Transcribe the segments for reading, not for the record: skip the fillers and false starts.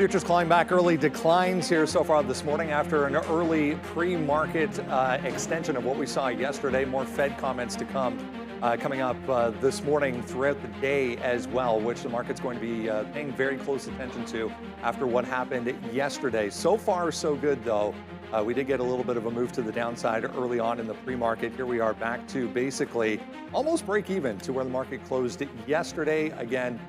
Futures climb back, early declines here so far this morning after an early pre-market extension of what we saw yesterday. More Fed comments to come coming up this morning throughout the day as well, which the market's going to be paying very close attention to after what happened yesterday. So far, so good, though. We did get a little bit of a move to the downside early on in the pre-market. Here we are back to basically almost break even to where the market closed yesterday. Again,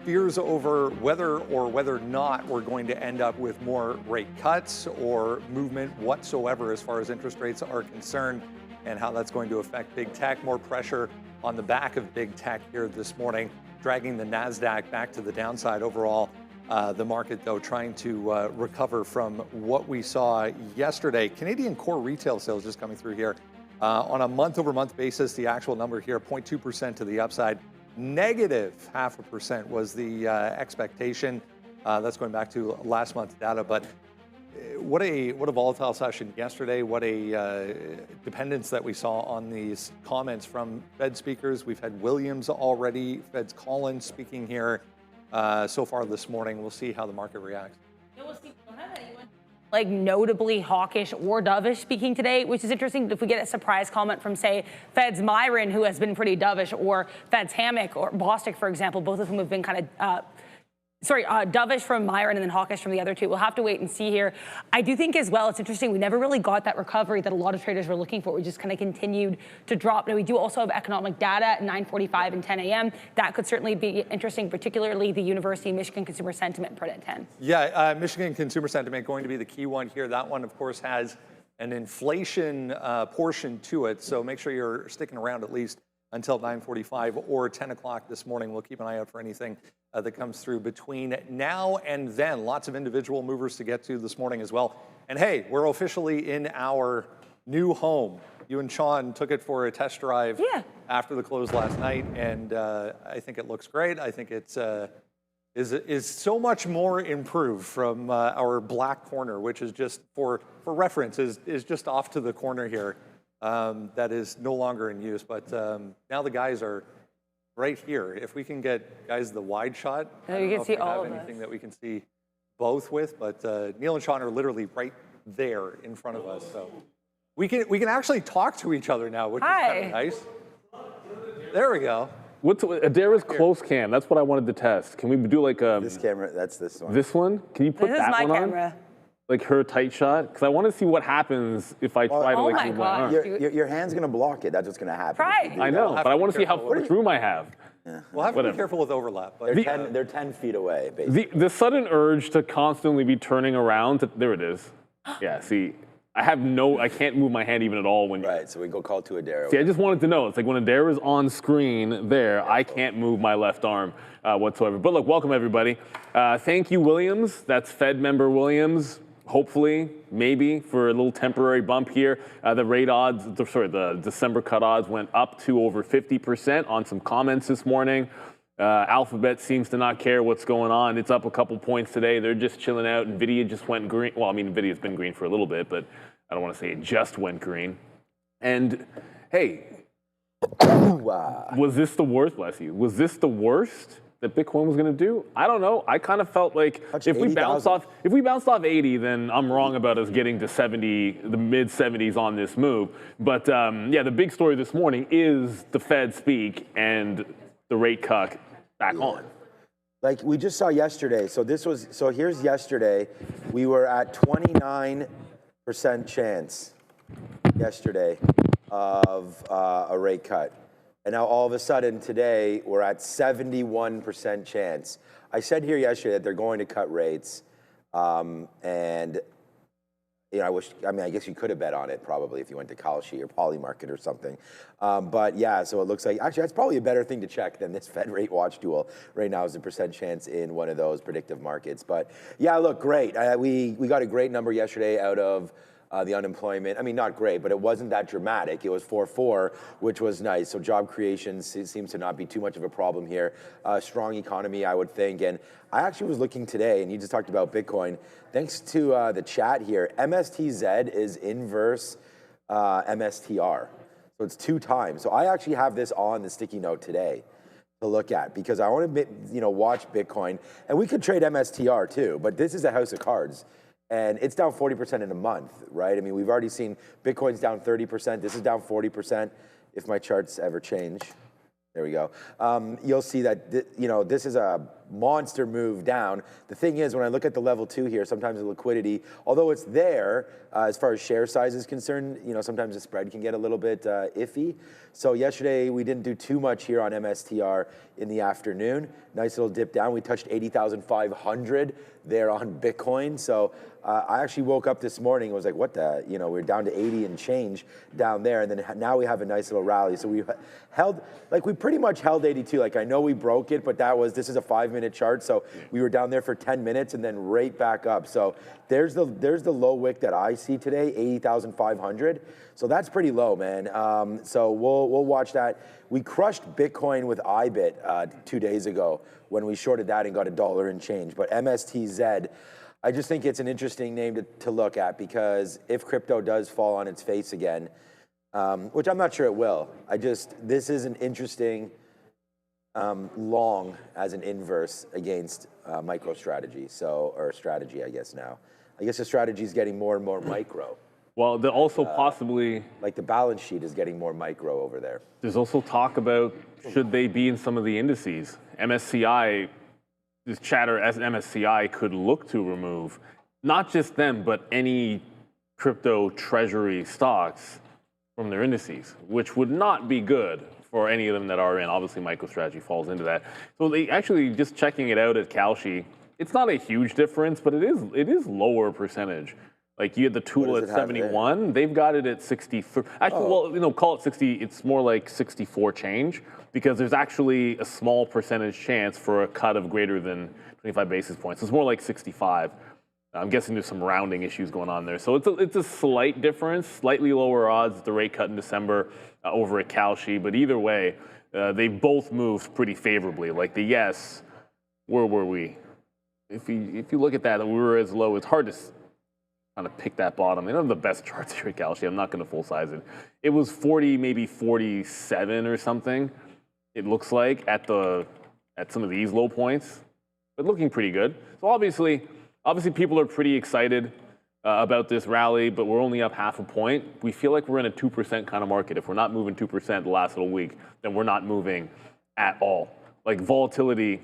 fears over whether or not we're going to end up with more rate cuts or movement whatsoever as far as interest rates are concerned, and how that's going to affect big tech. More pressure on the back of big tech here this morning, dragging the Nasdaq back to the downside overall. The market, though, trying to recover from what we saw yesterday. Canadian core retail sales just coming through here. On a month-over-month basis, the actual number here, 0.2% to the upside. Negative 0.5% was the expectation. That's going back to last month's data. But what a volatile session yesterday. What a dependence that we saw on these comments from Fed speakers. We've had Williams already, Fed's Collins speaking here so far this morning. We'll see how the market reacts. We'll see. We don't have anyone like notably hawkish or dovish speaking today, which is interesting. If we get a surprise comment from, say, Fed's Myron, who has been pretty dovish, or Fed's Hammock or Bostic, for example, both of whom have been kind of dovish from Myron and then hawkish from the other two. We'll have to wait and see here. I do think as well, it's interesting, we never really got that recovery that a lot of traders were looking for. We just kind of continued to drop. Now, we do also have economic data at 9:45 and 10 a.m. That could certainly be interesting, particularly the University of Michigan Consumer Sentiment print at 10. Yeah, Michigan Consumer Sentiment going to be the key one here. That one, of course, has an inflation portion to it. So make sure you're sticking around at least until 9:45 or 10 o'clock this morning. We'll keep an eye out for anything that comes through between now and then. Lots of individual movers to get to this morning as well. And hey, we're officially in our new home. You and Sean took it for a test drive after the close last night, and I think it looks great. I think it's is so much more improved from our black corner, which is just, for reference, is just off to the corner here. That is no longer in use, but now the guys are right here. If we can get, guys, the wide shot, you can see all of anything that we can see both with, but Neil and Sean are literally right there in front of us, so we can actually talk to each other now, which is kind of nice. There we go. What's Adara's close cam? That's what I wanted to test. Can we do like this camera? That's this one. This one? Can you put that one on? This is my camera. Like her tight shot? Because I want to see what happens if I try to like move my arm. Your hand's going to block it. That's what's going to happen. Right. I know, but I want to see how much room I have. Yeah. We'll have to be careful with overlap. But they're 10 feet away, basically. The sudden urge to constantly be turning around, there it is. Yeah, see, I can't move my hand even at all when Right, so we go call to Adara. See, I just wanted to know. It's like when Adara's on screen there, I can't move my left arm whatsoever. But look, welcome everybody. Thank you, Williams. That's Fed member Williams. Hopefully, maybe, for a little temporary bump here. The rate odds, the December cut odds went up to over 50% on some comments this morning. Alphabet seems to not care what's going on. It's up a couple points today. They're just chilling out. Nvidia just went green. Well, I mean, Nvidia's been green for a little bit, but I don't want to say it just went green. And hey, was this the worst, bless you, was this the worst that Bitcoin was going to do? I don't know. I kind of felt like if we bounced off 80, then I'm wrong about us getting to 70, the mid 70s on this move. But yeah, the big story this morning is the Fed speak and the rate cut back on. Like we just saw yesterday. So here's yesterday. We were at 29% chance yesterday of a rate cut. And now all of a sudden today, we're at 71% chance. I said here yesterday that they're going to cut rates. And you know, I guess you could have bet on it probably if you went to Kalshi or Polymarket or something. But yeah, so it looks like, actually that's probably a better thing to check than this Fed rate watch tool right now, is the percent chance in one of those predictive markets. But yeah, look, great. We got a great number yesterday out of the unemployment. I mean, not great, but it wasn't that dramatic. It was 4.4, which was nice. So job creation seems to not be too much of a problem here. Strong economy, I would think. And I actually was looking today, and you just talked about Bitcoin. Thanks to the chat here, MSTZ is inverse MSTR. So it's 2 times. So I actually have this on the sticky note today. to look at, because I want to, watch Bitcoin, and we could trade MSTR too, but this is a house of cards. And it's down 40% in a month, right? I mean, we've already seen Bitcoin's down 30%. This is down 40%. If my charts ever change, there we go. You'll see that, this is a monster move down. The thing is, when I look at the level 2 here, sometimes the liquidity, although it's there, as far as share size is concerned, sometimes the spread can get a little bit iffy. So yesterday, we didn't do too much here on MSTR in the afternoon. Nice little dip down. We touched 80,500 there on Bitcoin. So I actually woke up this morning and was like, what the, we're down to 80 and change down there. And then now we have a nice little rally. So we held, we pretty much held 82. I know we broke it, but this is a 5-minute chart. So we were down there for 10 minutes and then right back up. So there's the low wick that I see today, 80,500. So that's pretty low, man. So we'll watch that. We crushed Bitcoin with IBIT 2 days ago when we shorted that and got $1 and change. But MSTZ, I just think it's an interesting name to look at, because if crypto does fall on its face again, which I'm not sure it will, this is an interesting long as an inverse against MicroStrategy. Or strategy, I guess now. I guess the strategy is getting more and more micro. Well, they're also possibly... the balance sheet is getting more micro over there. There's also talk about, should they be in some of the indices? MSCI, this chatter as MSCI could look to remove, not just them, but any crypto treasury stocks from their indices, which would not be good for any of them that are in. Obviously, MicroStrategy falls into that. So they actually, just checking it out at Kalshi, it's not a huge difference, but it is lower percentage. You had the tool at 71, they've got it at 63. Actually, well, call it 60, it's more like 64 change, because there's actually a small percentage chance for a cut of greater than 25 basis points. It's more like 65. I'm guessing there's some rounding issues going on there. So it's a slight difference, slightly lower odds at the rate cut in December over at Kalshi, but either way, they both moved pretty favorably. The yes, where were we? If you look at that, we were as low, it's hard to kind of pick that bottom. They don't have the best charts here at Kalshi. I'm not going to full size it. It was 40, maybe 47 or something. It looks like at some of these low points, but looking pretty good. So obviously people are pretty excited about this rally, but we're only up half a point. We feel like we're in a 2% kind of market. If we're not moving 2% the last little week, then we're not moving at all. Volatility,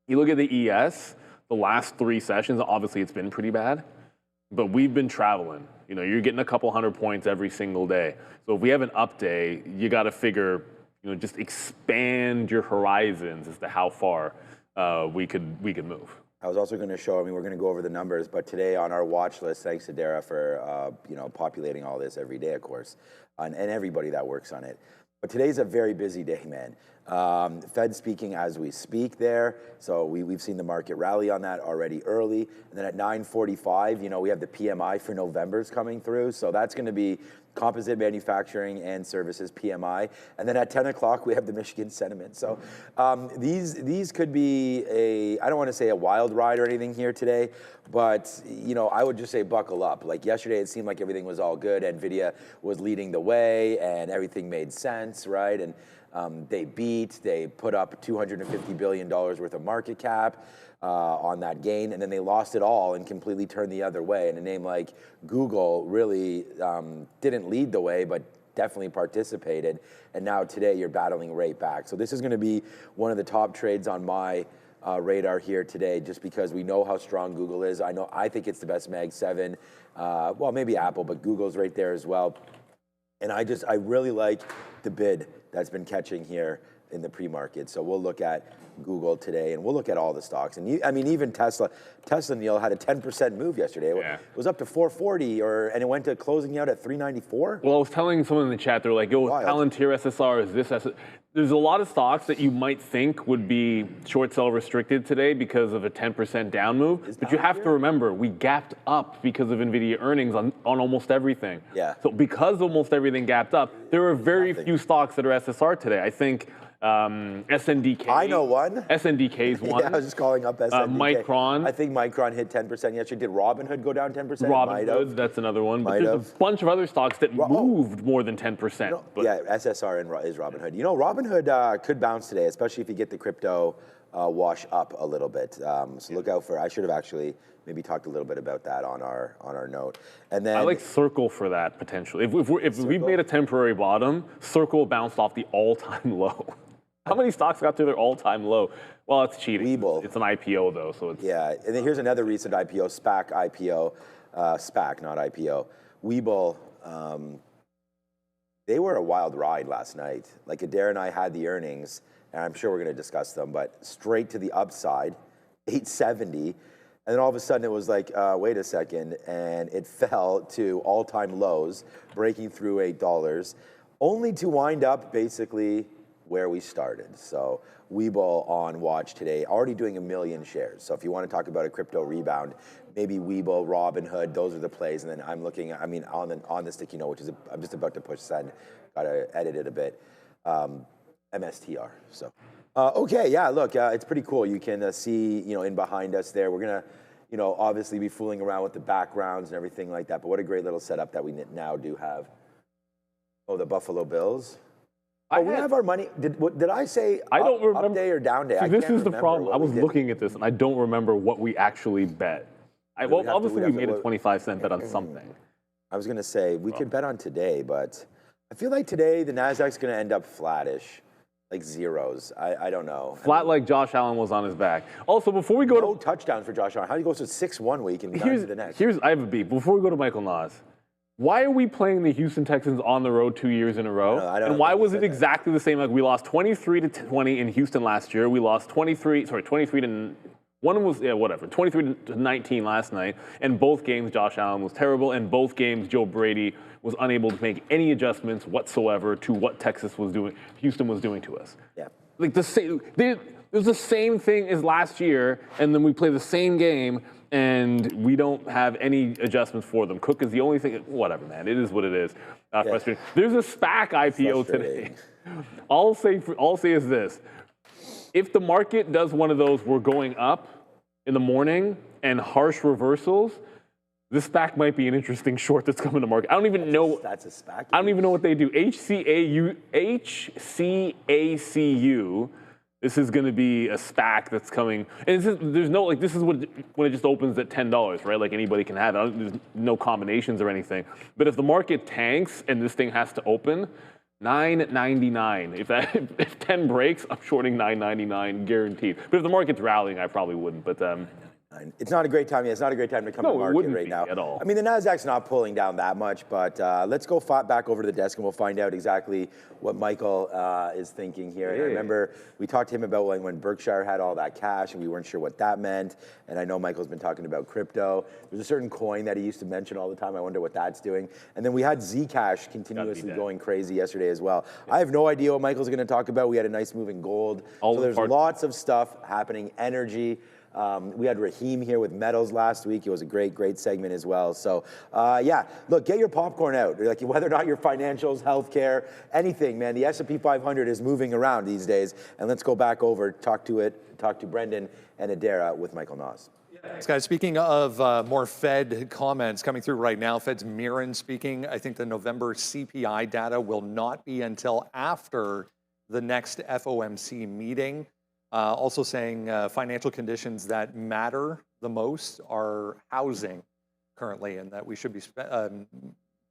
you look at the ES, the last 3 sessions, obviously it's been pretty bad. But we've been traveling. You're getting a couple 100 points every single day. So if we have an up day, you got to figure, just expand your horizons as to how far we could move. I was also going to show, we're going to go over the numbers, but today on our watch list, thanks to Dara for populating all this every day, of course, and everybody that works on it. But today's a very busy day, man. Fed speaking as we speak there. So we've seen the market rally on that already early. And then at 9:45, we have the PMI for November's coming through. So that's going to be composite manufacturing and services PMI. And then at 10 o'clock, we have the Michigan sentiment. So these could be I don't want to say a wild ride or anything here today, but I would just say buckle up. Yesterday, it seemed like everything was all good. Nvidia was leading the way and everything made sense, right? And they put up $250 billion worth of market cap on that gain, and then they lost it all and completely turned the other way. And a name like Google really didn't lead the way, but definitely participated. And now today you're battling right back. So this is going to be one of the top trades on my radar here today, just because we know how strong Google is. I think it's the best Mag 7. Well, maybe Apple, but Google's right there as well. And I really like the bid that's been catching here in the pre-market. So we'll look at Google today, and we'll look at all the stocks. And even Tesla, Neil, had a 10% move yesterday. Yeah. It was up to 440, and it went to closing out at 394. Well, I was telling someone in the chat, they're like, yo, Palantir SSR, is this SSR? There's a lot of stocks that you might think would be short sell restricted today because of a 10% down move. But you have to remember, we gapped up because of Nvidia earnings on almost everything. Yeah. So because almost everything gapped up, there are very few stocks that are SSR today. I think SNDK. I know one. SNDK's one. Yeah, I was just calling up SNDK. Micron. I think Micron hit 10% yesterday. Did Robinhood go down 10%? Robinhood, that's another one. But there's a bunch of other stocks that moved more than 10%. You know, yeah, SSR is Robinhood. You know, Robinhood could bounce today, especially if you get the crypto wash up a little bit. So look out for. I should have actually maybe talked a little bit about that on our note. And then I like Circle for that potentially. If we've made a temporary bottom, Circle bounced off the all-time low. How many stocks got to their all-time low? Well, it's cheating. Webull. It's an IPO though, so it's and then here's another recent IPO, SPAC IPO, SPAC not IPO. Webull. They were a wild ride last night. Like Adair and I had the earnings, and I'm sure we're going to discuss them, but straight to the upside, 870. And then all of a sudden it was like, wait a second, and it fell to all-time lows, breaking through $8, only to wind up basically where we started. So Webull on watch today, already doing 1 million shares. So if you want to talk about a crypto rebound, maybe Webull, Robinhood, those are the plays. And then I'm looking, I mean, on the sticky note, which is I'm just about to push send, got to edit it a bit. MSTR. So. Okay, yeah, look, it's pretty cool. You can see, in behind us there. We're going to, obviously be fooling around with the backgrounds and everything like that. But what a great little setup that we now do have. Oh, the Buffalo Bills. We have our money. Did I say I don't remember, up day or down day? See, this is the problem. I was looking at this, and I don't remember what we actually bet. Obviously, we made a 25-cent bet on something. I was going to say, we could bet on today, but I feel like today the Nasdaq's going to end up flattish. Like zeros. I don't know. Flat like Josh Allen was on his back. Also, before we go no touchdowns for Josh Allen. How do you go to 6-1 week and down to the next? I have a beat. Before we go to Michael Nas, why are we playing the Houston Texans on the road 2 years in a row? I don't and why was it exactly the same? Like we lost 23-20 in Houston last year. We lost 23 to one was 23 to 19 last night. And both games Josh Allen was terrible. And both games Joe Brady was unable to make any adjustments whatsoever to what Houston was doing to us. Yeah. Like it was the same thing as last year, and then we play the same game, and we don't have any adjustments for them. Cook is the only thing. Whatever, man. It is what it is. Frustrating. There's a SPAC IPO today. All I'll say is this: if the market does one of those, we're going up in the morning and harsh reversals. This SPAC might be an interesting short that's coming to market. I don't even know. That's a SPAC. I don't even know what they do. HCACU. This is going to be a SPAC that's coming. And this is when it just opens at $10, right? Like anybody can have it. There's no combinations or anything. But if the market tanks and this thing has to open, $9.99. If 10 breaks, I'm shorting $9.99 guaranteed. But if the market's rallying, I probably wouldn't. But it's not a great time. It's not a great time to come to market right now. At all. I mean, the Nasdaq's not pulling down that much, but let's go back over to the desk and we'll find out exactly what Michael is thinking here. And I remember we talked to him about when Berkshire had all that cash and we weren't sure what that meant. And I know Michael's been talking about crypto. There's a certain coin that he used to mention all the time. I wonder what that's doing. And then we had Zcash continuously going crazy yesterday as well. Yeah. I have no idea what Michael's going to talk about. We had a nice move in gold. So there's lots of stuff happening. Energy. We had Raheem here with metals last week. It was a great segment as well. So, look, get your popcorn out. Like whether or not your financials, healthcare, anything, man. The S&P 500 is moving around these days. And let's go back over, talk to Brendan and Adara with Michael Nas. Thanks, guys. Speaking of more Fed comments coming through right now, Fed's Mirren speaking. I think the November CPI data will not be until after the next FOMC meeting. Also saying financial conditions that matter the most are housing currently, and that we should be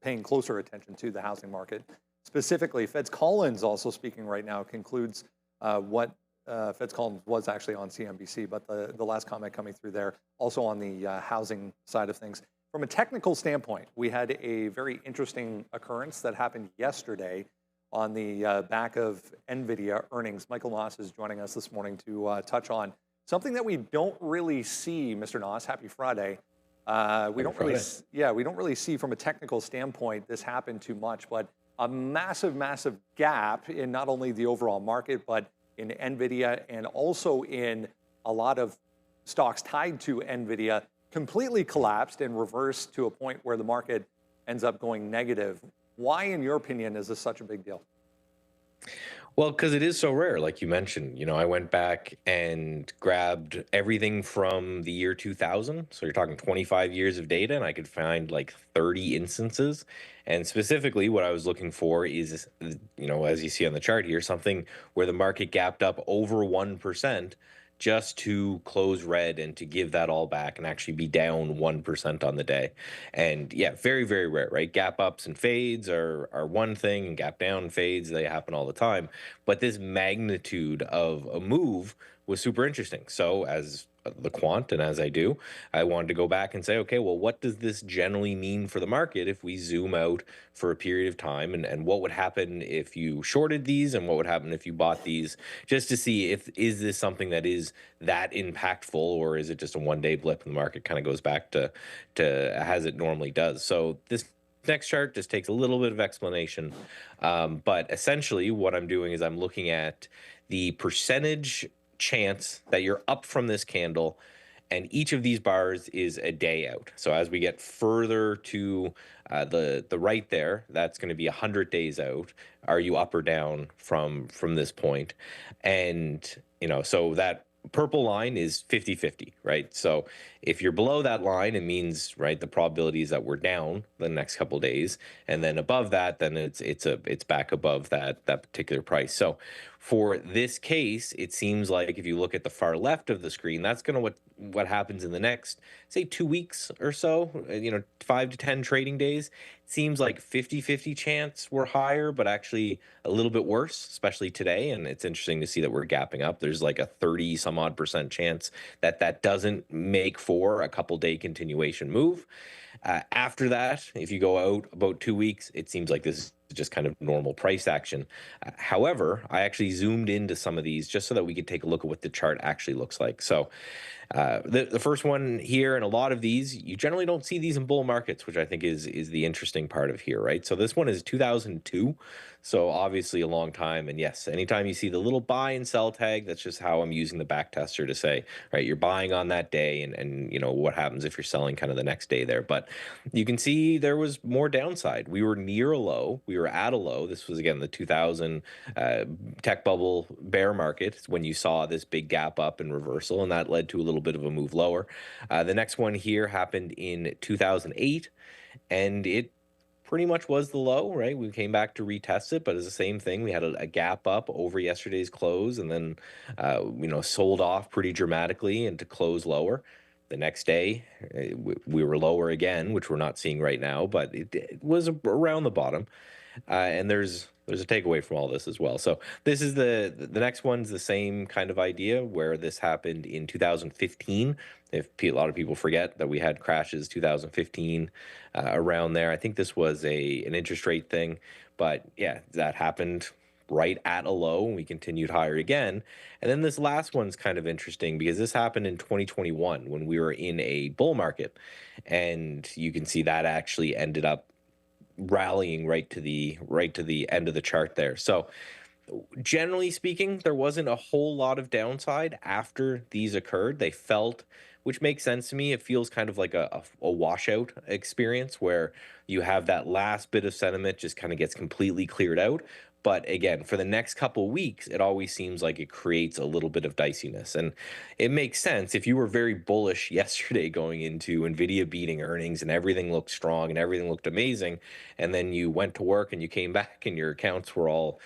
paying closer attention to the housing market. Specifically, Fed's Collins also speaking right now concludes what Fed's Collins was actually on CNBC, but the last comment coming through there also on the housing side of things. From a technical standpoint, we had a very interesting occurrence that happened yesterday on the back of Nvidia earnings. Michael Nas is joining us this morning to touch on something that we don't really see, Mr. Nas. Happy Friday. We don't really see from a technical standpoint this happen too much, but a massive gap in not only the overall market, but in Nvidia and also in a lot of stocks tied to Nvidia completely collapsed and reversed to a point where the market ends up going negative. Why, in your opinion, is this such a big deal? Well, because it is so rare, like you mentioned. I went back and grabbed everything from the year 2000. So you're talking 25 years of data, and I could find like 30 instances. And specifically, what I was looking for is, as you see on the chart here, something where the market gapped up over 1% just to close red and to give that all back and actually be down 1% on the day. And yeah, very, very rare, right? Gap ups and fades are one thing, and gap down and fades, they happen all the time. But this magnitude of a move was super interesting. So as the quant, and as I do, I wanted to go back and say, okay, well, what does this generally mean for the market if we zoom out for a period of time, and what would happen if you shorted these, and what would happen if you bought these, just to see is this something that is that impactful, or is it just a one-day blip and the market kind of goes back to as it normally does. So this next chart just takes a little bit of explanation, but essentially what I'm doing is I'm looking at the percentage chance that you're up from this candle, and each of these bars is a day out. So as we get further to the right there, that's going to be 100 days out. Are you up or down from this point? And so that purple line is 50-50, right? So if you're below that line, it means, right, the probability is that we're down the next couple of days, and then above that, then it's back above that particular price. So for this case, it seems like if you look at the far left of the screen, that's going to what happens in the next, say, 2 weeks or so, 5 to 10 trading days. It seems like 50-50 chance we're higher, but actually a little bit worse, especially today. And it's interesting to see that we're gapping up. There's like a 30 some odd % chance that doesn't make for a couple day continuation move. After that, if you go out about 2 weeks, it seems like this is just kind of normal price action. However, I actually zoomed into some of these just so that we could take a look at what the chart actually looks like. So the first one here, and a lot of these, you generally don't see these in bull markets, which I think is the interesting part of here, right? So this one is 2002, so obviously a long time. And yes, anytime you see the little buy and sell tag, that's just how I'm using the back tester to say, right, you're buying on that day, and what happens if you're selling kind of the next day there. But you can see there was more downside. We were near a low, we were at a low. This was, again, the 2000 tech bubble bear market when you saw this big gap up and reversal, and that led to a little bit of a move lower. The next one here happened in 2008, and it pretty much was the low, right? We came back to retest it, but it's the same thing. We had a gap up over yesterday's close, and then sold off pretty dramatically and to close lower. The next day, we were lower again, which we're not seeing right now, but it was around the bottom. And there's a takeaway from all this as well. So this is the next one's the same kind of idea, where this happened in 2015. If a lot of people forget that we had crashes 2015 around there. I think this was an interest rate thing, but yeah, that happened right at a low, and we continued higher again. And then this last one's kind of interesting because this happened in 2021 when we were in a bull market, and you can see that actually ended up rallying right to the end of the chart there. So generally speaking, there wasn't a whole lot of downside after these occurred. They felt, which makes sense to me, it feels kind of like a washout experience where you have that last bit of sentiment just kind of gets completely cleared out. But again, for the next couple of weeks, it always seems like it creates a little bit of diciness. And it makes sense. If you were very bullish yesterday going into Nvidia beating earnings and everything looked strong and everything looked amazing, and then you went to work and you came back and your accounts were all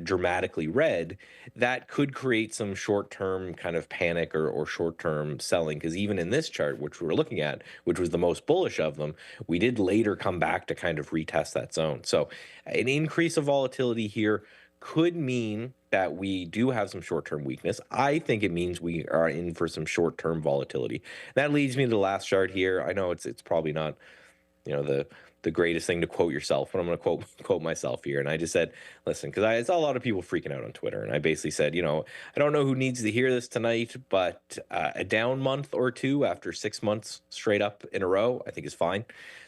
dramatically red, that could create some short-term kind of panic or short-term selling. Because even in this chart, which we were looking at, which was the most bullish of them, we did later come back to kind of retest that zone. So an increase of volatility here could mean that we do have some short-term weakness. I think it means we are in for some short-term volatility. That leads me to the last chart here. I know it's probably not, the greatest thing to quote yourself, but I'm going to quote myself here. And I just said, listen, because I saw a lot of people freaking out on Twitter, and I basically said, I don't know who needs to hear this tonight, but a down month or two after 6 months straight up in a row, I think is fine.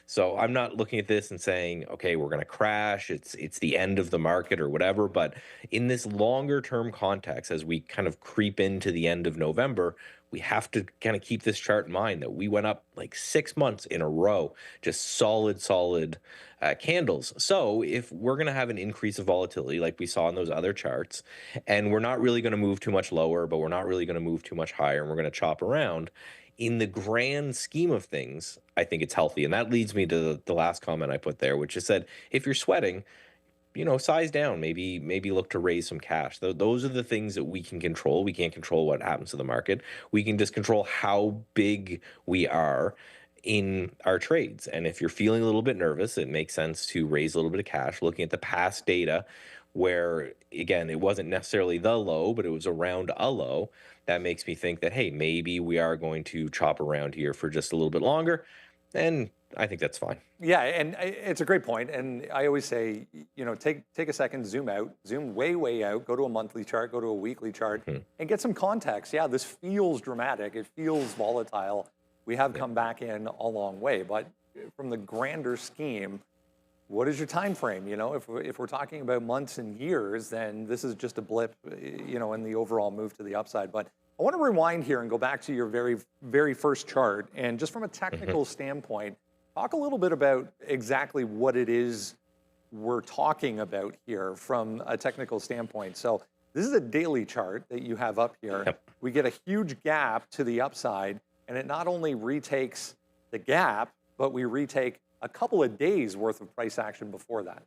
So I'm not looking at this and saying, okay, we're going to crash. It's the end of the market or whatever. But in this longer term context, as we kind of creep into the end of November, we have to kind of keep this chart in mind that we went up like 6 months in a row, just solid candles. So if we're going to have an increase of volatility like we saw in those other charts, and we're not really going to move too much lower, but we're not really going to move too much higher, and we're going to chop around, in the grand scheme of things, I think it's healthy. And that leads me to the last comment I put there, which is said, if you're sweating, size down, maybe look to raise some cash. Those are the things that we can control. We can't control what happens to the market. We can just control how big we are in our trades. And if you're feeling a little bit nervous, it makes sense to raise a little bit of cash, looking at the past data where, again, it wasn't necessarily the low, but it was around a low. That makes me think that, hey, maybe we are going to chop around here for just a little bit longer. And I think that's fine. Yeah, and it's a great point. And I always say, take a second, zoom out, zoom way out, go to a monthly chart, go to a weekly chart, and get some context. Yeah, this feels dramatic. It feels volatile. We have come back in a long way. But from the grander scheme, what is your time frame? If we're talking about months and years, then this is just a blip, in the overall move to the upside. But I want to rewind here and go back to your very first chart. And just from a technical standpoint, talk a little bit about exactly what it is we're talking about here from a technical standpoint. So this is a daily chart that you have up here. Yep. We get a huge gap to the upside, and it not only retakes the gap, but we retake a couple of days worth of price action before that.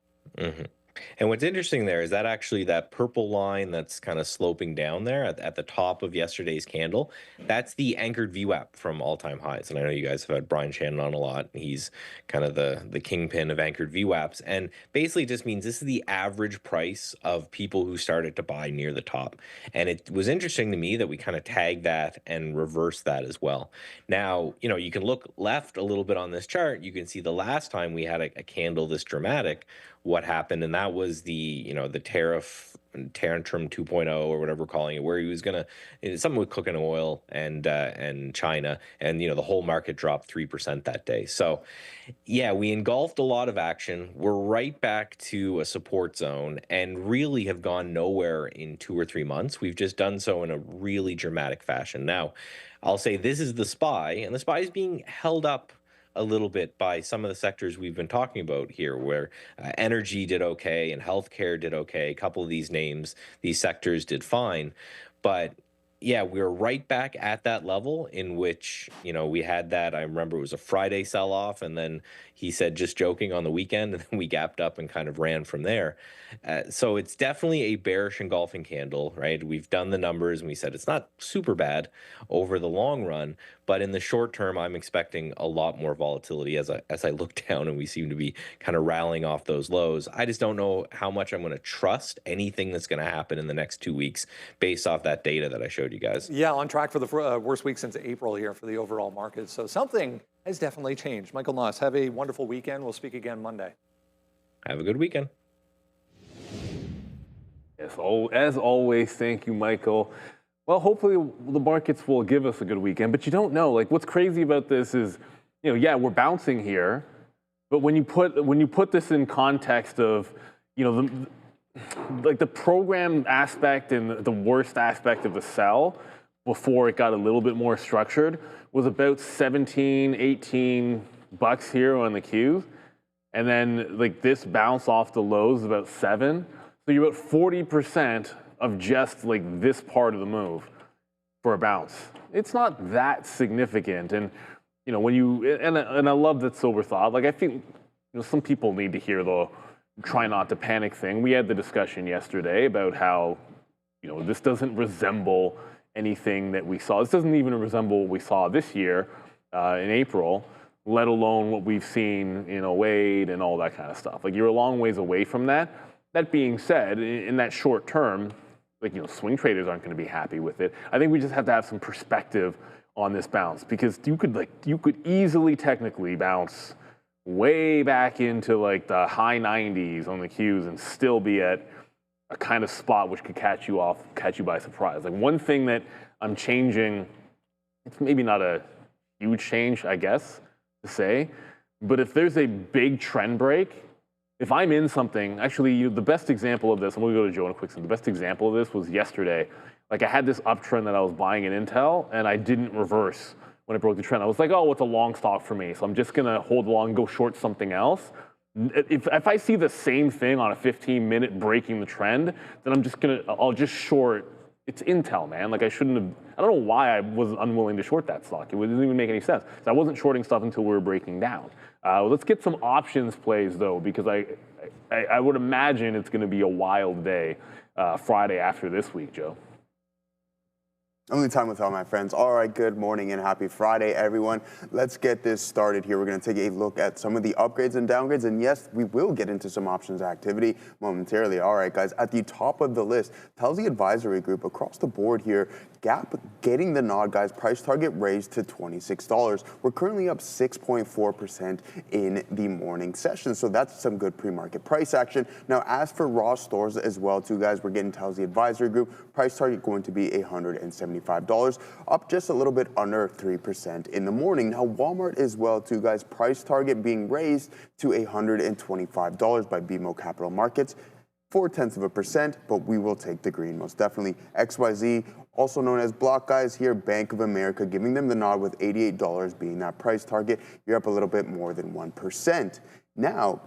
And what's interesting there is that actually that purple line that's kind of sloping down there at the top of yesterday's candle, that's the anchored VWAP from all-time highs. And I know you guys have had Brian Shannon on a lot. He's kind of the kingpin of anchored VWAPs. And basically just means this is the average price of people who started to buy near the top. And it was interesting to me that we kind of tagged that and reversed that as well. Now, you can look left a little bit on this chart. You can see the last time we had a candle this dramatic, what happened, and that was the the tantrum 2.0 or whatever we're calling it, where he was gonna something with cooking oil and China, and the whole market dropped 3% that day. So yeah, we engulfed a lot of action. We're right back to a support zone and really have gone nowhere in 2 or 3 months. We've just done so in a really dramatic fashion. Now I'll say this is the SPY, and the SPY is being held up a little bit by some of the sectors we've been talking about here, where energy did okay and healthcare did okay. A couple of these names, these sectors did fine. But yeah, we're right back at that level in which, we had that. I remember it was a Friday sell-off, and then he said, just joking, on the weekend, and then we gapped up and kind of ran from there. So it's definitely a bearish engulfing candle, right? We've done the numbers, and we said it's not super bad over the long run, but in the short term, I'm expecting a lot more volatility as I look down, and we seem to be kind of rallying off those lows. I just don't know how much I'm going to trust anything that's going to happen in the next 2 weeks based off that data that I showed you guys. Yeah, on track for the worst week since April here for the overall market. So something has definitely changed. Michael Noss, have a wonderful weekend. We'll speak again Monday. Have a good weekend. Yes, as always, thank you, Michael. Well, hopefully the markets will give us a good weekend, but you don't know. Like, what's crazy about this is, yeah, we're bouncing here, but when you put this in context of, the program aspect and the worst aspect of the sell before it got a little bit more structured was about 17, 18 bucks here on the Qs. And then this bounce off the lows about 7. So you're about 40% of just this part of the move for a bounce. It's not that significant. And when and I love that sober thought. I think some people need to hear the try not to panic thing. We had the discussion yesterday about how this doesn't resemble anything that we saw. This doesn't even resemble what we saw this year in April, let alone what we've seen in 08 and all that kind of stuff. You're a long ways away from that. That being said, in that short term, swing traders aren't going to be happy with it. I think we just have to have some perspective on this bounce, because you could easily technically bounce way back into the high 90s on the Qs and still be at a kind of spot which could catch you by surprise. One thing that I'm changing, it's maybe not a huge change, I guess, to say, But if there's a big trend break, if I'm in something, actually, the best example of this, and we'll go to Joe in a quick second. The best example of this was yesterday. Like, I had this uptrend that I was buying in Intel, and I didn't reverse when it broke the trend. I was like, oh, it's a long stock for me, so I'm just gonna hold long, go short something else. If I see the same thing on a 15-minute breaking the trend, then I'll just short. It's Intel, man. Like, I don't know why I was unwilling to short that stock. It didn't even make any sense. So I wasn't shorting stuff until we were breaking down. Let's get some options plays, though, because I would imagine it's going to be a wild day Friday after this week, Joe. Only time will tell, my friends. All right, good morning and happy Friday, everyone. Let's get this started here. We're going to take a look at some of the upgrades and downgrades, and yes, we will get into some options activity momentarily. All right, guys, at the top of the list, TSLA Advisory Group across the board here. Gap getting the nod, guys. Price target raised to $26. We're currently up 6.4% in the morning session, so that's some good pre-market price action. Now, as for raw stores as well, too, guys, we're getting TSLA Advisory Group. Price target going to be $175, up just a little bit under 3% in the morning. Now, Walmart as well, too, guys. Price target being raised to $125 by BMO Capital Markets. 0.4%, but we will take the green most definitely. XYZ, also known as Block, guys, here, Bank of America, giving them the nod with $88 being that price target. You're up a little bit more than 1%. Now,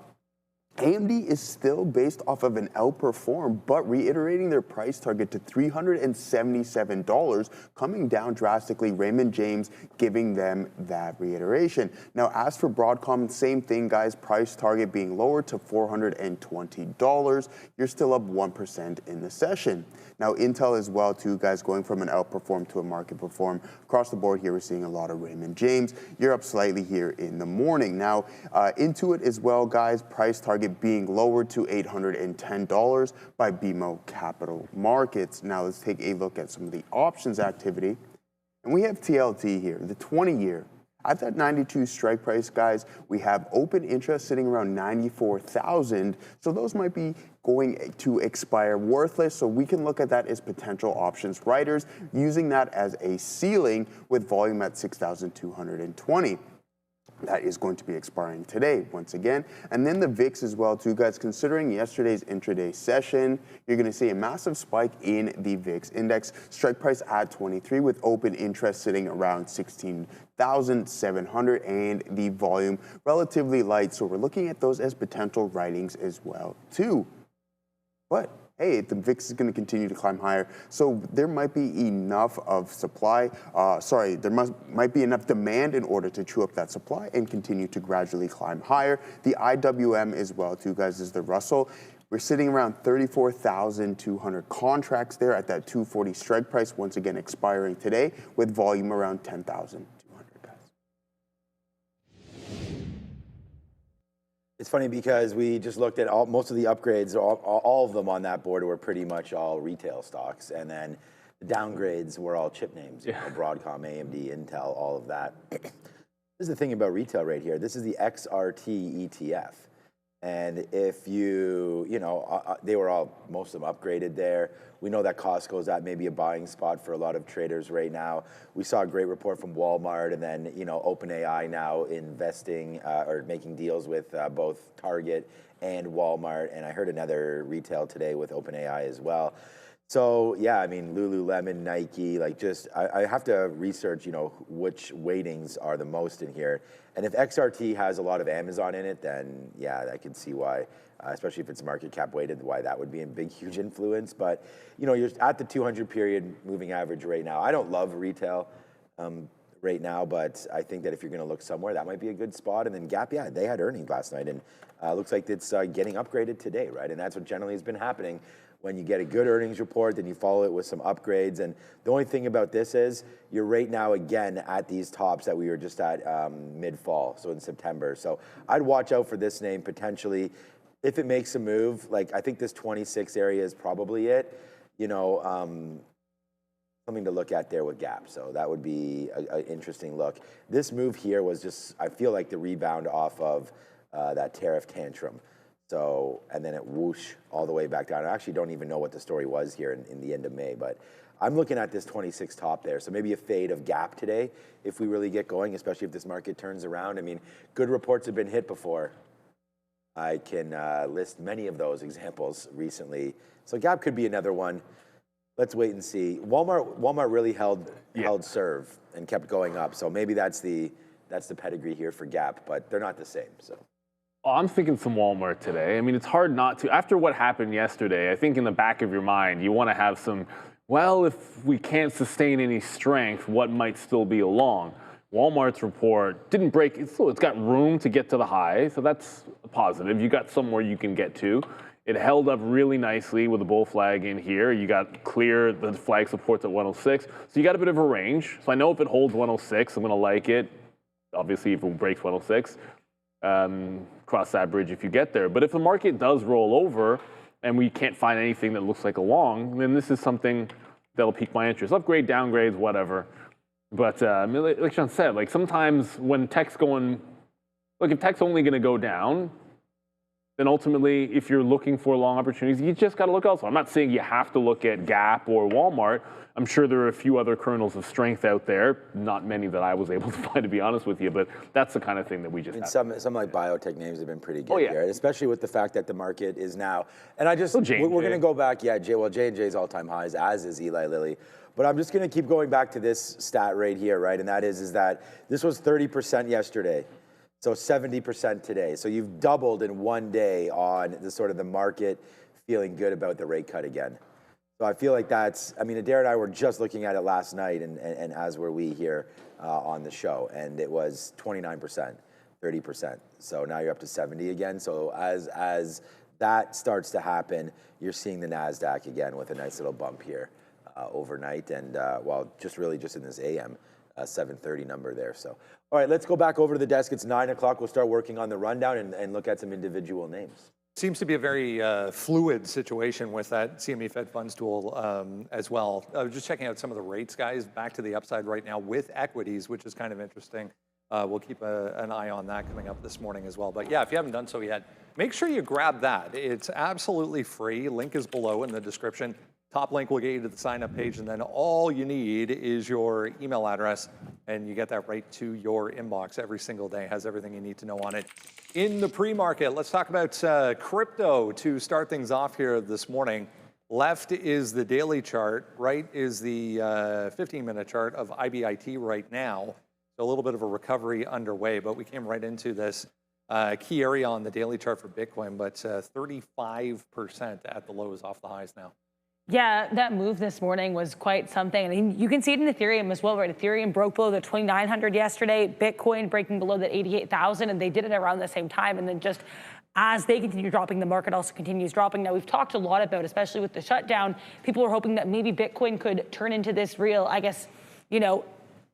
AMD is still based off of an outperform, but reiterating their price target to $377, coming down drastically. Raymond James giving them that reiteration. Now, as for Broadcom, same thing, guys. Price target being lowered to $420. You're still up 1% in the session. Now, Intel as well, too, guys, going from an outperform to a market perform. Across the board here, we're seeing a lot of Raymond James. You're up slightly here in the morning. Now, Intuit as well, guys. Price target being lowered to $810 by BMO Capital Markets. Now let's take a look at some of the options activity. And we have TLT here, the 20-year. At that 92 strike price, guys, we have open interest sitting around 94,000. So those might be going to expire worthless. So we can look at that as potential options writers, using that as a ceiling with volume at 6,220. That is going to be expiring today, once again. And then the VIX as well, too, guys. Considering yesterday's intraday session, you're going to see a massive spike in the VIX index. Strike price at 23 with open interest sitting around 16,700 and the volume relatively light. So we're looking at those as potential writings as well, too. But hey, the VIX is going to continue to climb higher. So there might be enough of supply, might be enough demand in order to chew up that supply and continue to gradually climb higher. The IWM as well, too, guys, is the Russell. We're sitting around 34,200 contracts there at that 240 strike price, once again expiring today with volume around 10,200, guys. It's funny because we just looked at most of the upgrades, all of them on that board were pretty much all retail stocks. And then the downgrades were all chip names, you know, Broadcom, AMD, Intel, all of that. This is the thing about retail right here. This is the XRT ETF. And if they were most of them upgraded there. We know that Costco's at maybe a buying spot for a lot of traders right now. We saw a great report from Walmart, and then, OpenAI now investing or making deals with both Target and Walmart. And I heard another retail today with OpenAI as well. So yeah, I mean, Lululemon, Nike, I have to research, which weightings are the most in here. And if XRT has a lot of Amazon in it, then yeah, I can see why, especially if it's market cap weighted, why that would be a big, huge influence. But, you're at the 200 period moving average right now. I don't love retail right now, but I think that if you're going to look somewhere, that might be a good spot. And then Gap, yeah, they had earnings last night, and looks like it's getting upgraded today, right? And that's what generally has been happening. When you get a good earnings report, then you follow it with some upgrades. And the only thing about this is you're right now, again, at these tops that we were just at mid-fall, so in September. So I'd watch out for this name potentially. If it makes a move, I think this 26 area is probably it, something to look at there with Gap. So that would be an interesting look. This move here was just, I feel like the rebound off of that tariff tantrum. So, and then it whoosh all the way back down. I actually don't even know what the story was here in the end of May, but I'm looking at this 26 top there. So maybe a fade of gap today if we really get going, especially if this market turns around. I mean, good reports have been hit before. I can list many of those examples recently. So gap could be another one. Let's wait and see. Walmart really held serve and kept going up. So maybe that's the pedigree here for gap, but they're not the same. So. Oh, I'm thinking some Walmart today. I mean, it's hard not to. After what happened yesterday, I think in the back of your mind, you want to have some, well, if we can't sustain any strength, what might still be along? Walmart's report didn't break, it's got room to get to the high, so that's a positive. You got somewhere you can get to. It held up really nicely with a bull flag in here. You got clear, the flag supports at 106. So you got a bit of a range. So I know if it holds 106, I'm going to like it. Obviously, if it breaks 106, cross that bridge if you get there. But if the market does roll over and we can't find anything that looks like a long, then this is something that'll pique my interest. Upgrade, downgrades, whatever. But like Sean said, like sometimes when tech's going, look, if tech's only going to go down, then ultimately, if you're looking for long opportunities, you just got to look elsewhere. I'm not saying you have to look at Gap or Walmart. I'm sure there are a few other kernels of strength out there, not many that I was able to find, to be honest with you, but that's the kind of thing that we just have. Some like biotech names have been pretty good here, especially with the fact that the market is now. And I just, we're going to go back, J&J's all-time highs, as is Eli Lilly. But I'm just going to keep going back to this stat right here, right? And that is that this was 30% yesterday. So 70% today. So you've doubled in one day on the sort of the market feeling good about the rate cut again. So I feel like that's, I mean, Adair and I were just looking at it last night, and as were we here on the show, and it was 29%, 30%. So now you're up to 70 again. So as that starts to happen, you're seeing the Nasdaq again with a nice little bump here overnight, and just in this AM 730 number there. So, all right, let's go back over to the desk. It's 9 o'clock. We'll start working on the rundown and look at some individual names. Seems to be a very fluid situation with that CME Fed Funds tool as well. Just checking out some of the rates, guys, back to the upside right now with equities, which is kind of interesting. We'll keep an eye on that coming up this morning as well. But yeah, if you haven't done so yet, make sure you grab that. It's absolutely free. Link is below in the description. Top link will get you to the sign-up page, and then all you need is your email address, and you get that right to your inbox every single day. It has everything you need to know on it. In the pre-market, let's talk about crypto to start things off here this morning. Left is the daily chart, right is the 15-minute chart of IBIT right now. So a little bit of a recovery underway, but we came right into this key area on the daily chart for Bitcoin, but 35% at the lows off the highs now. Yeah, that move this morning was quite something. I mean, you can see it in Ethereum as well, right? Ethereum broke below the 2,900 yesterday, Bitcoin breaking below the 88,000, and they did it around the same time. And then just as they continue dropping, the market also continues dropping. Now, we've talked a lot about, especially with the shutdown, people are hoping that maybe Bitcoin could turn into this real, I guess,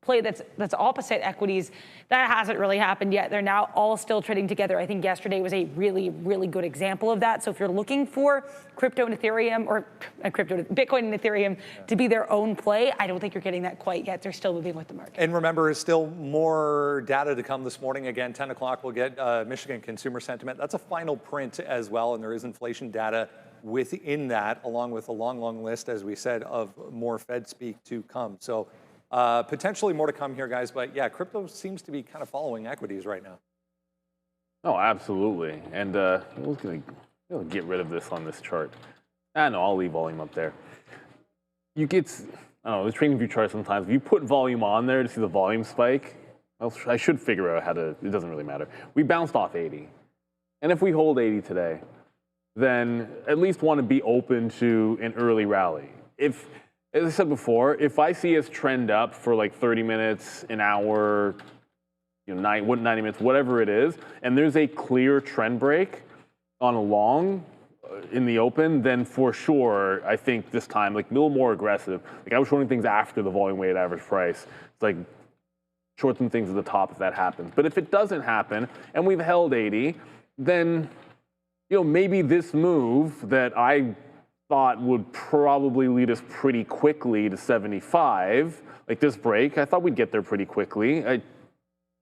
play that's opposite equities. That hasn't really happened yet. They're now all still trading together. I think yesterday was a really, really good example of that. So if you're looking for crypto and Ethereum, or Bitcoin and Ethereum to be their own play, I don't think you're getting that quite yet. They're still moving with the market. And remember, there's still more data to come this morning. Again, 10 o'clock, we'll get Michigan consumer sentiment. That's a final print as well, and there is inflation data within that, along with a long, long list, as we said, of more Fed speak to come. So potentially more to come here, guys. But yeah, crypto seems to be kind of following equities right now. Oh, absolutely. And we're going to get rid of this on this chart. No, I'll leave volume up there. I don't know, the trading view chart sometimes, if you put volume on there to see the volume spike, I should figure out how to, it doesn't really matter. We bounced off 80. And if we hold 80 today, then at least want to be open to an early rally. As I said before, if I see us trend up for like 30 minutes, an hour, 90 minutes, whatever it is, and there's a clear trend break on a long in the open, then for sure, I think this time, like a little more aggressive. Like I was shorting things after the volume weighted average price. It's like short some things at the top if that happens. But if it doesn't happen and we've held 80, then maybe this move that I thought would probably lead us pretty quickly to 75, like this break, I thought we'd get there pretty quickly. I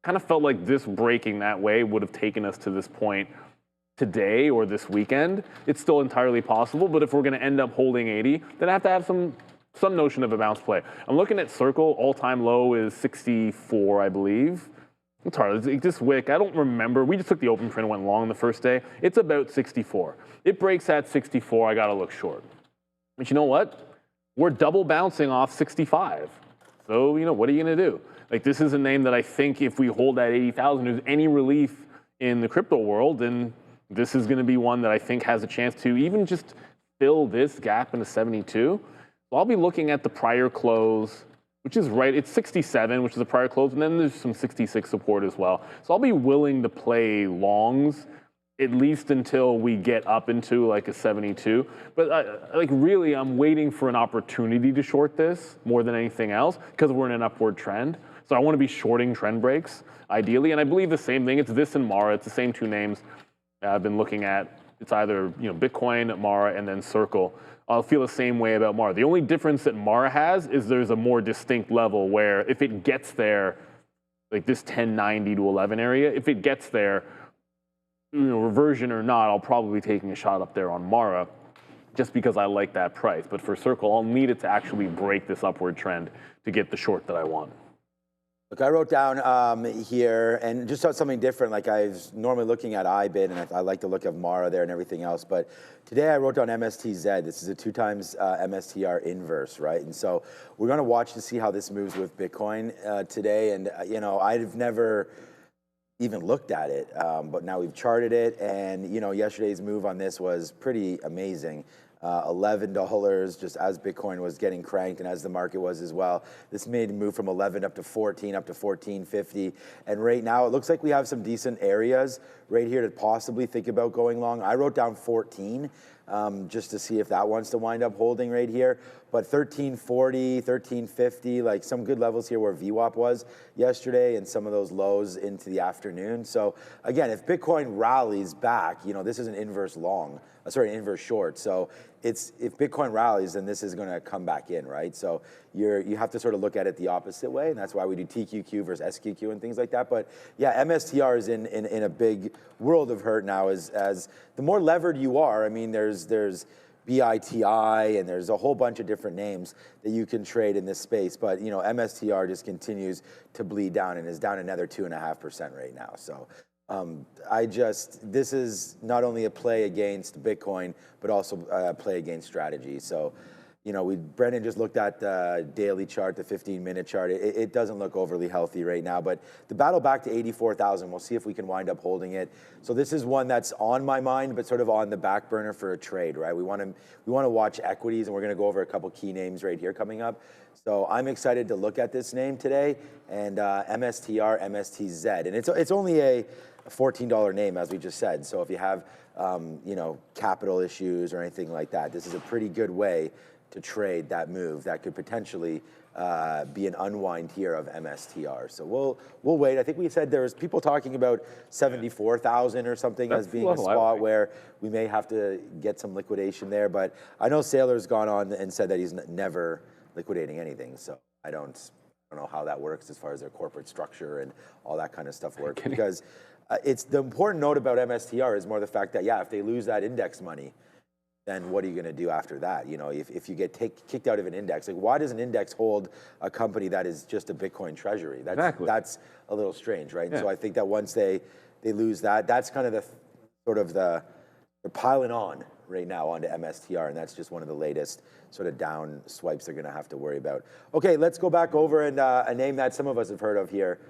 kind of felt like this breaking that way would have taken us to this point today or this weekend, it's still entirely possible. But if we're going to end up holding 80, then I have to have some notion of a bounce play. I'm looking at Circle, all-time low is 64, I believe. It's hard. This wick, I don't remember. We just took the open print and went long the first day. It's about 64. It breaks at 64, I got to look short. But you know what? We're double bouncing off 65. So, what are you going to do? Like, this is a name that I think if we hold at 80,000, there's any relief in the crypto world, then this is going to be one that I think has a chance to even just fill this gap into 72. So I'll be looking at the prior close, which is right, it's 67, which is the prior close, and then there's some 66 support as well. So I'll be willing to play longs, at least until we get up into like a 72. But really, I'm waiting for an opportunity to short this more than anything else because we're in an upward trend. So I want to be shorting trend breaks, ideally. And I believe the same thing, it's this and Mara, it's the same two names I've been looking at. It's either Bitcoin, Mara, and then Circle. I'll feel the same way about Mara. The only difference that Mara has is there's a more distinct level where if it gets there, like this 1090 to 11 area, if it gets there, reversion or not, I'll probably be taking a shot up there on Mara just because I like that price. But for Circle, I'll need it to actually break this upward trend to get the short that I want. Look, I wrote down here, and just something different, like I was normally looking at IBIT, and I like to look at Mara there and everything else, but today I wrote down MSTZ. This is a 2 times MSTR inverse, right? And so we're gonna watch to see how this moves with Bitcoin today, and I've never even looked at it, but now we've charted it, and yesterday's move on this was pretty amazing. $11 just as Bitcoin was getting cranked and as the market was as well. This made a move from 11 up to 14, up to 14.50. And right now it looks like we have some decent areas right here to possibly think about going long. I wrote down 14 just to see if that wants to wind up holding right here. But 1340, 1350, like some good levels here where VWAP was yesterday and some of those lows into the afternoon. So again, if Bitcoin rallies back, this is an inverse long, sorry, an inverse short. So if Bitcoin rallies, then this is going to come back in, right? So you have to sort of look at it the opposite way, and that's why we do TQQ versus SQQ and things like that. But yeah, MSTR is in a big world of hurt now. As the more levered you are, I mean, there's BITI and there's a whole bunch of different names that you can trade in this space. But MSTR just continues to bleed down and is down another 2.5% right now. So. This is not only a play against Bitcoin, but also a play against strategy. So, Brendan just looked at the daily chart, the 15-minute chart. It doesn't look overly healthy right now, but the battle back to 84,000, we'll see if we can wind up holding it. So this is one that's on my mind, but sort of on the back burner for a trade, right? We want to watch equities, and we're going to go over a couple key names right here coming up. So I'm excited to look at this name today, and MSTR, MSTZ, and it's only a $14 name, as we just said. So if you have, capital issues or anything like that, this is a pretty good way to trade that move that could potentially be an unwind here of MSTR. So we'll wait. I think we said there's people talking about 74,000 or something as being a spot where we may have to get some liquidation there. But I know Saylor's gone on and said that he's never liquidating anything. So I don't know how that works as far as their corporate structure and all that kind of stuff works. Because it's the important note about MSTR is more the fact that, if they lose that index money, then what are you going to do after that? If you get kicked out of an index, like why does an index hold a company that is just a Bitcoin treasury? That's a little strange, right? Yeah. And so I think that once they lose that, that's kind of they're piling on right now onto MSTR, and that's just one of the latest sort of down swipes they're going to have to worry about. Okay, let's go back over and a name that some of us have heard of here,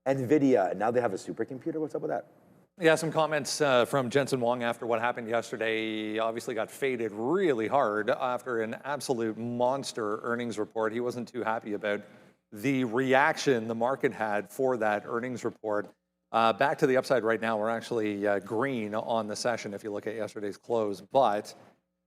Nvidia. Now they have a supercomputer. What's up with that? Yeah, some comments from Jensen Huang after what happened yesterday. He obviously got faded really hard after an absolute monster earnings report. He wasn't too happy about the reaction the market had for that earnings report. Back to the upside right now. We're actually green on the session if you look at yesterday's close, but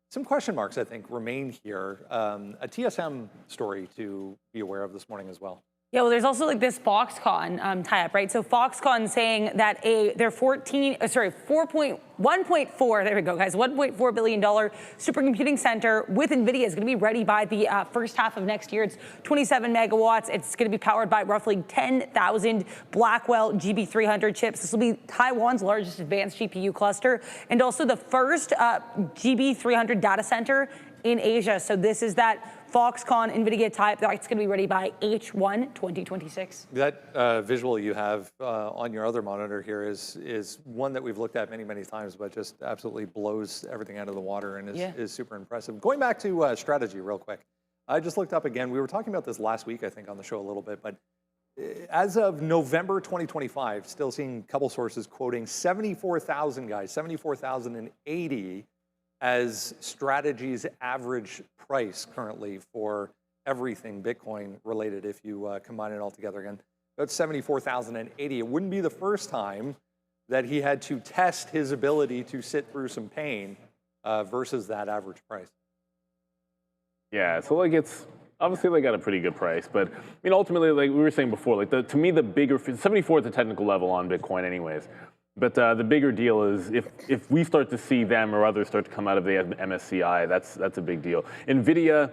some question marks, I think, remain here. A TSM story to be aware of this morning as well. Yeah, well, there's also like this Foxconn tie-up, right? So Foxconn saying that their 1.4, there we go, guys, $1.4 billion supercomputing center with NVIDIA is going to be ready by the first half of next year. It's 27 megawatts. It's going to be powered by roughly 10,000 Blackwell GB300 chips. This will be Taiwan's largest advanced GPU cluster and also the first GB300 data center in Asia. So this is that Foxconn NVIDIA type that's going to be ready by H1 2026. That visual you have on your other monitor here is one that we've looked at many, many times, but just absolutely blows everything out of the water and is super impressive. Going back to strategy real quick. I just looked up again. We were talking about this last week, I think, on the show a little bit, but as of November 2025, still seeing a couple sources quoting 74,000 guys, 74,080 as strategy's average price currently for everything Bitcoin related if you combine it all together again. That's 74,080. It wouldn't be the first time that he had to test his ability to sit through some pain versus that average price. Yeah, so like it's obviously they got a pretty good price, but I mean ultimately, like we were saying before, like to me the bigger 74 is the technical level on Bitcoin anyways. But the bigger deal is if we start to see them or others start to come out of the MSCI, that's a big deal. Nvidia,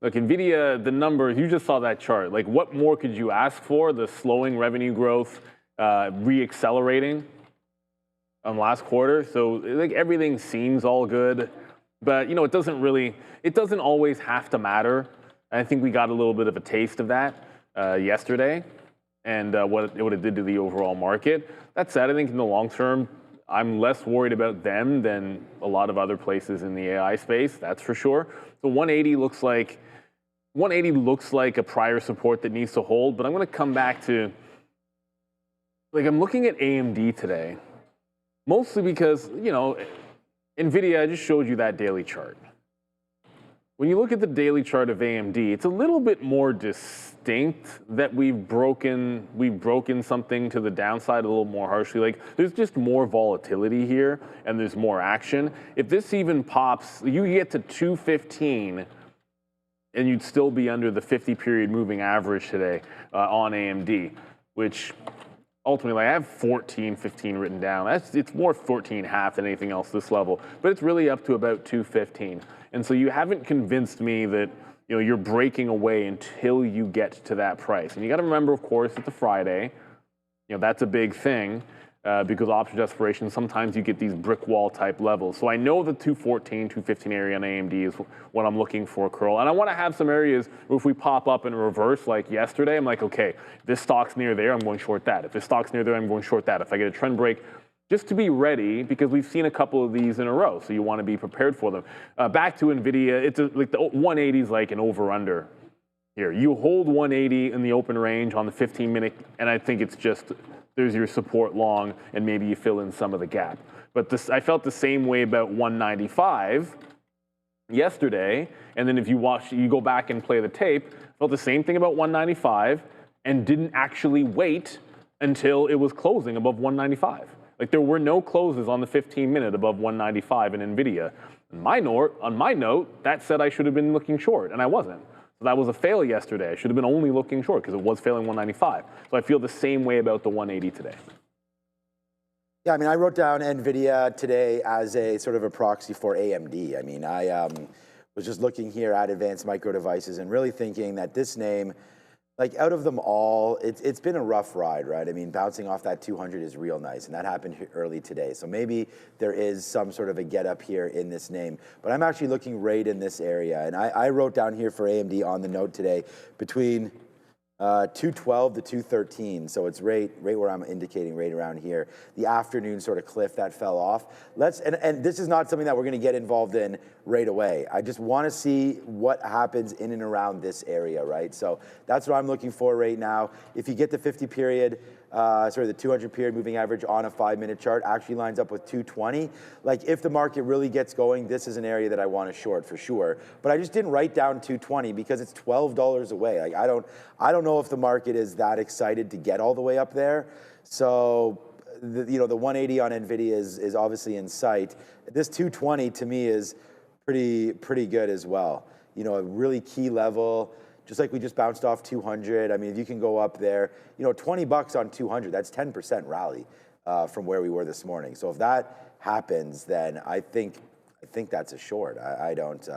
look, Nvidia, the numbers, you just saw that chart. Like what more could you ask for? The slowing revenue growth, re-accelerating last quarter. So like everything seems all good, but you know, it doesn't always have to matter. I think we got a little bit of a taste of that yesterday and what it did to the overall market. That said, I think in the long term, I'm less worried about them than a lot of other places in the AI space, that's for sure. So 180 looks like a prior support that needs to hold, but I'm going to come back to, like I'm looking at AMD today, mostly because, you know, Nvidia, I just showed you that daily chart. When you look at the daily chart of AMD, it's a little bit more distinct that we've broken something to the downside a little more harshly. Like there's just more volatility here and there's more action. If this even pops, you get to 215 and you'd still be under the 50-period moving average today on AMD, which ultimately I have 14.15 written down. It's more 14.5 than anything else this level, but it's really up to about 215. And so you haven't convinced me that you're breaking away until you get to that price. And you got to remember, of course, it's a Friday. That's a big thing because options expiration, sometimes you get these brick wall type levels. So I know the 214, 215 area on AMD is what I'm looking for, curl. And I want to have some areas where if we pop up in reverse like yesterday, I'm like, okay, this stock's near there, I'm going short that. If this stock's near there, I'm going short that. If I get a trend break, just to be ready, because we've seen a couple of these in a row, so you want to be prepared for them. Back to NVIDIA, it's like the 180 is like an over-under here. You hold 180 in the open range on the 15-minute, and I think it's just, there's your support long, and maybe you fill in some of the gap. But I felt the same way about 195 yesterday, and then if you go back and play the tape, felt the same thing about 195, and didn't actually wait until it was closing above 195. Like there were no closes on the 15-minute above 195 in NVIDIA. On my note, that said I should have been looking short, and I wasn't. So that was a fail yesterday. I should have been only looking short because it was failing 195. So I feel the same way about the 180 today. Yeah, I mean, I wrote down NVIDIA today as a sort of a proxy for AMD. I mean, I was just looking here at Advanced Micro Devices and really thinking that this name, like out of them all, it's been a rough ride, right? I mean, bouncing off that 200 is real nice, and that happened early today. So maybe there is some sort of a get up here in this name, but I'm actually looking right in this area. And I wrote down here for AMD on the note today between 212 to 213, so it's right where I'm indicating, right around here. The afternoon sort of cliff that fell off. And this is not something that we're going to get involved in right away. I just want to see what happens in and around this area, right? So that's what I'm looking for right now. If you get the 50 period, the 200 period moving average on a 5-minute chart actually lines up with 220. Like if the market really gets going, this is an area that I want to short for sure. But I just didn't write down 220 because it's $12 away. Like I don't know if the market is that excited to get all the way up there. So the 180 on NVIDIA is obviously in sight. This 220 to me is pretty good as well. A really key level just like we just bounced off 200. I mean, if you can go up there, you know, 20 bucks on 200, that's 10% rally from where we were this morning. So if that happens, then I think that's a short. I don't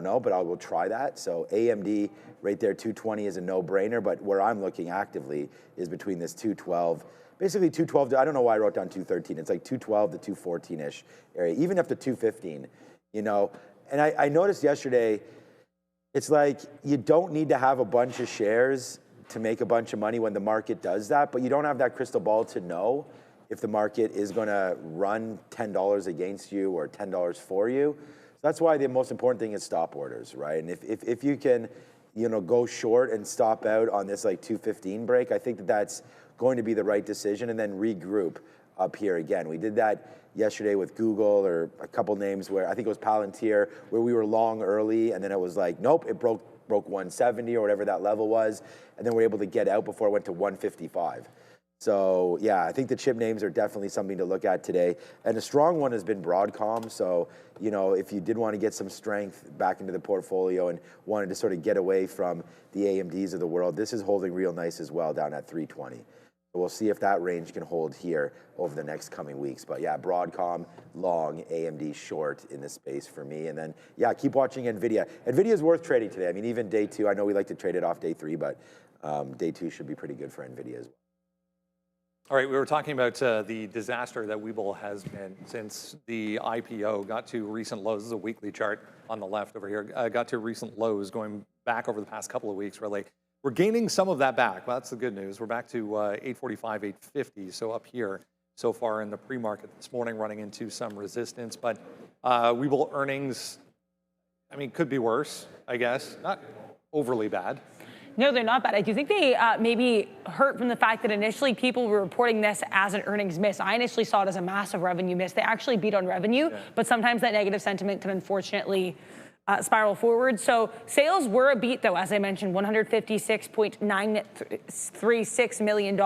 know, but I will try that. So AMD right there, 220 is a no-brainer, but where I'm looking actively is between this 212, basically 212 to, I don't know why I wrote down 213. It's like 212 to 214-ish area, even up to 215, you know. And I noticed yesterday, it's like you don't need to have a bunch of shares to make a bunch of money when the market does that, but you don't have that crystal ball to know if the market is going to run $10 against you or $10 for you. So that's why the most important thing is stop orders, right? And if you can, you know, go short and stop out on this like 215 break, I think that's going to be the right decision, and then regroup up here again. We did that yesterday with Google, or a couple names where I think it was Palantir, where we were long early, and then it was like, nope, it broke 170 or whatever that level was, and then we're able to get out before it went to 155. So yeah, I think the chip names are definitely something to look at today. And a strong one has been Broadcom. So, you know, if you did want to get some strength back into the portfolio and wanted to sort of get away from the AMDs of the world, this is holding real nice as well down at 320. We'll see if that range can hold here over the next coming weeks. But yeah, Broadcom long, AMD short in this space for me. And then, yeah, keep watching Nvidia. Nvidia is worth trading today. I mean, even day two, I know we like to trade it off day three, but day two should be pretty good for Nvidia as well. All right, we were talking about the disaster that Webull has been since the IPO got to recent lows. This is a weekly chart on the left over here. Got to recent lows going back over the past couple of weeks, really. We're gaining some of that back. Well, that's the good news. We're back to 845, 850, so up here so far in the pre-market this morning, running into some resistance. But Webull earnings, I mean, could be worse, I guess. Not overly bad. No, they're not bad. I do think they maybe hurt from the fact that initially people were reporting this as an earnings miss. I initially saw it as a massive revenue miss. They actually beat on revenue, but sometimes that negative sentiment can unfortunately spiral forward. So sales were a beat, though, as I mentioned, $156.936 million,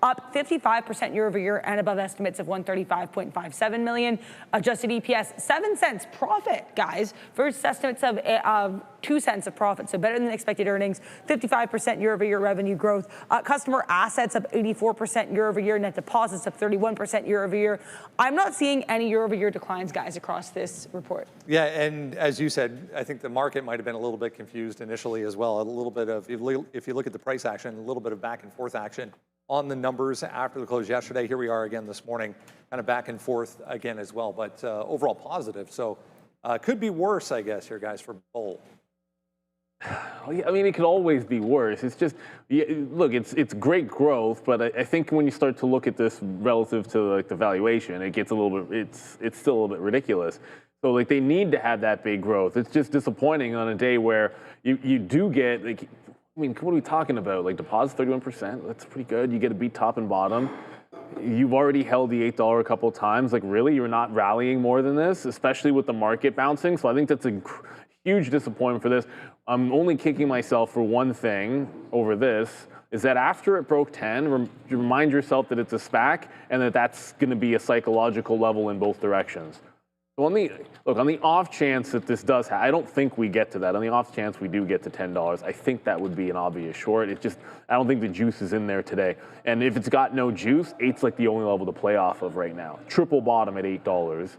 up 55% year over year and above estimates of $135.57 million. Adjusted EPS, 7 cents profit, guys, versus estimates of 2 cents of profit. So better than expected earnings, 55% year over year revenue growth. Customer assets up 84% year over year, net deposits up 31% year over year. I'm not seeing any year over year declines, guys, across this report. Yeah, and as you said, I think the market might have been a little bit confused initially as well. A little bit of, if you look at the price action, a little bit of back and forth action on the numbers after the close yesterday. Here we are again this morning, kind of back and forth again as well, but overall positive. So could be worse, I guess, here, guys, for Bull. I mean, it could always be worse. It's just, look, it's great growth, but I think when you start to look at this relative to like the valuation, it gets a little bit, it's still a little bit ridiculous. So like they need to have that big growth. It's just disappointing on a day where you do get, like, I mean, what are we talking about? Like deposits 31%, that's pretty good. You get to beat top and bottom. You've already held the $8 a couple of times. Like really, you're not rallying more than this, especially with the market bouncing. So I think that's a huge disappointment for this. I'm only kicking myself for one thing over this, is that after it broke 10, remind yourself that it's a SPAC and that that's going to be a psychological level in both directions. So on the off chance that this does happen, I don't think we get to that. On the off chance we do get to $10, I think that would be an obvious short. It's just, I don't think the juice is in there today. And if it's got no juice, 8's like the only level to play off of right now. Triple bottom at $8.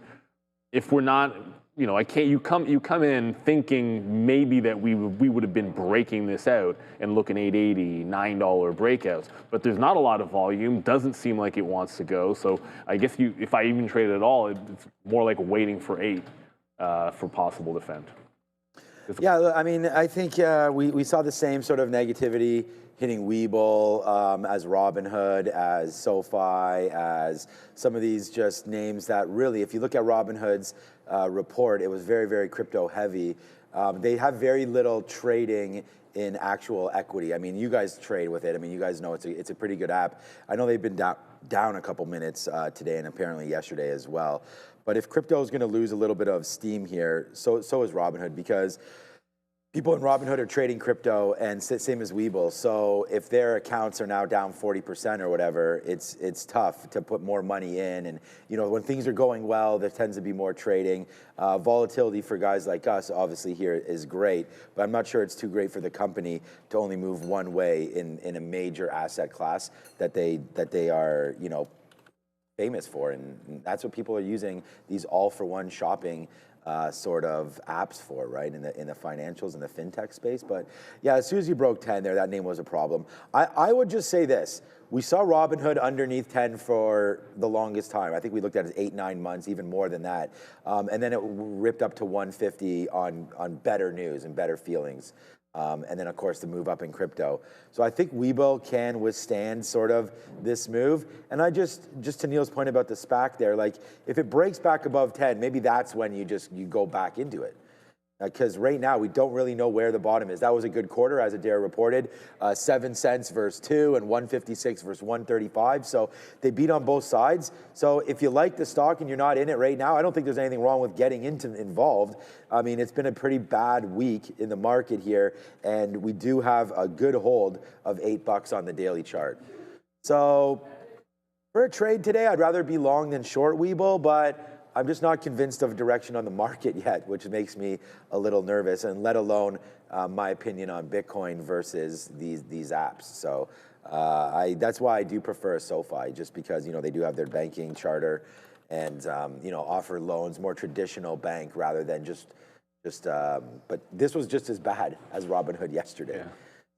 If we're not, you know, I can't. You come in thinking maybe that we would have been breaking this out and looking $8.80, $9 breakouts, but there's not a lot of volume. Doesn't seem like it wants to go. So I guess if I even trade it at all, it's more like waiting for 8 for possible defend. Yeah, I mean, I think we saw the same sort of negativity hitting Webull, as Robinhood, as SoFi, as some of these just names that really, if you look at Robinhood's report, it was very, very crypto heavy. They have very little trading in actual equity. I mean, you guys trade with it. I mean, you guys know it's a pretty good app. I know they've been down a couple minutes today and apparently yesterday as well. But if crypto is going to lose a little bit of steam here, so is Robinhood, because people in Robinhood are trading crypto, and same as Webull. So if their accounts are now down 40% or whatever, it's tough to put more money in. And when things are going well, there tends to be more trading. Volatility for guys like us, obviously here is great, but I'm not sure it's too great for the company to only move one way in a major asset class that they are famous for, and that's what people are using these all-for-one shopping sort of apps for, right, in the financials and the fintech space. But yeah, as soon as you broke 10 there, that name was a problem. I would just say this. We saw Robinhood underneath 10 for the longest time. I think we looked at it 8-9 months, even more than that. And then it ripped up to 150 on better news and better feelings. And then, of course, the move up in crypto. So I think Webull can withstand sort of this move. And I just to Neil's point about the SPAC there, like if it breaks back above 10, maybe that's when you go back into it. Because right now we don't really know where the bottom is. That was a good quarter, as Adair reported, 7 cents versus 2 and 156 versus 135. So they beat on both sides. So if you like the stock and you're not in it right now, I don't think there's anything wrong with getting involved. I mean, it's been a pretty bad week in the market here, and we do have a good hold of $8 on the daily chart. So for a trade today, I'd rather be long than short Webull, but I'm just not convinced of direction on the market yet, which makes me a little nervous, and let alone my opinion on Bitcoin versus these apps. So that's why I do prefer SoFi, just because they do have their banking charter and offer loans, more traditional bank rather than just. But this was just as bad as Robinhood yesterday. Yeah.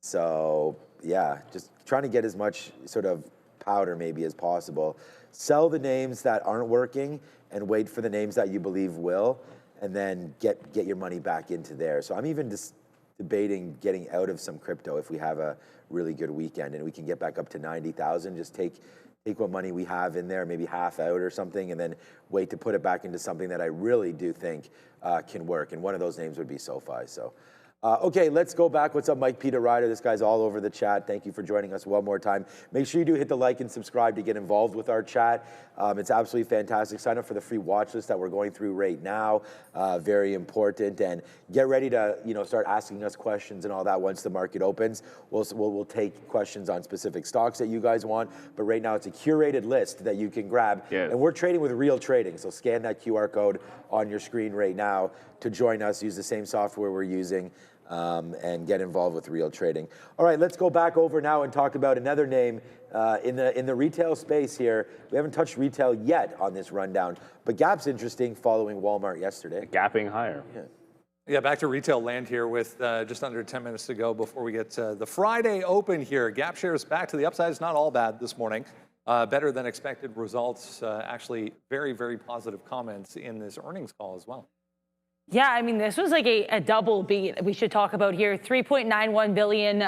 So yeah, just trying to get as much sort of powder maybe as possible. Sell the names that aren't working and wait for the names that you believe will, and then get your money back into there. So I'm even just debating getting out of some crypto if we have a really good weekend and we can get back up to 90,000. Just take what money we have in there, maybe half out or something, and then wait to put it back into something that I really do think can work. And one of those names would be SoFi. So. Okay, let's go back. What's up, Mike Peter Ryder? This guy's all over the chat. Thank you for joining us one more time. Make sure you do hit the like and subscribe to get involved with our chat. It's absolutely fantastic. Sign up for the free watch list that we're going through right now. Very important. And get ready to start asking us questions and all that once the market opens. We'll take questions on specific stocks that you guys want. But right now it's a curated list that you can grab. Yes. And we're trading with real trading. So scan that QR code on your screen right now to join us. Use the same software we're using. And get involved with real trading. All right, let's go back over now and talk about another name in the retail space here. We haven't touched retail yet on this rundown, but Gap's interesting following Walmart yesterday. Gapping higher. Yeah, back to retail land here with just under 10 minutes to go before we get to the Friday open here. Gap shares back to the upside. It's not all bad this morning. Better than expected results. Actually, very, very positive comments in this earnings call as well. Yeah, I mean, this was like a double beat we should talk about here. $3.91 billion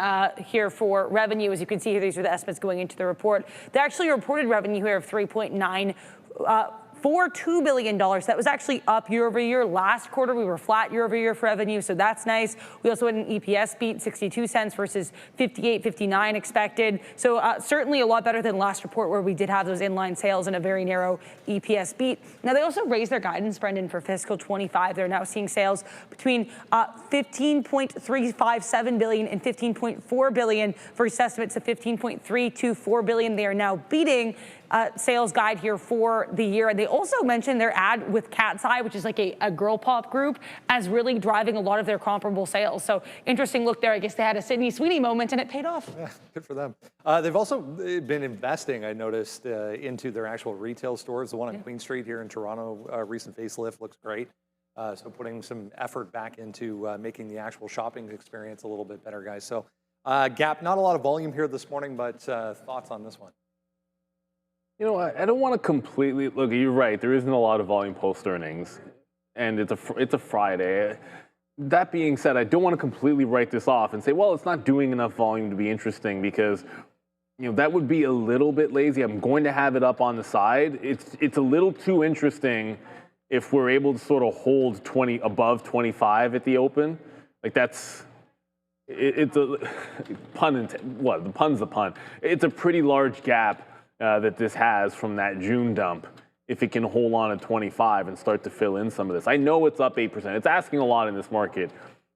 here for revenue. As you can see here, these are the estimates going into the report. They actually reported revenue here of $3.942 billion. That was actually up year over year. Last quarter, we were flat year over year for revenue, so that's nice. We also had an EPS beat, 62 cents versus 58.59 expected. So certainly a lot better than last report where we did have those inline sales and a very narrow EPS beat. Now, they also raised their guidance, Brendan, for fiscal 25. They're now seeing sales between $15.357 billion and $15.4 billion versus estimates of $15.324 billion. They are now beating sales guide here for the year. And they also mentioned their ad with Cat's Eye, which is like a girl pop group, as really driving a lot of their comparable sales. So interesting look there. I guess they had a Sydney Sweeney moment and it paid off. Yeah, good for them. They've also been investing, I noticed, into their actual retail stores. The one on Queen Street here in Toronto, recent facelift, looks great. So putting some effort back into making the actual shopping experience a little bit better, guys. So Gap, not a lot of volume here this morning, but thoughts on this one? I don't want to completely look. You're right. There isn't a lot of volume post earnings, and it's a Friday. That being said, I don't want to completely write this off and say, well, it's not doing enough volume to be interesting, because that would be a little bit lazy. I'm going to have it up on the side. It's a little too interesting if we're able to sort of hold above 25 at the open. Like it's a pun. What, the pun's the pun. It's a pretty large gap that this has from that June dump, if it can hold on at 25 and start to fill in some of this. I know it's up 8%. It's asking a lot in this market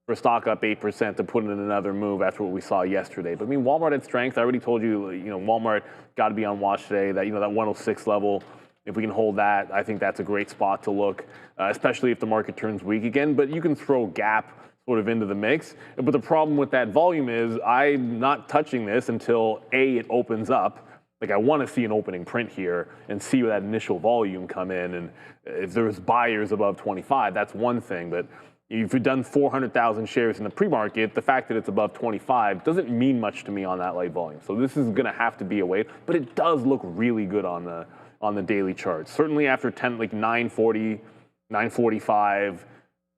for a stock up 8% to put in another move after what we saw yesterday. But I mean, Walmart had strength. I already told you, Walmart got to be on watch today. That, that 106 level, if we can hold that, I think that's a great spot to look, especially if the market turns weak again. But you can throw Gap sort of into the mix. But the problem with that volume is I'm not touching this until it opens up. Like, I want to see an opening print here and see that initial volume come in. And if there's buyers above 25, that's one thing. But if you've done 400,000 shares in the pre-market, the fact that it's above 25 doesn't mean much to me on that light volume. So this is going to have to be a wait. But it does look really good on the daily chart. Certainly after 940, 945,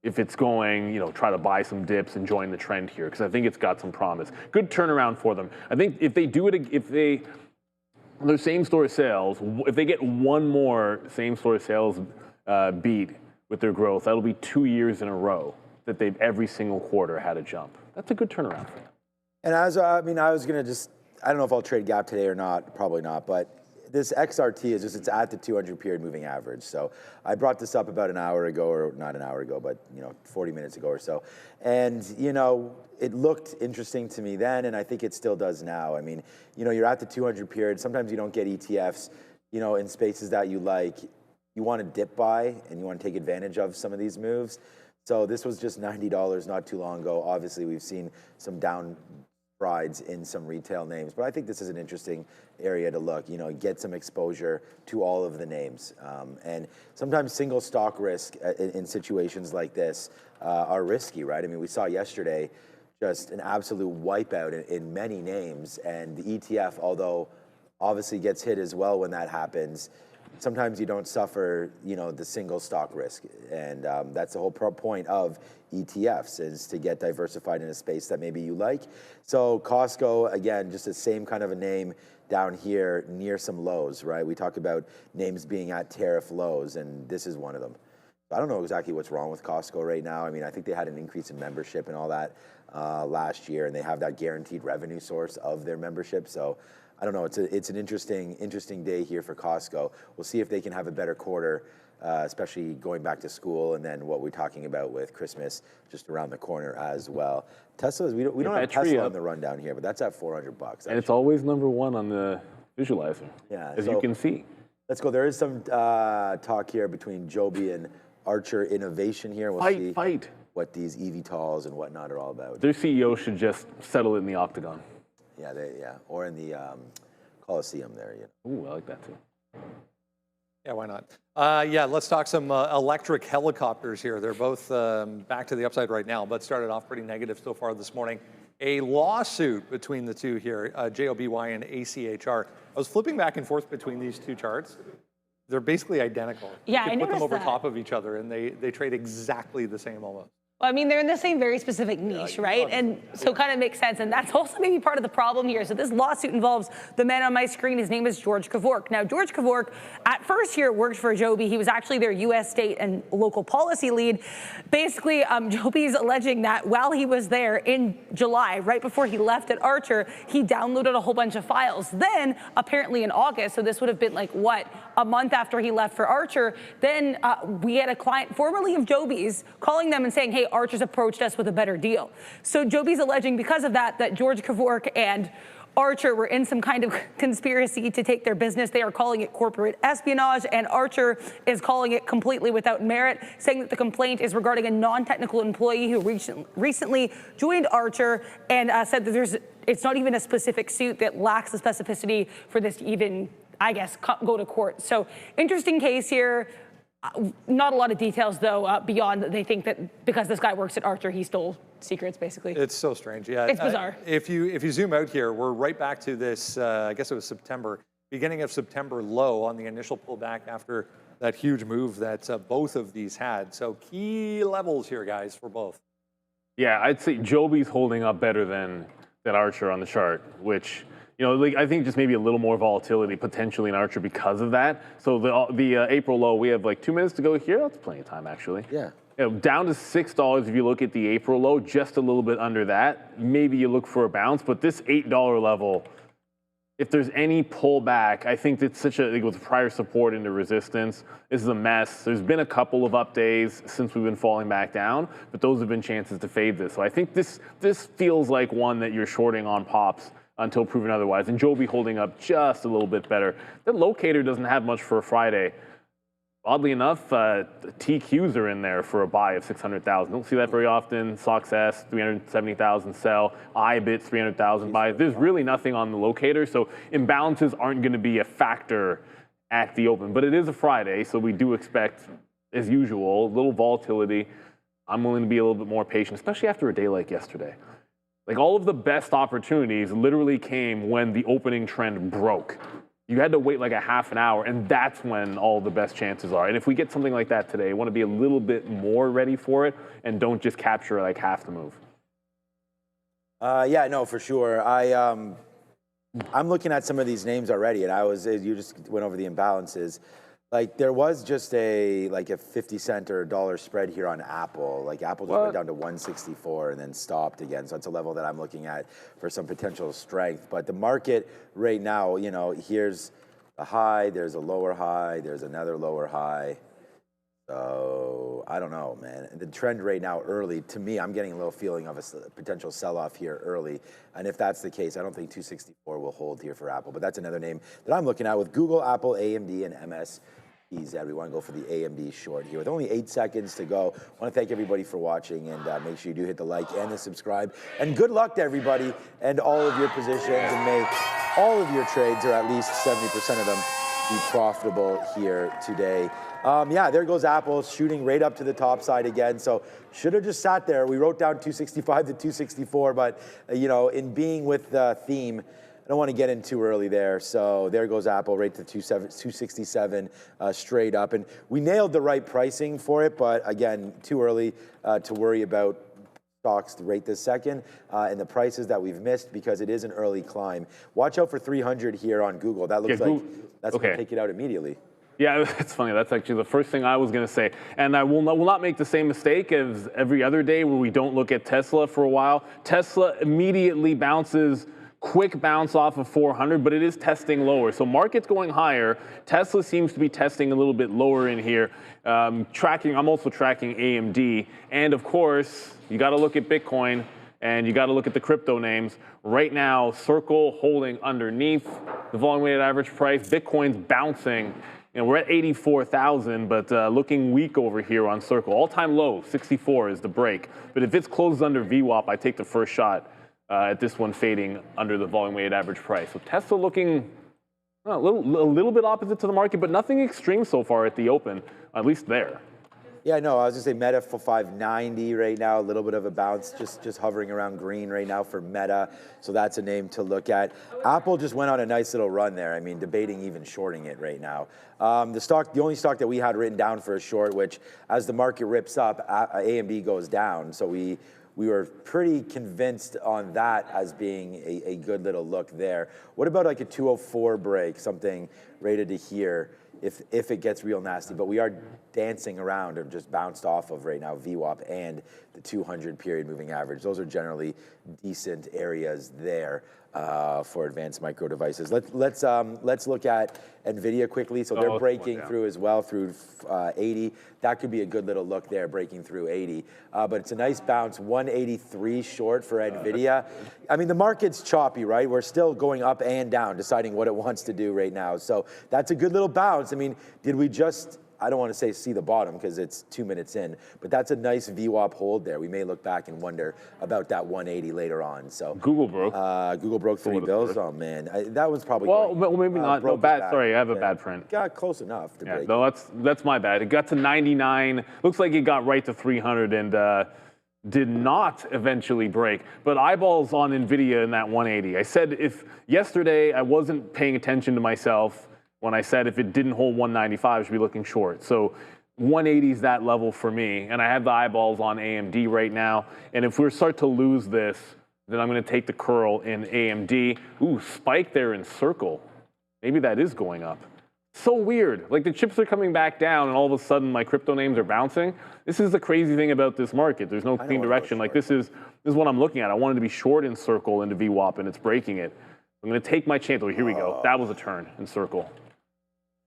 if it's going, try to buy some dips and join the trend here, because I think it's got some promise. Good turnaround for them. I think if they do it, their same-store sales, if they get one more same-store sales beat with their growth, that'll be 2 years in a row that they've every single quarter had a jump. That's a good turnaround for them. And I was going to I don't know if I'll trade Gap today or not, probably not, but this XRT is it's at the 200 period moving average. So I brought this up about an hour ago, or not an hour ago, but 40 minutes ago or so. And it looked interesting to me then, and I think it still does now. I mean, you're at the 200 period. Sometimes you don't get ETFs, in spaces that you like. You want to dip buy and you want to take advantage of some of these moves. So this was just $90 not too long ago. Obviously, we've seen some down rides in some retail names, but I think this is an interesting area to look, get some exposure to all of the names. And sometimes single stock risk in situations like this are risky, right? I mean, we saw yesterday just an absolute wipeout in many names, and the ETF, although obviously gets hit as well when that happens, sometimes you don't suffer, the single stock risk. And that's the whole point of ETFs, is to get diversified in a space that maybe you like. So Costco, again, just the same kind of a name down here near some lows, right? We talk about names being at tariff lows, and this is one of them. I don't know exactly what's wrong with Costco right now. I mean, I think they had an increase in membership and all that last year, and they have that guaranteed revenue source of their membership. So I don't know. It's an interesting day here for Costco. We'll see if they can have a better quarter, especially going back to school, and then what we're talking about with Christmas just around the corner as well. Tesla's we don't have Tesla on the rundown here, but that's at $400. And it's always number one on the visualizer. Yeah, as you can see. Let's go. There is some talk here between Joby and Archer Innovation here. We'll see what these eVTOLs and whatnot are all about. Their CEO should just settle it in the octagon. Yeah, or in the Coliseum there. Ooh, I like that too. Yeah, why not? Let's talk some electric helicopters here. They're both back to the upside right now, but started off pretty negative so far this morning. A lawsuit between the two here, JOBY and ACHR. I was flipping back and forth between these two charts. They're basically identical. Yeah, you can put them over that. top of each other, and they trade exactly the same almost. Well, I mean, they're in the same very specific niche, right? And so kind of makes sense. And that's also maybe part of the problem here. So this lawsuit involves the man on my screen. His name is George Kevork. Now, George Kevork, at first here, worked for Joby. He was actually their U.S. state and local policy lead. Basically, Joby's alleging that while he was there in July, right before he left at Archer, he downloaded a whole bunch of files. Then, apparently in August, so this would have been like, a month after he left for Archer, then we had a client formerly of Joby's calling them and saying, hey, Archer's approached us with a better deal. So Joby's alleging because of that George Kevork and Archer were in some kind of conspiracy to take their business. They are calling it corporate espionage, and Archer is calling it completely without merit, saying that the complaint is regarding a non-technical employee who recently joined Archer, and said that it's not even a specific suit, that lacks the specificity for this to even, I guess, go to court. So interesting case here. Not a lot of details, though, beyond they think that because this guy works at Archer, he stole secrets, basically. It's so strange, yeah. It's bizarre. If you zoom out here, we're right back to this, I guess it was beginning of September low on the initial pullback after that huge move that both of these had. So key levels here, guys, for both. Yeah, I'd say Joby's holding up better than Archer on the chart, which, I think just maybe a little more volatility potentially in Archer because of that. So the April low, we have like 2 minutes to go here. That's plenty of time, actually. Yeah. Down to $6 if you look at the April low, just a little bit under that. Maybe you look for a bounce, but this $8 level, if there's any pullback, I think it's such a, it goes prior support into resistance. This is a mess. There's been a couple of up days since we've been falling back down, but those have been chances to fade this. So I think this feels like one that you're shorting on pops until proven otherwise. And Joby holding up just a little bit better. The locator doesn't have much for a Friday. Oddly enough, TQs are in there for a buy of 600,000. Don't see that very often. SOXS, 370,000 sell. IBIT, 300,000 buy. There's really nothing on the locator, so imbalances aren't going to be a factor at the open. But it is a Friday, so we do expect, as usual, a little volatility. I'm willing to be a little bit more patient, especially after a day like yesterday. Like, all of the best opportunities literally came when the opening trend broke. You had to wait like a half an hour, and that's when all the best chances are. And if we get something like that today, I want to be a little bit more ready for it and don't just capture like half the move. Yeah, no, for sure. I'm looking at some of these names already, and you just went over the imbalances. Like, there was just a 50 cent or $1 spread here on Apple. Like, Apple just went down to 164 and then stopped again. So it's a level that I'm looking at for some potential strength. But the market right now, you know, here's a high, there's a lower high, there's another lower high. So I don't know, man. The trend right now early, to me, I'm getting a little feeling of a potential sell-off here early. And if that's the case, I don't think 264 will hold here for Apple. But that's another name that I'm looking at with Google, Apple, AMD, and MSTZ. We want to go for the AMD short here. With only 8 seconds to go, I want to thank everybody for watching, and make sure you do hit the like and the subscribe. And good luck to everybody and all of your positions, and make all of your trades, or at least 70% of them, be profitable here today. Yeah, there goes Apple shooting right up to the top side again. So should have just sat there. We wrote down 265 to 264, but you know, in being with the theme, I don't want to get in too early there. So there goes Apple right to 267 straight up. And we nailed the right pricing for it, but again, too early to worry about stocks right this second, and the prices that we've missed, because it is an early climb. Watch out for 300 here on Google. That looks like that's going to take it out immediately. Yeah, it's funny. That's actually the first thing I was going to say. And I will not make the same mistake as every other day where we don't look at Tesla for a while. Tesla immediately bounces, quick bounce off of 400, but it is testing lower. So market's going higher. Tesla seems to be testing a little bit lower in here. I'm also tracking AMD. And of course, you got to look at Bitcoin, and you got to look at the crypto names. Right now, Circle holding underneath the volume weighted average price. Bitcoin's bouncing. You know, we're at 84,000, but looking weak over here on Circle. All-time low, 64 is the break. But if it's closed under VWAP, I take the first shot at this one fading under the volume-weighted average price. So Tesla looking a little bit opposite to the market, but nothing extreme so far at the open, at least there. Yeah, no, I was going to say Meta for 590 right now, a little bit of a bounce, just hovering around green right now for Meta. So that's a name to look at. Apple just went on a nice little run there. I mean, debating even shorting it right now. The only stock that we had written down for a short, which as the market rips up, AMD goes down. So we were pretty convinced on that as being a good little look there. What about like a 204 break, something rated to here, if it gets real nasty? But we are dancing around, or just bounced off of right now, VWAP and the 200 period moving average. Those are generally decent areas there for advanced micro devices. Let's look at Nvidia quickly. So they're breaking through as well, through 80. That could be a good little look there, breaking through 80. But it's a nice bounce, 183 short for Nvidia. I mean, the market's choppy, right? We're still going up and down, deciding what it wants to do right now. So that's a good little bounce. I mean, did we just, I don't want to say see the bottom because it's 2 minutes in, but that's a nice VWAP hold there. We may look back and wonder about that 180 later on. So Google broke. Google broke 3 bills. Oh man, that was probably well, maybe not. No, bad. Sorry, I have a bad print. Got close enough to break. No, that's my bad. It got to 99. Looks like it got right to 300 and did not eventually break. But eyeballs on Nvidia in that 180. I said if yesterday I wasn't paying attention to myself when I said if it didn't hold 195, I should be looking short. So 180 is that level for me. And I have the eyeballs on AMD right now. And if we start to lose this, then I'm going to take the curl in AMD. Ooh, spike there in Circle. Maybe that is going up. So weird. Like the chips are coming back down and all of a sudden my crypto names are bouncing. This is the crazy thing about this market. There's no clean direction. Like this is what I'm looking at. I wanted to be short in Circle into VWAP and it's breaking it. I'm going to take my chance. Oh, here we go. That was a turn in circle.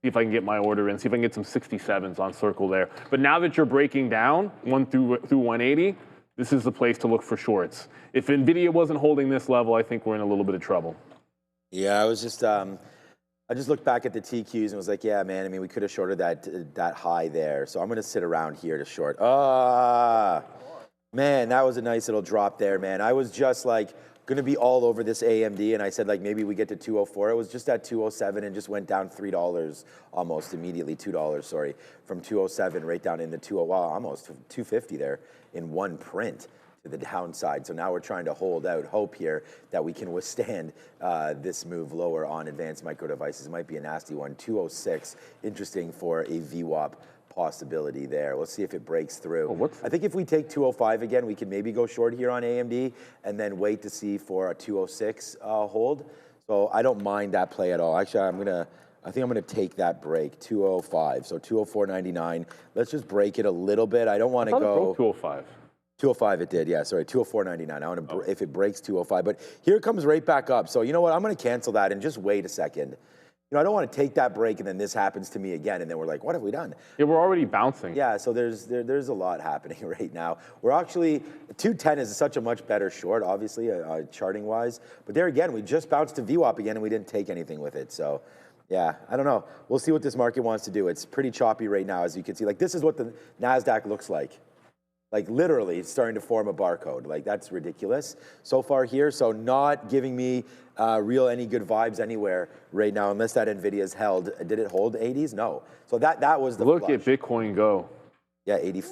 See if I can get my order in. See if I can get some 67s on circle there. But now that you're breaking down 1 through 180, this is the place to look for shorts. If Nvidia wasn't holding this level, I think we're in a little bit of trouble. Yeah, I was just I just looked back at the TQs and was like, yeah, man, I mean, we could have shorted that high there. So I'm going to sit around here to short. Man, that was a nice little drop there, man. I was just like going to be all over this AMD, and I said, like, maybe we get to 204. It was just at 207 and just went down $3 almost immediately, $2, sorry, from 207 right down into 20, wow, almost 250 there in one print to the downside. So now we're trying to hold out hope here that we can withstand this move lower on advanced micro devices. It might be a nasty one. 206, interesting for a VWAP possibility there. Let's see if it breaks through. I think if we take 205 again, we can maybe go short here on AMD and then wait to see for a 206 hold. So I don't mind that play at all. Actually, I think I'm gonna take that break, 205. So 204.99. Let's just break it a little bit. I don't want to go 205. 205 it did, yeah, sorry, 204.99. I want to, if it breaks 205, but here it comes right back up. So you know what, I'm going to cancel that and just wait a second. You know, I don't want to take that break and then this happens to me again and then we're like, what have we done? Yeah, we're already bouncing. Yeah, so there's a lot happening right now. We're actually, 210 is such a much better short, obviously, charting wise. But there again, we just bounced to VWAP again and we didn't take anything with it. So yeah, I don't know. We'll see what this market wants to do. It's pretty choppy right now, as you can see. Like, this is what the Nasdaq looks like. Like, literally, it's starting to form a barcode. Like, that's ridiculous so far here. So not giving me any good vibes anywhere right now, unless that Nvidia's held. Did it hold 80s? No. So that was the Look flush. at Bitcoin go. Yeah, 80.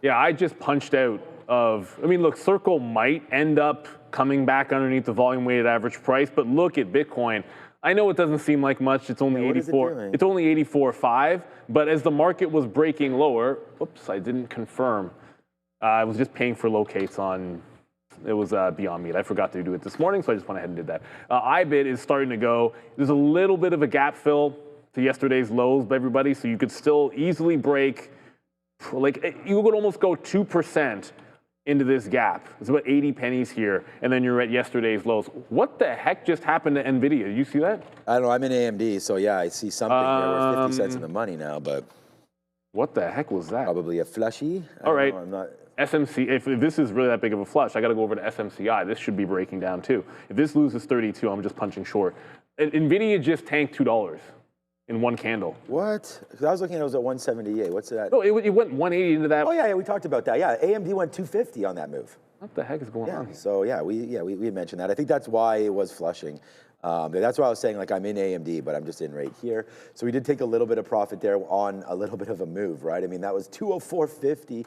Yeah, I just punched out of, I mean, look, Circle might end up coming back underneath the volume weighted average price, but look at Bitcoin. I know it doesn't seem like much. It's only 84. It's only 84.5. But as the market was breaking lower, oops, I didn't confirm. I was just paying for locates on, it was Beyond Meat. I forgot to do it this morning, so I just went ahead and did that. IBIT is starting to go. There's a little bit of a gap fill to yesterday's lows, everybody, so you could still easily break, like, you would almost go 2% into this gap. It's about 80 pennies here, and then you're at yesterday's lows. What the heck just happened to Nvidia? Did you see that? I don't know. I'm in AMD, so yeah, I see something there. We're 50 cents in the money now, but what the heck was that? Probably a flushy. All right. I'm not. SMC, if this is really that big of a flush, I got to go over to SMCI. This should be breaking down too. If this loses 32, I'm just punching short. Nvidia just tanked $2 in one candle. What? I was looking at it was at 178. What's that? No, it went 180 into that. Oh yeah, we talked about that. Yeah, AMD went 250 on that move. What the heck is going on? So yeah, we had mentioned that. I think that's why it was flushing. That's why I was saying, like, I'm in AMD, but I'm just in right here. So we did take a little bit of profit there on a little bit of a move, right? I mean, that was 204.50.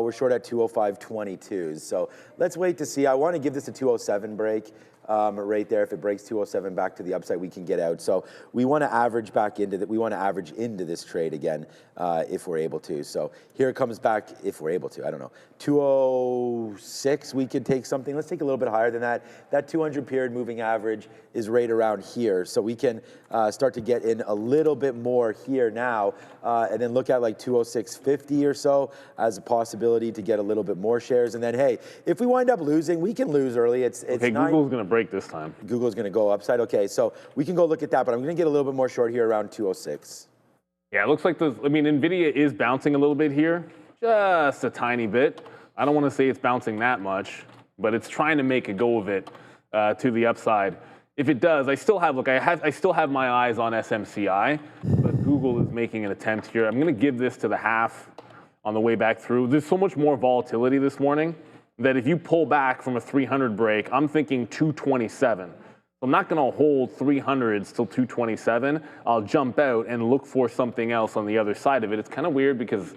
We're short at 205.22. So let's wait to see. I want to give this a 207 break. Right there, if it breaks 207 back to the upside, we can get out. So we want to average back into that. We want to average into this trade again, if we're able to. So here it comes back, if we're able to. I don't know, 206. We could take something. Let's take a little bit higher than that. That 200 period moving average is right around here, so we can start to get in a little bit more here now, and then look at like 206.50 or so as a possibility to get a little bit more shares. And then, hey, if we wind up losing, we can lose early. It's okay. Google's going to break this time. Google's going to go upside. Okay, so we can go look at that, but I'm going to get a little bit more short here around 206. Yeah, it looks like Nvidia is bouncing a little bit here, just a tiny bit. I don't want to say it's bouncing that much, but it's trying to make a go of it to the upside. If it does, I still have my eyes on SMCI, but Google is making an attempt here. I'm going to give this to the half on the way back through. There's so much more volatility this morning that if you pull back from a 300 break, I'm thinking 227. I'm not going to hold 300s till 227. I'll jump out and look for something else on the other side of it. It's kind of weird because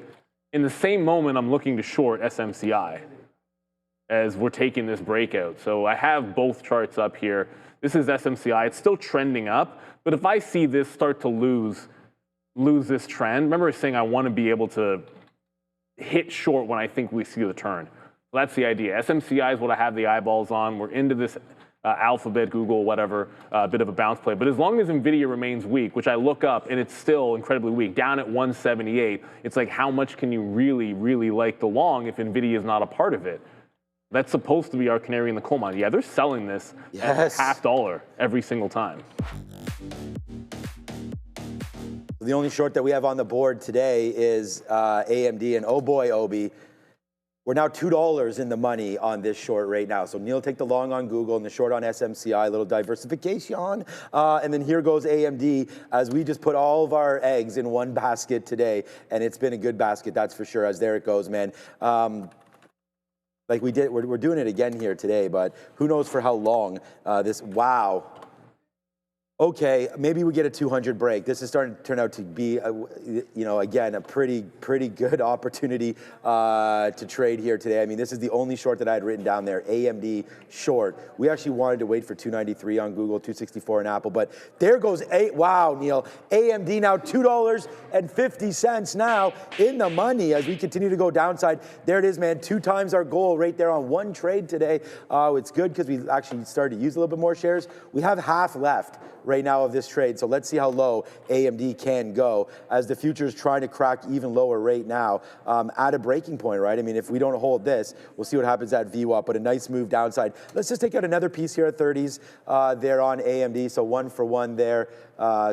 in the same moment, I'm looking to short SMCI as we're taking this breakout. So I have both charts up here. This is SMCI. It's still trending up, but if I see this start to lose this trend, remember I was saying I want to be able to hit short when I think we see the turn. So that's the idea. SMCI is what I have the eyeballs on. We're into this Alphabet, Google, whatever, bit of a bounce play. But as long as Nvidia remains weak, which I look up and it's still incredibly weak, down at 178, it's like how much can you really, really like the long if Nvidia is not a part of it? That's supposed to be our canary in the coal mine. Yeah, they're selling this at $0.50 every single time. The only short that we have on the board today is AMD, and oh boy, Obi, we're now $2 in the money on this short right now. So Neil, take the long on Google and the short on SMCI, a little diversification. And then here goes AMD, as we just put all of our eggs in one basket today. And it's been a good basket, that's for sure, as there it goes, man. Like we did, we're doing it again here today, but who knows for how long wow. Okay, maybe we get a 200 break. This is starting to turn out to be, again, a pretty good opportunity to trade here today. I mean, this is the only short that I had written down there, AMD short. We actually wanted to wait for 293 on Google, 264 on Apple, but there goes wow, Neil, AMD now $2.50 now in the money as we continue to go downside. There it is, man, 2 times our goal right there on one trade today. It's good because we actually started to use a little bit more shares. We have half left right now of this trade. So let's see how low AMD can go as the future is trying to crack even lower right now at a breaking point, right? I mean, if we don't hold this, we'll see what happens at VWAP, but a nice move downside. Let's just take out another piece here at 30s there on AMD. So 1 for 1 there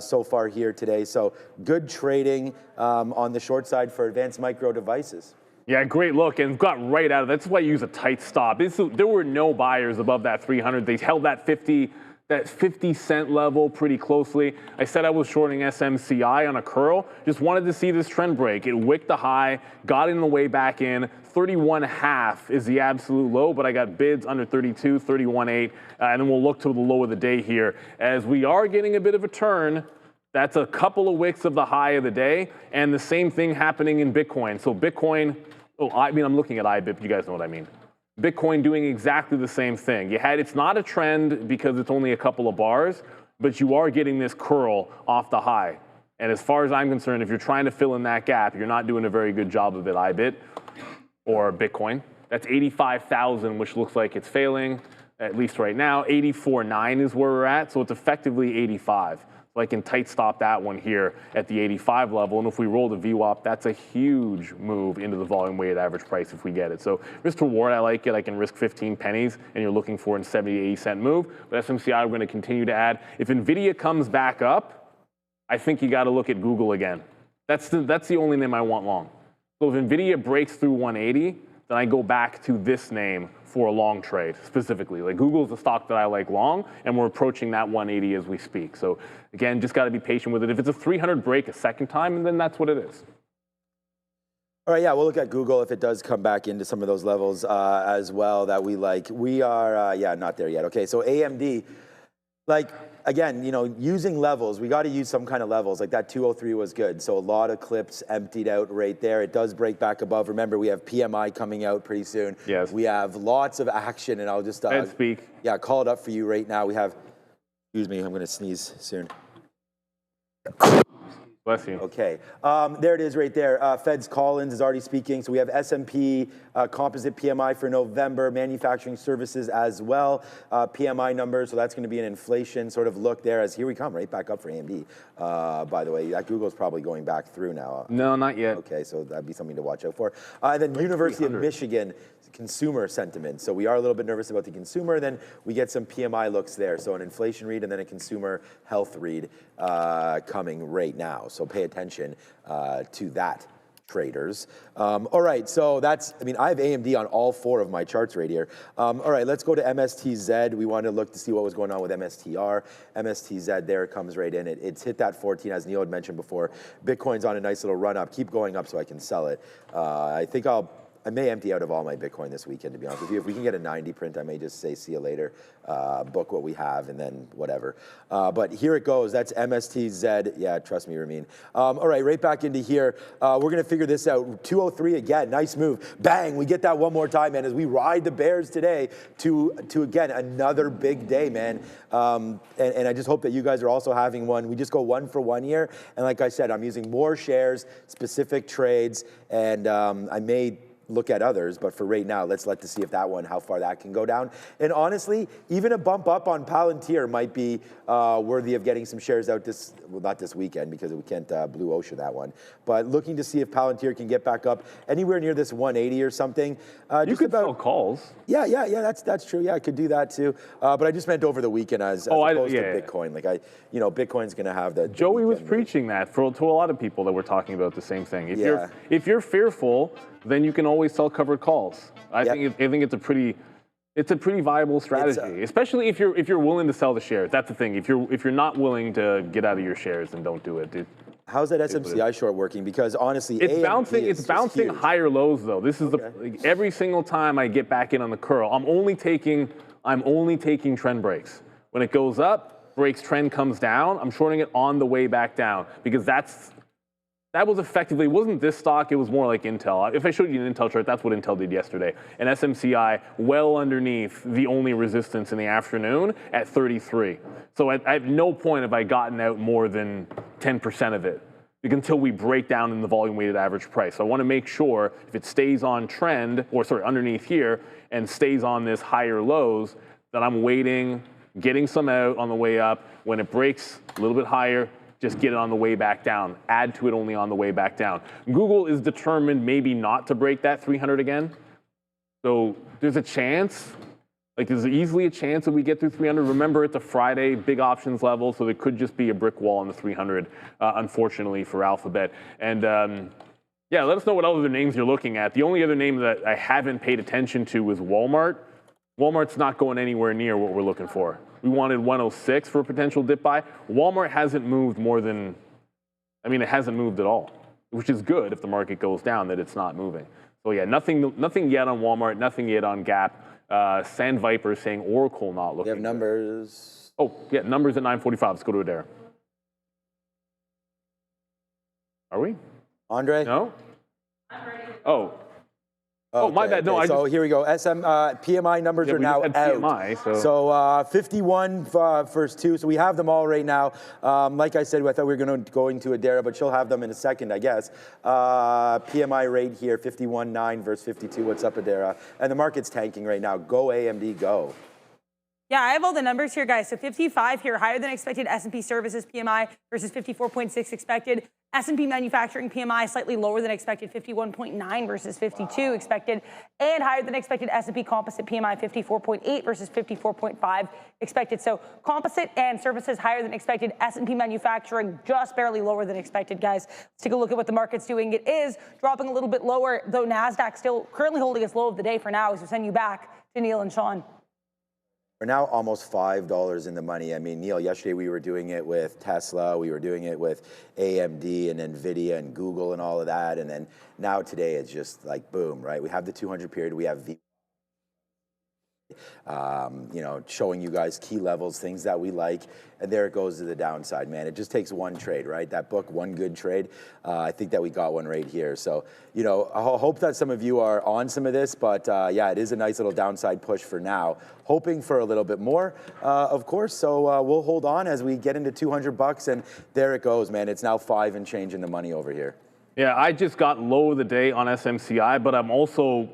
so far here today. So good trading on the short side for advanced micro devices. Yeah, great look, and got right out of it. That's why you use a tight stop. There were no buyers above that 300. They held that 50-cent level pretty closely. I said I was shorting SMCI on a curl. Just wanted to see this trend break. It wicked the high, got in the way back in. 31.5 is the absolute low, but I got bids under 32, 31.8, and then we'll look to the low of the day here. As we are getting a bit of a turn, that's a couple of wicks of the high of the day, and the same thing happening in Bitcoin. So Bitcoin, I'm looking at IBIT, you guys know what I mean. Bitcoin doing exactly the same thing. It's not a trend because it's only a couple of bars, but you are getting this curl off the high. And as far as I'm concerned, if you're trying to fill in that gap, you're not doing a very good job of it, IBIT or Bitcoin. That's 85,000, which looks like it's failing, at least right now. 84.9 is where we're at, so it's effectively 85. So I can tight stop that one here at the 85 level. And if we roll the VWAP, that's a huge move into the volume weighted average price if we get it. So risk to reward, I like it. I can risk 15 pennies and you're looking for a 70 to 80 cent move. But SMCI, we're going to continue to add. If Nvidia comes back up, I think you got to look at Google again. That's the only name I want long. So if Nvidia breaks through 180, then I go back to this name for a long trade specifically. Like Google is a stock that I like long, and we're approaching that 180 as we speak. So again, just got to be patient with it. If it's a 300 break a second time, and then that's what it is. All right, yeah, we'll look at Google if it does come back into some of those levels as well that we like. We are, not there yet. Okay, so AMD, again, using levels, we got to use some kind of levels. Like that 203 was good. So a lot of clips emptied out right there. It does break back above. Remember, we have PMI coming out pretty soon. Yes. We have lots of action, and I'll just speak. Yeah, call it up for you right now. We have, excuse me, I'm going to sneeze soon. Bless you. Okay, there it is right there. Fed's Collins is already speaking. So we have S&P composite PMI for November, manufacturing services as well, PMI numbers. So that's going to be an inflation sort of look there as here we come, right back up for AMD. By the way, that Google's probably going back through now. No, not yet. Okay, so that'd be something to watch out for. And then University of Michigan consumer sentiment. So we are a little bit nervous about the consumer. Then we get some PMI looks there. So an inflation read and then a consumer health read coming right now. So pay attention to that, traders. All right, so I have AMD on all 4 of my charts right here. All right, let's go to MSTZ. We wanted to look to see what was going on with MSTR. MSTZ, there it comes right in. It's hit that 14, as Neil had mentioned before. Bitcoin's on a nice little run up. Keep going up so I can sell it. I may empty out of all my Bitcoin this weekend, to be honest with you. If we can get a 90 print, I may just say, see you later, book what we have, and then whatever. But here it goes. That's MSTZ. Yeah, trust me, Ramin. All right, right back into here. We're going to figure this out. 203 again. Nice move. Bang. We get that one more time, man, as we ride the bears today to again, another big day, man. And I just hope that you guys are also having one. We just go 1 for 1 here. And like I said, I'm using more shares, specific trades, and I may look at others, but for right now, let's see if that one, how far that can go down. And honestly, even a bump up on Palantir might be worthy of getting some shares out not this weekend, because we can't blue ocean that one, but looking to see if Palantir can get back up anywhere near this 180 or something. You could sell calls. Yeah, that's true. Yeah, I could do that too. But I just meant over the weekend as opposed to Bitcoin. Like Bitcoin's going to have the Joey was preaching that to a lot of people that were talking about the same thing. If you're fearful, then you can always sell covered calls. I think it's a pretty viable strategy, especially if you're willing to sell the shares. That's the thing. If you're not willing to get out of your shares, then don't do it, dude. How's that SMCI short working? Because honestly, it's bouncing higher lows though. This is every single time I get back in on the curl, I'm only taking trend breaks. When it goes up, breaks trend comes down, I'm shorting it on the way back down, because that was effectively, it wasn't this stock, it was more like Intel. If I showed you an Intel chart, that's what Intel did yesterday. An SMCI well underneath the only resistance in the afternoon at 33. So at no point have I gotten out more than 10% of it until we break down in the volume weighted average price. So I want to make sure if it stays on trend, underneath here, and stays on this higher lows, that I'm waiting, getting some out on the way up. When it breaks a little bit higher, just get it on the way back down. Add to it only on the way back down. Google is determined maybe not to break that 300 again. So there's a chance, there's easily a chance that we get through 300. Remember, it's a Friday, big options level, so there could just be a brick wall on the 300, unfortunately for Alphabet. And let us know what other names you're looking at. The only other name that I haven't paid attention to is Walmart. Walmart's not going anywhere near what we're looking for. We wanted 106 for a potential dip buy. Walmart hasn't moved it hasn't moved at all, which is good if the market goes down, that it's not moving. So yeah, nothing yet on Walmart, nothing yet on Gap. Sand Viper saying Oracle not looking. We have numbers. Oh, yeah, numbers at 9:45. Let's go to Adair. Are we? Andre? No? I'm ready. Oh, my bad. No, so here we go. PMI numbers are now out. PMI, so 51 first two. So we have them all right now. Like I said, I thought we were going to go into Adara, but she'll have them in a second, I guess. PMI rate here, 51.9 versus 52. What's up, Adara? And the market's tanking right now. Go AMD, go. Yeah, I have all the numbers here, guys. So 55 here, higher than expected S&P Services PMI versus 54.6 expected. S&P Manufacturing PMI slightly lower than expected, 51.9 versus 52 expected. And higher than expected S&P Composite PMI, 54.8 versus 54.5 expected. So Composite and Services higher than expected. S&P Manufacturing just barely lower than expected, guys. Let's take a look at what the market's doing. It is dropping a little bit lower, though Nasdaq still currently holding its low of the day for now, as we send you back to Neil and Sean. We're now almost $5 in the money. I mean, Neil, yesterday we were doing it with Tesla, we were doing it with AMD and Nvidia and Google and all of that, and then now today it's just like boom, right? We have the 200 period, we have showing you guys key levels, things that we like, and there it goes to the downside, man. It just takes one trade, right? That book, One Good Trade. I think that we got one right here. So, I hope that some of you are on some of this, but it is a nice little downside push for now. Hoping for a little bit more, of course. So we'll hold on as we get into $200, and there it goes, man. It's now 5 and change in the money over here. Yeah, I just got low of the day on SMCI, but I'm also,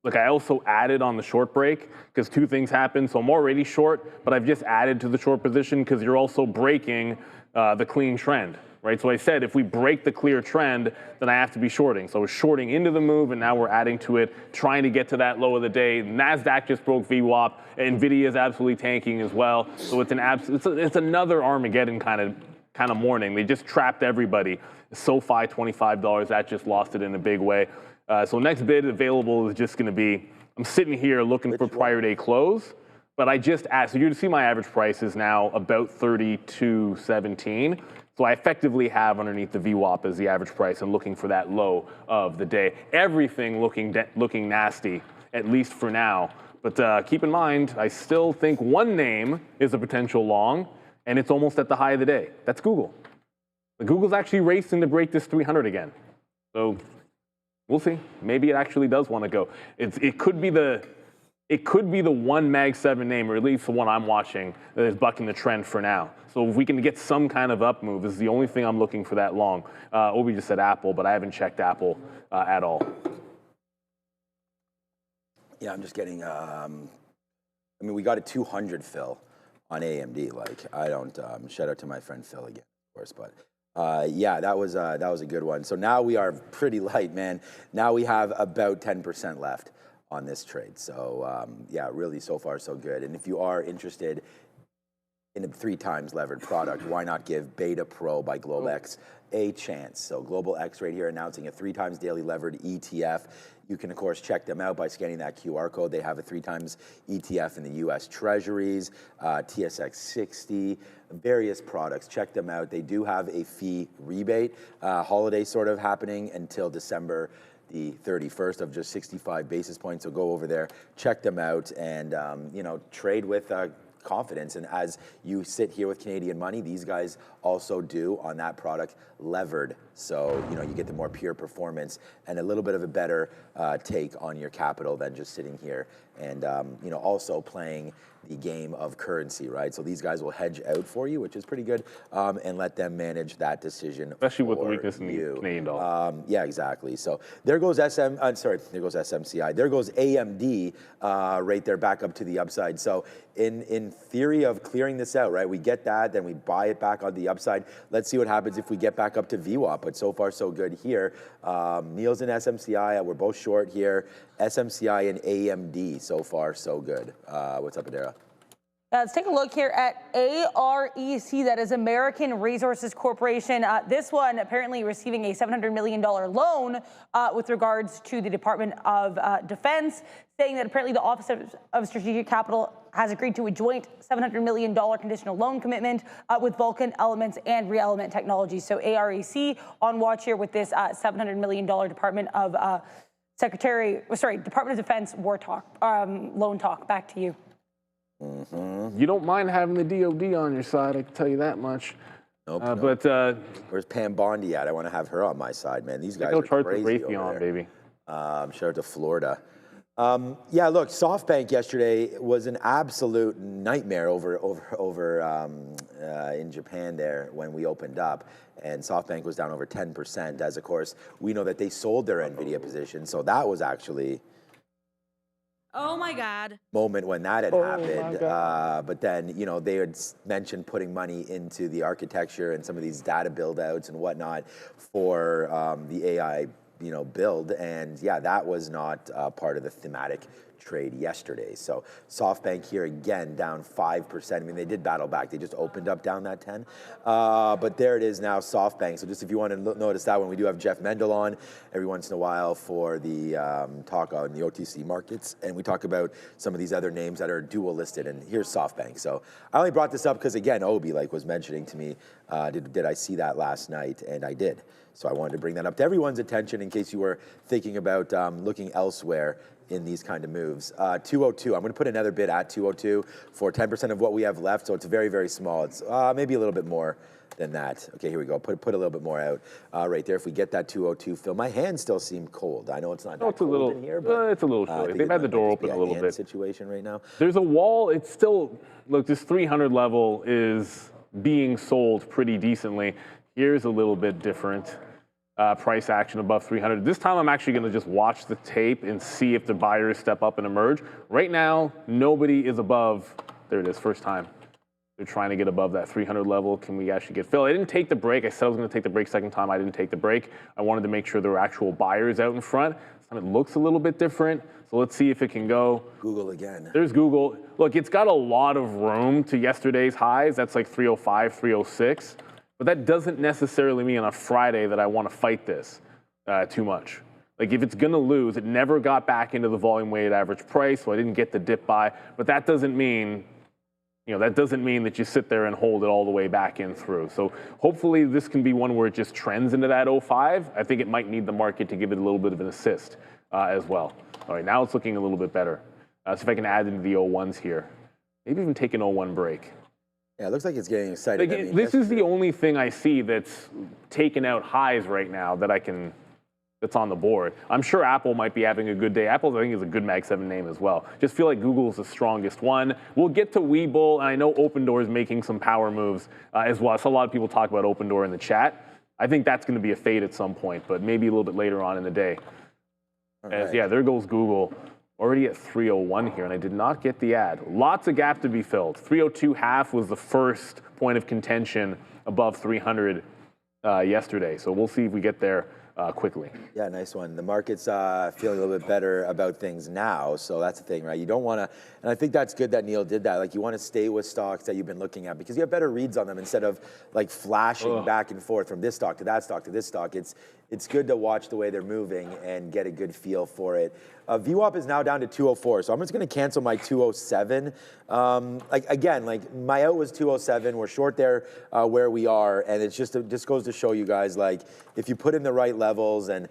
I also added on the short break because two things happened. So I'm already short, but I've just added to the short position because you're also breaking the clean trend, right? So I said if we break the clear trend, then I have to be shorting. So we're shorting into the move, and now we're adding to it, trying to get to that low of the day. Nasdaq just broke VWAP. Nvidia is absolutely tanking as well. So it's it's another Armageddon kind of morning. They just trapped everybody. SoFi $25, that just lost it in a big way. So next bid available is just going to be, I'm sitting here looking for prior day close, but I just asked, so you can see my average price is now about 32.17. So I effectively have underneath the VWAP as the average price and looking for that low of the day. Everything looking nasty, at least for now. But keep in mind, I still think one name is a potential long, and it's almost at the high of the day. That's Google. Google's actually racing to break this 300 again. So we'll see. Maybe it actually does want to go. It could be the one Mag 7 name, or at least the one I'm watching, that is bucking the trend for now. So if we can get some kind of up move, this is the only thing I'm looking for that long. Obi just said Apple, but I haven't checked Apple at all. Yeah, I'm just getting, I mean, we got a 200 fill on AMD. Like, I don't, shout out to my friend Phil again, of course, but yeah, that was a good one. So now we are pretty light, man. Now we have about 10% left on this trade. So yeah, really so far so good. And if you are interested in a 3 times levered product, why not give Beta Pro by GlobalX a chance? So GlobalX right here announcing a 3 times daily levered ETF. You can, of course, check them out by scanning that QR code. They have a 3 times ETF in the US Treasuries, TSX 60, various products. Check them out. They do have a fee rebate, holiday sort of happening until December the 31st of just 65 basis points. So go over there, check them out, and you know, trade with confidence. And as you sit here with Canadian money, these guys also do on that product levered. So, you know, you get the more pure performance and a little bit of a better take on your capital than just sitting here and, you know, also playing the game of currency, right? So these guys will hedge out for you, which is pretty good, and let them manage that decision. Especially with the weakness in the Canadian dollar. Yeah, exactly. So there goes there goes SMCI. There goes AMD right there back up to the upside. So in theory of clearing this out, right, we get that, then we buy it back on the upside. Let's see what happens if we get back up to VWAP, but so far so good here. Neil's in SMCI, we're both short here. SMCI and AMD, so far so good. What's up, Adara? Let's take a look here at AREC, that is American Resources Corporation. This one apparently receiving a $700 million loan with regards to the Department of Defense, saying that apparently the Office of Strategic Capital has agreed to a joint $700 million conditional loan commitment with Vulcan Elements and Re-Element Technologies. So AREC on watch here with this $700 million Department of Department of Defense war talk, loan talk. Back to you. You don't mind having the DOD on your side, I can tell you that much. Nope. But where's Pam Bondi at? I want to have her on my side, man. These guys go are chart the crazy Raytheon, over there. baby. Shout out to Florida. Yeah, look, SoftBank yesterday was an absolute nightmare over in Japan there when we opened up, and SoftBank was down over 10%. As of course, we know that they sold their Nvidia position, so that was actually. Oh my God. Moment when that had happened. But then, you know, they had mentioned putting money into the architecture and some of these data build outs and whatnot for the AI, you know, build. And yeah, that was not part of the thematic trade yesterday. So SoftBank here again down 5%. I mean, they did battle back. They just opened up down that 10. But there it is now, SoftBank. So just if you want to notice that one, we do have Jeff Mendel on every once in a while for the talk on the OTC markets. And we talk about some of these other names that are dual listed. And here's SoftBank. So I only brought this up because, again, Obi was mentioning to me, did I see that last night? And I did. So I wanted to bring that up to everyone's attention in case you were thinking about looking elsewhere in these kind of moves. 202, I'm going to put another bid at 202 for 10% of what we have left, so it's very, very small. It's maybe a little bit more than that. Okay, here we go. Put a little bit more out right there. If we get that 202 fill, my hands still seem cold. I know it's not that cold in here, but it's a little chilly. They've had the door open a little bit. Situation right now. There's a wall. It's still, look, this 300 level is being sold pretty decently. Here's a little bit different. Price action above 300. This time I'm actually going to just watch the tape and see if the buyers step up and emerge. Right now, nobody is above, there it is, first time. They're trying to get above that 300 level. Can we actually get filled? I didn't take the break. I said I was going to take the break second time. I didn't take the break. I wanted to make sure there were actual buyers out in front. This time it looks a little bit different. So let's see if it can go. Google again. There's Google. Look, it's got a lot of room to yesterday's highs. That's like 305, 306. But that doesn't necessarily mean on a Friday that I want to fight this too much. Like if it's going to lose, it never got back into the volume weighted average price, so I didn't get the dip buy. But that doesn't mean, that you sit there and hold it all the way back in through. So hopefully this can be one where it just trends into that 05. I think it might need the market to give it a little bit of an assist as well. All right, now it's looking a little bit better. So if I can add into the 01s here, maybe even take an 01 break. Yeah, it looks like it's getting excited. Like, this is the only thing I see that's taken out highs right now that's on the board. I'm sure Apple might be having a good day. Apple, I think, is a good Mag 7 name as well. Just feel like Google is the strongest one. We'll get to Webull, and I know Open Door is making some power moves as well. I saw a lot of people talk about Open Door in the chat. I think that's going to be a fade at some point, but maybe a little bit later on in the day. Yeah, there goes Google. Already at 301 here, and I did not get the ad. Lots of gap to be filled. 302.5 was the first point of contention above 300 yesterday. So we'll see if we get there quickly. Yeah, nice one. The market's feeling a little bit better about things now, so that's the thing, right? You don't want to, and I think that's good that Neil did that. Like, you want to stay with stocks that you've been looking at because you have better reads on them instead of like flashing back and forth from this stock to that stock to this stock. It's good to watch the way they're moving and get a good feel for it. VWAP is now down to 204, so I'm just going to cancel my 207. Like my out was 207. We're short there where we are, and it just goes to show you guys, like, if you put in the right levels and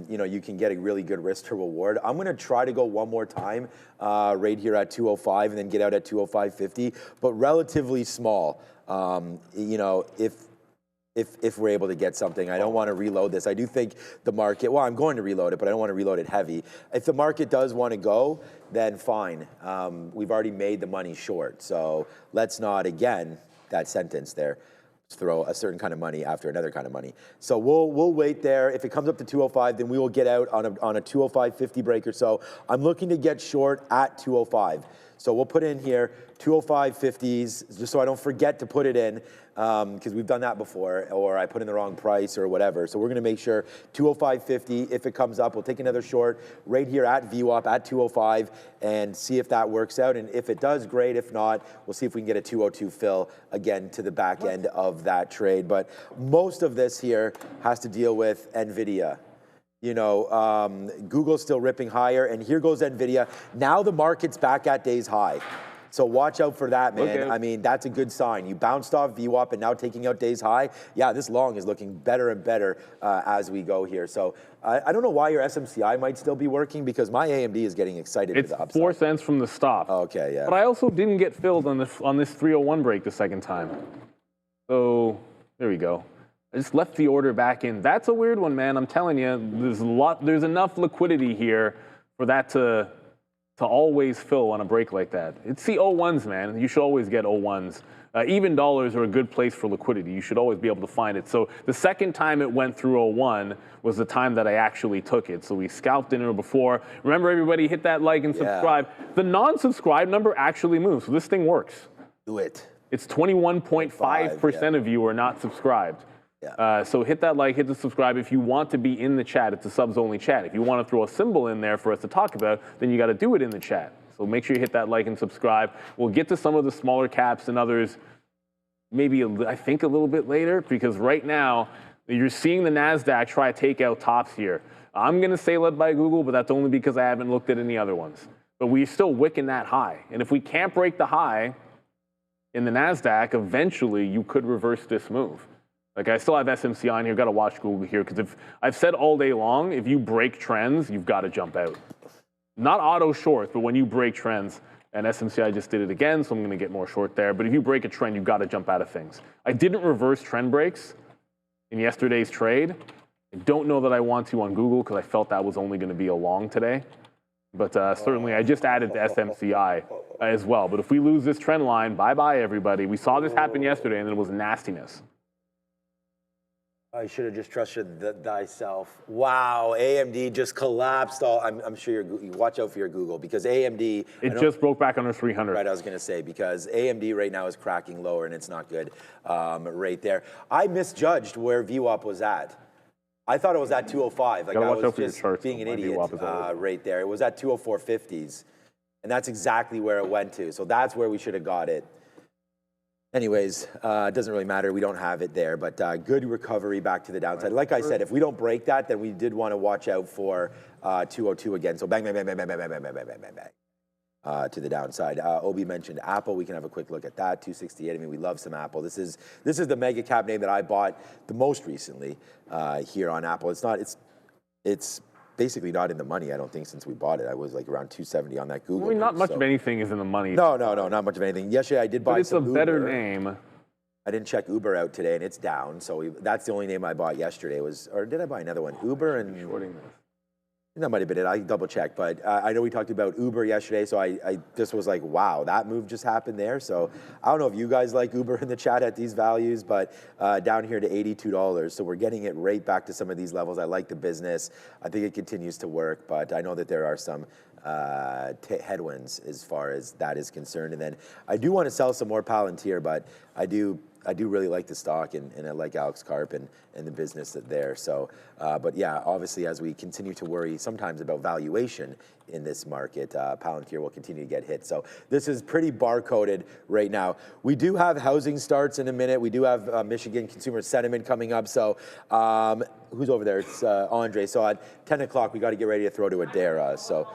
you know, you can get a really good risk to reward. I'm going to try to go one more time right here at 205 and then get out at 205.50, but relatively small. You know, if we're able to get something. I don't want to reload this. I do think the market, well, I'm going to reload it, but I don't want to reload it heavy. If the market does want to go, then fine. We've already made the money short. So let's not, again, that sentence there, throw a certain kind of money after another kind of money. So we'll wait there. If it comes up to 205, then we will get out on a 205.50 break or so. I'm looking to get short at 205. So we'll put in here 205.50s, just so I don't forget to put it in, because we've done that before, or I put in the wrong price or whatever. So we're going to make sure 205.50, if it comes up, we'll take another short right here at VWAP at 205 and see if that works out. And if it does, great. If not, we'll see if we can get a 202 fill again to the back end of that trade. But most of this here has to deal with Nvidia. You know, Google's still ripping higher, and here goes Nvidia. Now the market's back at day's high. So watch out for that, man. Okay. I mean, that's a good sign. You bounced off VWAP and now taking out day's high. Yeah, this long is looking better and better as we go here. So I don't know why your SMCI might still be working, because my AMD is getting excited to the upside. It's 4 cents from the stop. Okay, yeah. But I also didn't get filled on this 301 break the second time. So there we go. I just left the order back in. That's a weird one, man. I'm telling you, there's enough liquidity here for that to always fill on a break like that. It's the 01s, man. You should always get 01s. Even dollars are a good place for liquidity. You should always be able to find it. So the second time it went through 01 was the time that I actually took it. So we scalped in it before. Remember, everybody, hit that like and subscribe. Yeah. The non-subscribe number actually moves, so this thing works. Do it. It's 21.5% of you are not subscribed. Yeah. So hit that like, hit the subscribe. If you want to be in the chat, it's a subs-only chat. If you want to throw a symbol in there for us to talk about, then you got to do it in the chat. So make sure you hit that like and subscribe. We'll get to some of the smaller caps and others maybe, I think, a little bit later, because right now you're seeing the Nasdaq try to take out tops here. I'm going to say led by Google, but that's only because I haven't looked at any other ones. But we're still wicking that high. And if we can't break the high in the Nasdaq, eventually you could reverse this move. Like, I still have SMCI on here, got to watch Google here, because if I've said all day long, if you break trends, you've got to jump out. Not auto short, but when you break trends, and SMCI just did it again, so I'm going to get more short there. But if you break a trend, you've got to jump out of things. I didn't reverse trend breaks in yesterday's trade. I don't know that I want to on Google, because I felt that was only going to be a long today. But certainly, I just added the SMCI as well. But if we lose this trend line, bye-bye, everybody. We saw this happen yesterday, and it was nastiness. I should have just trusted thyself. Wow, AMD just collapsed. I'm sure you watch out for your Google, because AMD... It just broke back under 300. Right, I was going to say, because AMD right now is cracking lower, and it's not good right there. I misjudged where VWAP was at. I thought it was at 205. Like, I was just being an idiot right there. It was at 204.50s, and that's exactly where it went to. So that's where we should have got it. Anyways, it doesn't really matter. We don't have it there, but good recovery back to the downside. Like I said, if we don't break that, then we did want to watch out for 202 again. So bang, bang, bang, bang, bang, bang, bang, bang, bang, bang, bang, bang, to the downside. Obi mentioned Apple. We can have a quick look at that. 268. I mean, we love some Apple. This is the mega cap name that I bought the most recently here on Apple. It's basically not in the money, I don't think, since we bought it. I was like around 270 on that Google. I mean, not much of anything is in the money. No, not much of anything. Yesterday I did buy some Uber. It's a better name. I didn't check Uber out today, and it's down. So that's the only name I bought yesterday. Or did I buy another one? Uber and... Shorting this. That might have been it. I double check, but I know we talked about Uber yesterday, so I just was like, wow, that move just happened there. So I don't know if you guys like Uber in the chat at these values, but down here to $82. So we're getting it right back to some of these levels. I like the business. I think it continues to work, but I know that there are some headwinds as far as that is concerned. And then I do want to sell some more Palantir, but I do really like the stock, and I like Alex Karp and the business there. So, but yeah, obviously as we continue to worry sometimes about valuation in this market, Palantir will continue to get hit. So this is pretty barcoded right now. We do have housing starts in a minute. We do have Michigan consumer sentiment coming up. So who's over there? It's Andre. So at 10 o'clock, we got to get ready to throw to Adara. So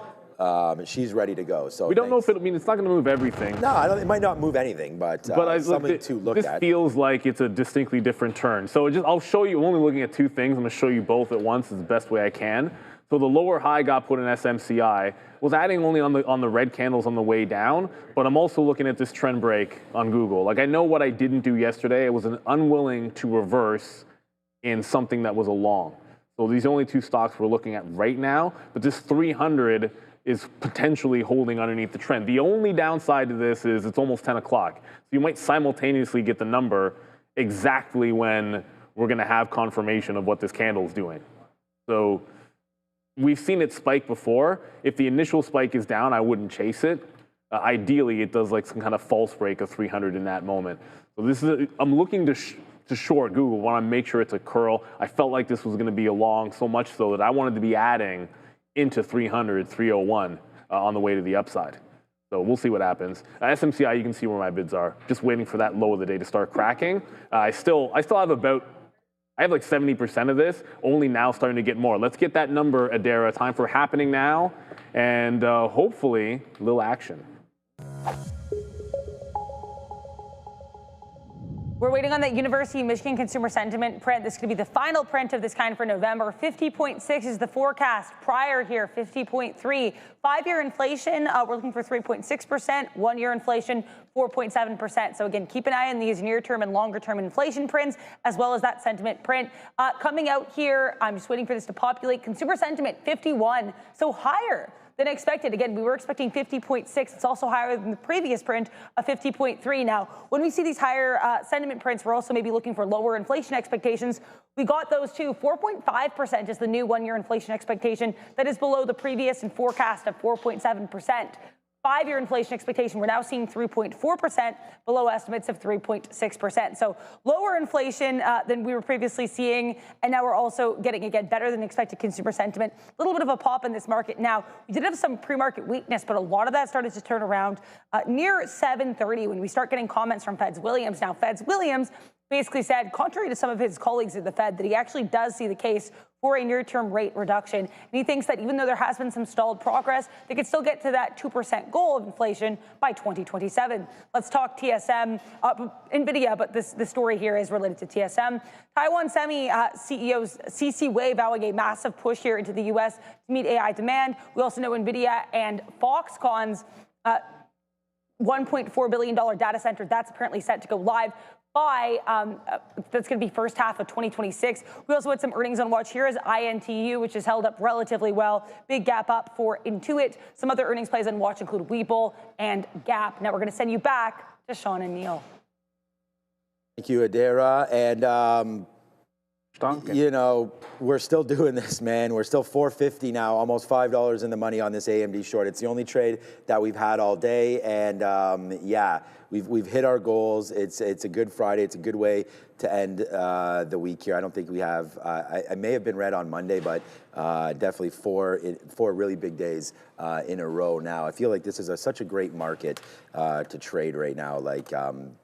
she's ready to go. So we don't know if it's not going to move everything. No, it might not move anything, but something to look at. This feels like it's a distinctly different turn. So I'll show you, I'm only looking at two things. I'm going to show you both at once is the best way I can. So the lower high got put in SMCI, was adding only on the red candles on the way down, but I'm also looking at this trend break on Google. Like I know what I didn't do yesterday. I was unwilling to reverse in something that was a long. So these are only two stocks we're looking at right now, but this 300 is potentially holding underneath the trend. The only downside to this is it's almost 10 o'clock. So you might simultaneously get the number exactly when we're gonna have confirmation of what this candle is doing. So we've seen it spike before. If the initial spike is down, I wouldn't chase it. Ideally, it does like some kind of false break of 300 in that moment. So this is, I'm looking to short Google, want to make sure it's a curl. I felt like this was gonna be a long, so much so that I wanted to be adding into 300, 301 on the way to the upside. So we'll see what happens. SMCI, you can see where my bids are. Just waiting for that low of the day to start cracking. I still have I have like 70% of this, only now starting to get more. Let's get that number, Adara. Time for happening now, and hopefully a little action. We're waiting on that University of Michigan consumer sentiment print. This is going to be the final print of this kind for November. 50.6 is the forecast. Prior here, 50.3. 5-year inflation, we're looking for 3.6%. 1-year inflation, 4.7%. So again, keep an eye on these near-term and longer-term inflation prints, as well as that sentiment print. Coming out here, I'm just waiting for this to populate. Consumer sentiment, 51, so higher than expected. Again, we were expecting 50.6. It's also higher than the previous print of 50.3. Now, when we see these higher sentiment prints, we're also maybe looking for lower inflation expectations. We got those too. 4.5% is the new 1-year inflation expectation. That is below the previous and forecast of 4.7%. 5-year inflation expectation, we're now seeing 3.4%, below estimates of 3.6%. So lower inflation than we were previously seeing, and now we're also getting, again, better than expected consumer sentiment. A little bit of a pop in this market. Now, we did have some pre-market weakness, but a lot of that started to turn around near 7:30 when we start getting comments from Feds Williams. Now, Feds Williams basically said, contrary to some of his colleagues at the Fed, that he actually does see the case for a near-term rate reduction. And he thinks that even though there has been some stalled progress, they could still get to that 2% goal of inflation by 2027. Let's talk TSM, Nvidia, but the story here is related to TSM. Taiwan Semi CEO CC Wei vowing a massive push here into the U.S. to meet AI demand. We also know Nvidia and Foxconn's $1.4 billion data center, that's apparently set to go live by, that's going to be first half of 2026. We also had some earnings on watch. Here is INTU, which has held up relatively well. Big gap up for Intuit. Some other earnings plays on watch include Webull and Gap. Now we're going to send you back to Sean and Neil. Thank you, Adara. And, you know, we're still doing this, man. We're still $4.50 now, almost $5 in the money on this AMD short. It's the only trade that we've had all day. And, yeah, we've hit our goals. It's a good Friday. It's a good way to end the week here. I don't think we have, I may have been red on Monday, but definitely four really big days in a row now. I feel like this is such a great market to trade right now, like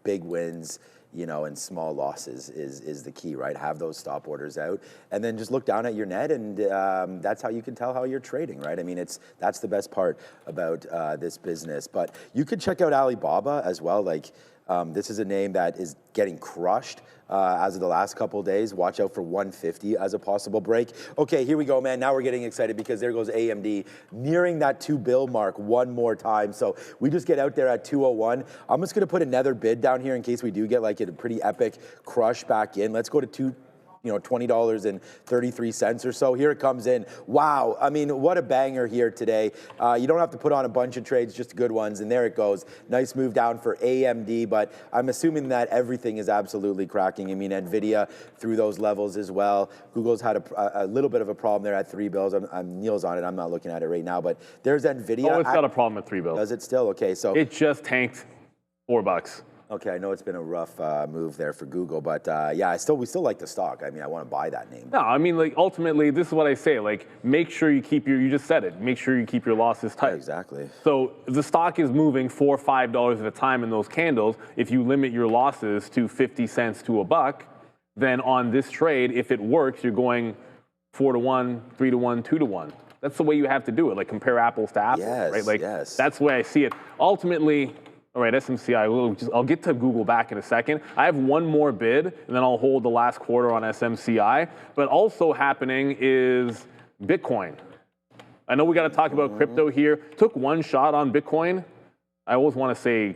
big wins, you know, and small losses is the key, right? Have those stop orders out, and then just look down at your net, and that's how you can tell how you're trading, right? I mean, that's the best part about this business. But you could check out Alibaba as well. Like, this is a name that is getting crushed as of the last couple of days. Watch out for 150 as a possible break. Okay, here we go, man. Now we're getting excited because there goes AMD nearing that $2 billion mark one more time. So we just get out there at 201. I'm just going to put another bid down here in case we do get like a pretty epic crush back in. Let's go to $20.33 or so. Here it comes in. Wow. I mean, what a banger here today. You don't have to put on a bunch of trades, just good ones. And there it goes. Nice move down for AMD, but I'm assuming that everything is absolutely cracking. I mean, Nvidia through those levels as well. Google's had a little bit of a problem there at $3. Neil's on it. I'm not looking at it right now, but there's Nvidia. Oh, it's got a problem at $3. Does it still? Okay, so it just tanked $4. Okay, I know it's been a rough move there for Google, but yeah, we still like the stock. I mean, I want to buy that name. No, I mean, like, ultimately, this is what I say. Like, make sure you keep you just said it, make sure you keep your losses tight. Yeah, exactly. So the stock is moving $4 or $5 at a time in those candles. If you limit your losses to 50 cents to $1, then on this trade, if it works, you're going 4 to 1, 3 to 1, 2 to 1. That's the way you have to do it, like compare apples to apples, yes, right? Like, yes. That's the way I see it. Ultimately, all right, SMCI, I'll get to Google back in a second. I have one more bid, and then I'll hold the last quarter on SMCI. But also happening is Bitcoin. I know we got to talk about crypto here. Took one shot on Bitcoin. I always want to say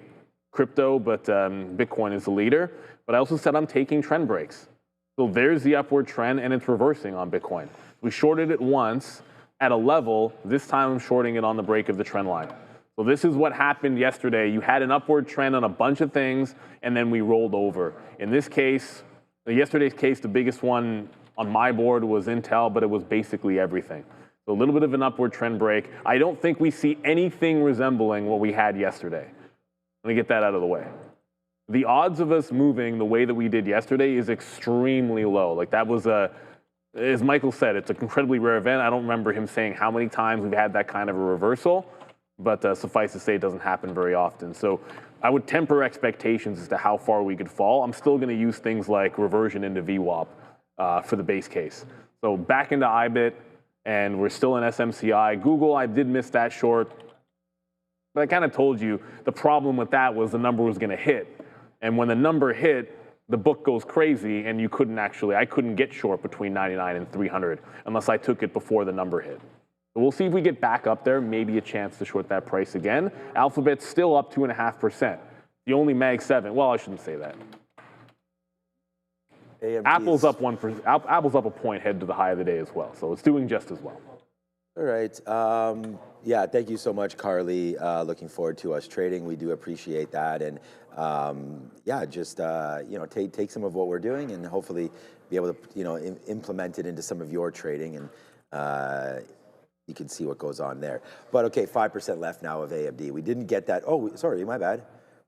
crypto, but Bitcoin is the leader. But I also said I'm taking trend breaks. So there's the upward trend, and it's reversing on Bitcoin. We shorted it once at a level. This time I'm shorting it on the break of the trend line. So this is what happened yesterday. You had an upward trend on a bunch of things, and then we rolled over. In this case, yesterday's case, the biggest one on my board was Intel, but it was basically everything. So a little bit of an upward trend break. I don't think we see anything resembling what we had yesterday. Let me get that out of the way. The odds of us moving the way that we did yesterday is extremely low. Like, that was as Michael said, it's an incredibly rare event. I don't remember him saying how many times we've had that kind of a reversal. But suffice to say, it doesn't happen very often. So I would temper expectations as to how far we could fall. I'm still going to use things like reversion into VWAP for the base case. So back into IBIT, and we're still in SMCI. Google, I did miss that short. But I kind of told you the problem with that was the number was going to hit. And when the number hit, the book goes crazy, and I couldn't get short between 99 and 300 unless I took it before the number hit. So we'll see if we get back up there, maybe a chance to short that price again. Alphabet's still up 2.5%. The only Mag 7, well, I shouldn't say that. Apple's up 1%. Apple's up a point head to the high of the day as well. So it's doing just as well. All right. Yeah, thank you so much, Carly. Looking forward to us trading. We do appreciate that. And yeah, just, take some of what we're doing and hopefully be able to, implement it into some of your trading. And, you can see what goes on there. But okay, 5% left now of AMD. We didn't get that. Oh, sorry, my bad.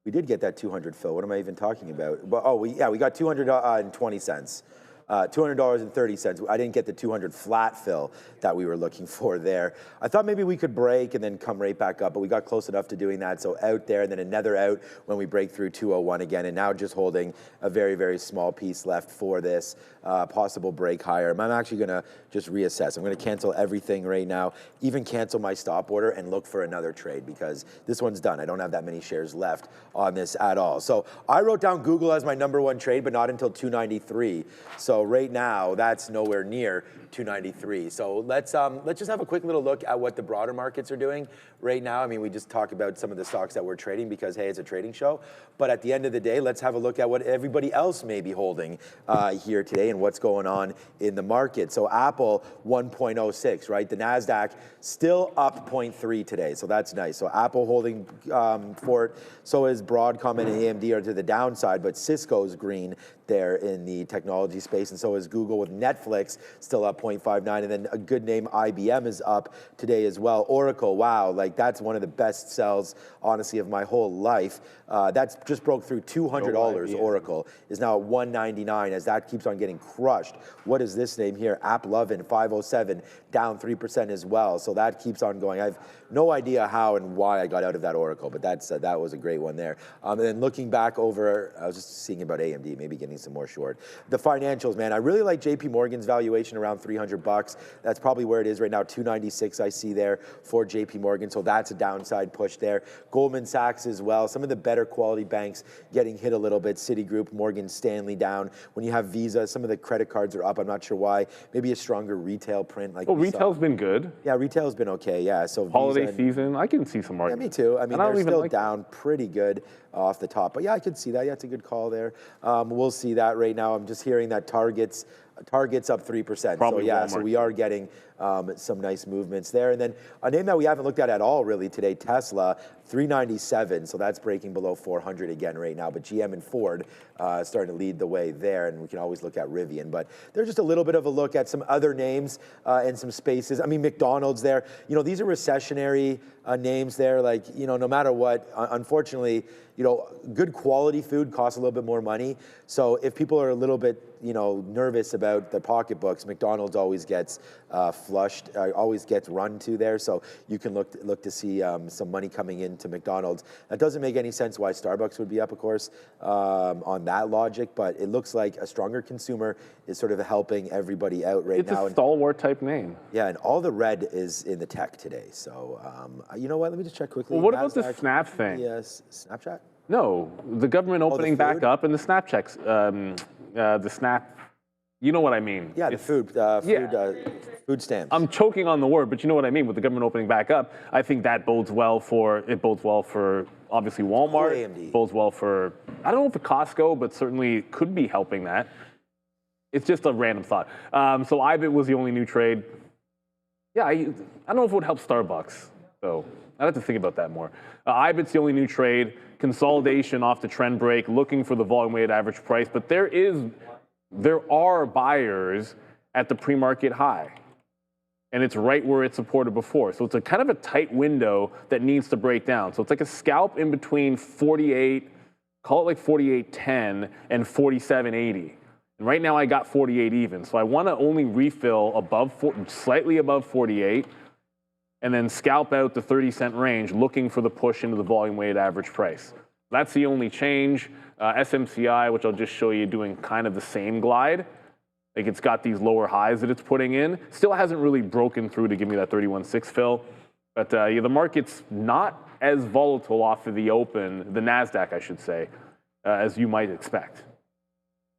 We did get that 200 fill. What am I even talking about? But, we got 200.20 cents. $200.30. I didn't get the 200 flat fill that we were looking for there. I thought maybe we could break and then come right back up, but we got close enough to doing that. So out there, and then another out when we break through 201 again, and now just holding a very, very small piece left for this possible break higher. I'm actually going to just reassess. I'm going to cancel everything right now, even cancel my stop order and look for another trade because this one's done. I don't have that many shares left on this at all. So I wrote down Google as my #1 trade, but not until 293. So right now, that's nowhere near 293. So let's just have a quick little look at what the broader markets are doing right now. I mean, we just talked about some of the stocks that we're trading because, hey, it's a trading show. But at the end of the day, let's have a look at what everybody else may be holding here today and what's going on in the market. So Apple, 1.06, right? The Nasdaq still up 0.3 today. So that's nice. So Apple holding for it. So is Broadcom and AMD are to the downside, but Cisco's green there in the technology space, and so is Google with Netflix still up 0.59, and then a good name IBM is up today as well. Oracle, wow, like that's one of the best sells, honestly, of my whole life. That's just broke through $200. Oracle is now at $199 as that keeps on getting crushed. What is this name here? AppLovin, 507, down 3% as well. So that keeps on going. I have no idea how and why I got out of that Oracle, but that was a great one there. And then looking back over, I was just seeing about AMD, maybe getting some more short. The financials, man, I really like JP Morgan's valuation around $300. That's probably where it is right now, 296 I see there for JP Morgan. So that's a downside push there. Goldman Sachs as well. Some of the better quality banks getting hit a little bit. Citigroup, Morgan Stanley down. When you have Visa, some of the credit cards are up. I'm not sure why. Maybe a stronger retail print. Like retail's been good. Yeah, retail's been okay. Yeah, so holiday season, I can see some market. Yeah, me too. I mean, they're still down pretty good off the top. But yeah, I could see that. Yeah, it's a good call there. We'll see that right now. I'm just hearing that Target's Target's up 3%. Probably so yeah, Walmart. so we are getting some nice movements there. And then a name that we haven't looked at all really today, Tesla, 397. So that's breaking below 400 again right now. But GM and Ford starting to lead the way there. And we can always look at Rivian. But there's just a little bit of a look at some other names and some spaces. I mean, McDonald's there. You know, these are recessionary names there. Like, you know, no matter what, unfortunately, you know, good quality food costs a little bit more money. So if people are a little bit, you know, nervous about their pocketbooks, McDonald's always gets flushed, always gets run to there. So you can look to see some money coming into McDonald's. That doesn't make any sense why Starbucks would be up, of course, on that logic. But it looks like a stronger consumer is sort of helping everybody out right now. It's a stalwart type name. Yeah, and all the red is in the tech today. So you know what? Let me just check quickly. Well, what about the Snap thing? Yes, Snapchat. No, the government opening back up and the Snap checks, the Snap, you know what I mean. Yeah, the food stamps. I'm choking on the word, but you know what I mean with the government opening back up. I think that bodes well for obviously Walmart. AMD. Bodes well for, I don't know if Costco, but certainly could be helping that. It's just a random thought. So IBIT was the only new trade. Yeah, I don't know if it would help Starbucks, so I'd have to think about that more. IBIT's the only new trade. Consolidation off the trend break, looking for the volume-weighted average price, but there are buyers at the pre-market high, and it's right where it supported before. So it's a kind of a tight window that needs to break down. So it's like a scalp in between 48, call it like 48.10 and 47.80. And right now I got 48 even, so I want to only refill slightly above 48. And then scalp out the 30-cent range, looking for the push into the volume-weighted average price. That's the only change. SMCI, which I'll just show you, doing kind of the same glide. Like it's got these lower highs that it's putting in. Still hasn't really broken through to give me that 31.6 fill. But yeah, the market's not as volatile off of the open, the Nasdaq, I should say, as you might expect.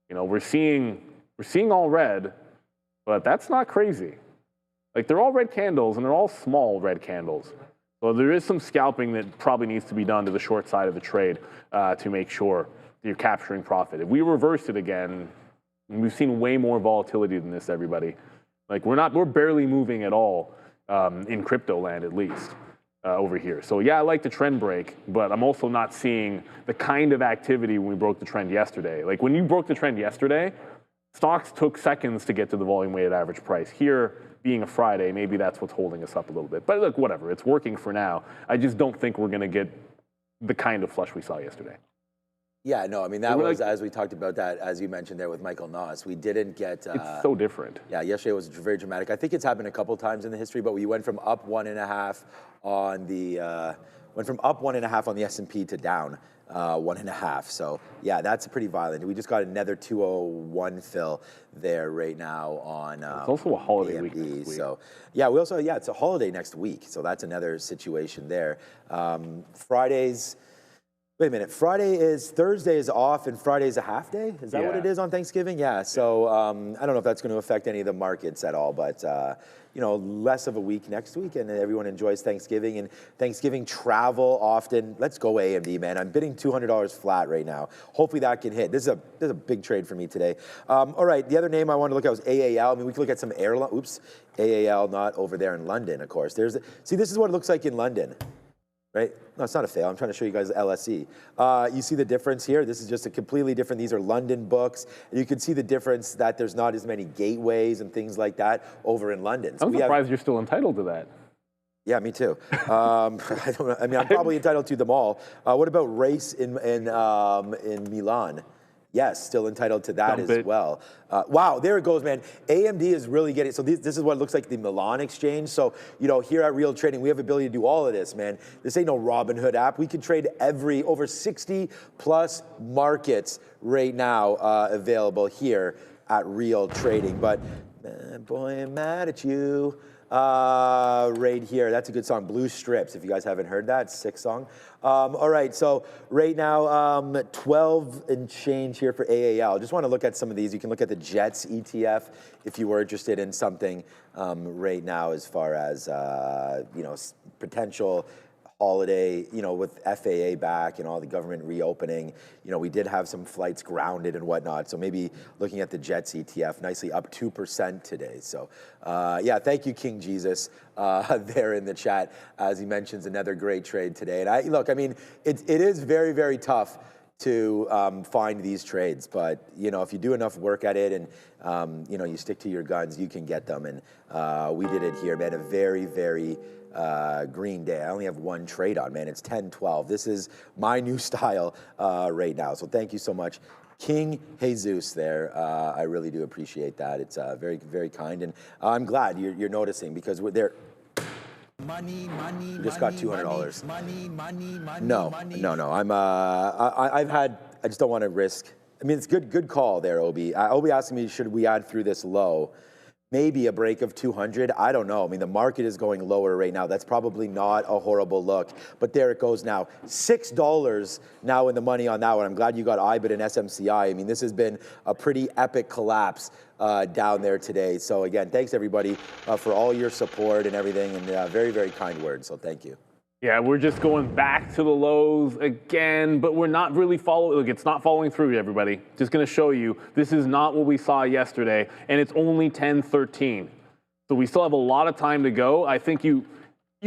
You know, we're seeing all red, but that's not crazy. Like they're all red candles, and they're all small red candles. So there is some scalping that probably needs to be done to the short side of the trade to make sure that you're capturing profit. If we reverse it again, we've seen way more volatility than this, everybody. Like we're barely moving at all in crypto land, at least over here. So yeah, I like the trend break, but I'm also not seeing the kind of activity when we broke the trend yesterday. Like when you broke the trend yesterday, stocks took seconds to get to the volume weighted average price. Here, being a Friday, maybe that's what's holding us up a little bit. But look, whatever, it's working for now. I just don't think we're gonna get the kind of flush we saw yesterday. Yeah, no, I mean, that was, as we talked about that, as you mentioned there with Michael Noss, we didn't get... it's so different. Yeah, yesterday was very dramatic. I think it's happened a couple times in the history, but we went from up 1.5 on the, on the S&P to down 1.5. So yeah, that's pretty violent. We just got another 201 fill there right now on it's also a holiday AMD. week next week. So yeah, it's a holiday next week. So that's another situation there. Fridays... Wait a minute, Thursday is off and Friday is a half day? Is that what it is on Thanksgiving? Yeah, so I don't know if that's going to affect any of the markets at all, but you know, less of a week next week and everyone enjoys Thanksgiving and Thanksgiving travel often. Let's go AMD, man. I'm bidding $200 flat right now. Hopefully that can hit. This is a big trade for me today. All right, the other name I want to look at was AAL. I mean, we can look at some airline, AAL not over there in London, of course. See, this is what it looks like in London. Right? No, it's not a fail. I'm trying to show you guys LSE. You see the difference here? This is just a completely different, these are London books. And you can see the difference that there's not as many gateways and things like that over in London. So I'm surprised you're still entitled to that. Yeah, me too. I'm probably entitled to them all. What about race in Milan? Yes, still entitled to that as well. Wow, there it goes, man. AMD is really getting, so this is what it looks like the Milan exchange. So, you know, here at Real Trading, we have the ability to do all of this, man. This ain't no Robinhood app. We can trade over 60 plus markets right now available here at Real Trading. But, boy, I'm mad at you. Right here, that's a good song, Blue Strips, if you guys haven't heard that, sick song. All right, so right now, 12 and change here for AAL. Just want to look at some of these. You can look at the JETS ETF if you were interested in something right now as far as, you know, potential holiday, you know, with FAA back and all the government reopening, you know, we did have some flights grounded and whatnot. So maybe looking at the Jets ETF, nicely up 2% today. So yeah, thank you, King Jesus, there in the chat, as he mentions another great trade today. And look, I mean, it is very, very tough to find these trades, but you know, if you do enough work at it and you know, you stick to your guns, you can get them. And we did it here, man. A very, very green day. I only have one trade on, man. It's 10-12. This is my new style right now. So thank you so much, King Jesus there. I really do appreciate that. It's very, very kind, and I'm glad you're noticing, because we're there. Money, we just got $200. No. I just don't want to risk. I mean, it's good call there, Obi. Obi asking me, should we add through this low? Maybe a break of 200. I don't know. I mean, the market is going lower right now. That's probably not a horrible look. But there it goes now. $6 now in the money on that one. I'm glad you got IBIT and SMCI. I mean, this has been a pretty epic collapse down there today. So again, thanks everybody for all your support and everything, and very, very kind words. So thank you. Yeah, we're just going back to the lows again, but we're not really following. Look, it's not following through, everybody. Just going to show you, this is not what we saw yesterday, and it's only 10:13. So we still have a lot of time to go. I think you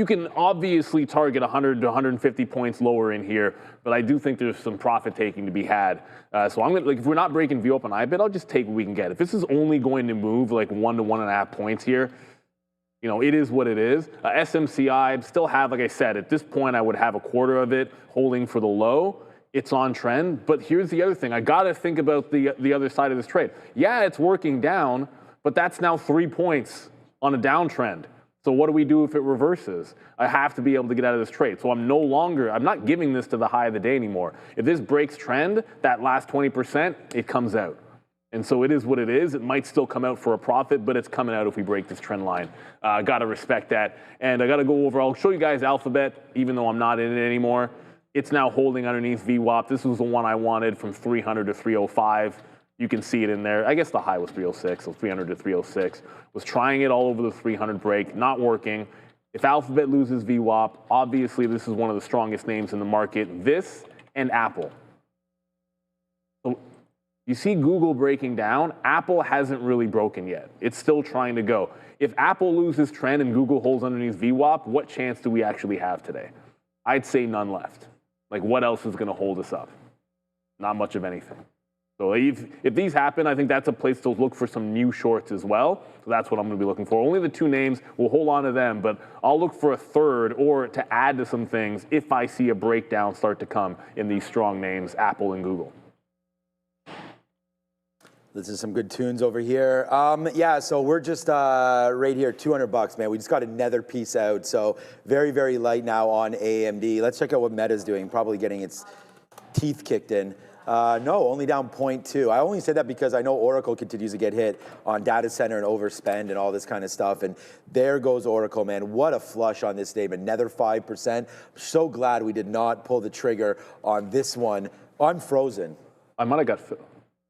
can obviously target 100 to 150 points lower in here, but I do think there's some profit taking to be had. So I'm gonna, like, if we're not breaking VWAP on IBIT, I'll just take what we can get. If this is only going to move like 1 to 1.5 points here, you know, it is what it is. SMCI still have, like I said, at this point, I would have a quarter of it holding for the low. It's on trend. But here's the other thing. I got to think about the other side of this trade. Yeah, it's working down, but that's now 3 points on a downtrend. So what do we do if it reverses? I have to be able to get out of this trade. So I'm not giving this to the high of the day anymore. If this breaks trend, that last 20%, it comes out. And so it is what it is. It might still come out for a profit, but it's coming out if we break this trend line. Got to respect that. And I got to go over, I'll show you guys Alphabet, even though I'm not in it anymore. It's now holding underneath VWAP. This was the one I wanted from 300 to 305. You can see it in there. I guess the high was 306, so 300 to 306. Was trying it all over the 300 break, not working. If Alphabet loses VWAP, obviously this is one of the strongest names in the market. This and Apple. So you see Google breaking down. Apple hasn't really broken yet. It's still trying to go. If Apple loses trend and Google holds underneath VWAP, what chance do we actually have today? I'd say none left. Like, what else is going to hold us up? Not much of anything. So if these happen, I think that's a place to look for some new shorts as well. So that's what I'm going to be looking for. Only the two names, we'll hold on to them, but I'll look for a third or to add to some things if I see a breakdown start to come in these strong names, Apple and Google. This is some good tunes over here. Yeah, so we're just right here, $200, man. We just got another piece out. So very, very light now on AMD. Let's check out what Meta's doing. Probably getting its teeth kicked in. No, only down 0.2. I only said that because I know Oracle continues to get hit on data center and overspend and all this kind of stuff. And there goes Oracle, man. What a flush on this statement. Another 5%. So glad we did not pull the trigger on this one. I'm frozen. I might have got...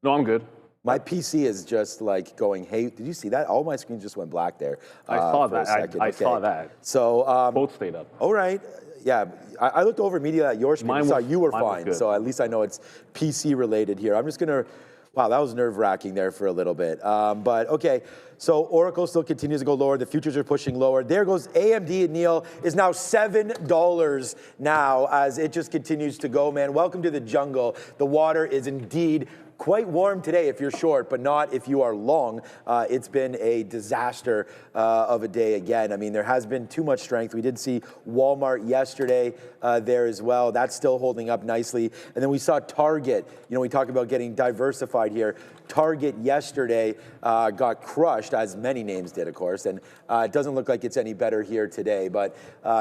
No, I'm good. My PC is just like going, hey, did you see that? All my screens just went black there. I saw that. I saw that. So both stayed up. All right. Yeah, I looked over immediately at your screen and saw you were fine. So at least I know it's PC related here. I'm just going to, wow, that was nerve-wracking there for a little bit. But okay, so Oracle still continues to go lower. The futures are pushing lower. There goes AMD, and Neil is now $7 now as it just continues to go, man. Welcome to the jungle. The water is indeed quite warm today if you're short, but not if you are long. It's been a disaster of a day again. I mean, there has been too much strength. We did see Walmart yesterday there as well. That's still holding up nicely. And then we saw Target. You know, we talk about getting diversified here. Target yesterday got crushed, as many names did, of course. And it doesn't look like it's any better here today. But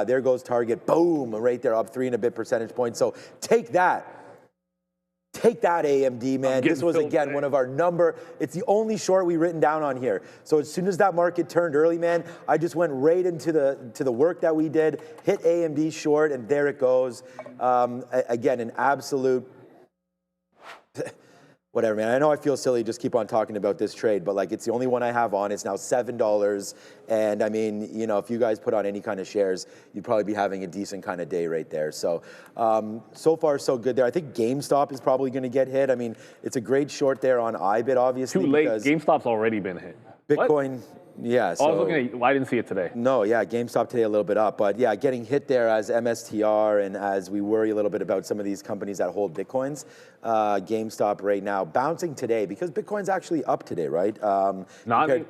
there goes Target. Boom, right there, up 3 and a bit percentage points. So take that. Take that, AMD, man. This was, again, one of our it's the only short we written down on here. So as soon as that market turned early, man, I just went right into the work that we did, hit AMD short, and there it goes. Again, an absolute, whatever, man. I know I feel silly just keep on talking about this trade, but like it's the only one I have on. It's now $7. And I mean, you know, if you guys put on any kind of shares, you'd probably be having a decent kind of day right there. So, so far so good there. I think GameStop is probably going to get hit. I mean, it's a great short there on IBIT, obviously. Too late. GameStop's already been hit. Bitcoin. What? Yeah, so, I was looking at, I didn't see it today. No, yeah, GameStop today a little bit up, but yeah, getting hit there as MSTR and as we worry a little bit about some of these companies that hold Bitcoins. GameStop right now bouncing today because Bitcoin's actually up today, right?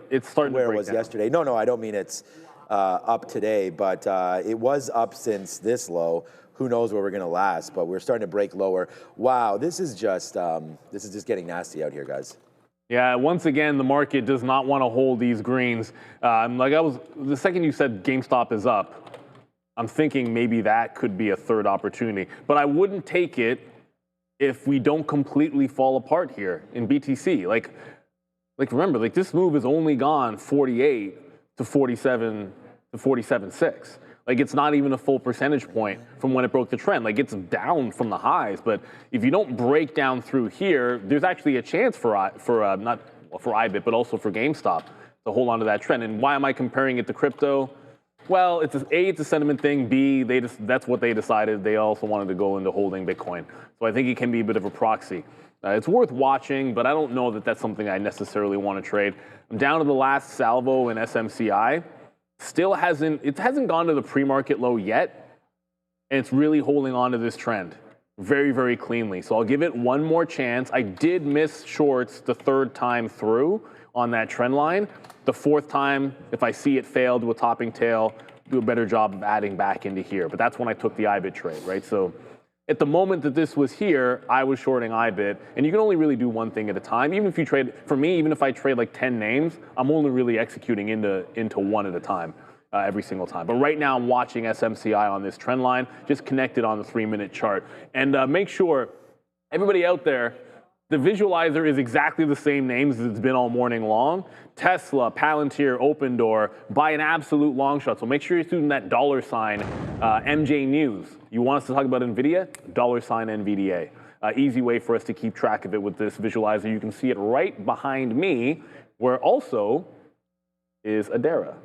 It's starting to break where it was down. yesterday. No, I don't mean it's up today, but it was up since this low. Who knows where we're going to last, but we're starting to break lower. Wow, this is just getting nasty out here, guys. Yeah, once again, the market does not want to hold these greens. The second you said GameStop is up, I'm thinking maybe that could be a third opportunity. But I wouldn't take it if we don't completely fall apart here in BTC. Like remember, like this move has only gone 48 to 47 to 47.6. Like it's not even a full percentage point from when it broke the trend. Like it's down from the highs, but if you don't break down through here, there's actually a chance for not for IBIT, but also for GameStop to hold on to that trend. And why am I comparing it to crypto? Well, it's a sentiment thing. B, that's what they decided. They also wanted to go into holding Bitcoin. So I think it can be a bit of a proxy. It's worth watching, but I don't know that that's something I necessarily want to trade. I'm down to the last salvo in SMCI. Still hasn't gone to the pre-market low yet, and it's really holding on to this trend very, very cleanly. So I'll give it one more chance. I did miss shorts the third time through on that trend line. The fourth time, if I see it fail to a topping tail, do a better job of adding back into here. But that's when I took the IBIT trade, right? So at the moment that this was here, I was shorting IBIT, and you can only really do one thing at a time. Even if you trade, for me, even if I trade like 10 names, I'm only really executing into one at a time every single time. But right now I'm watching SMCI on this trend line, just connected on the 3-minute chart. And make sure, everybody out there, the visualizer is exactly the same names as it's been all morning long. Tesla, Palantir, Open Door, buy an absolute long shot. So make sure you're using that $sign MJ News. You want us to talk about Nvidia? $sign NVDA. Easy way for us to keep track of it with this visualizer. You can see it right behind me, where also is Adara.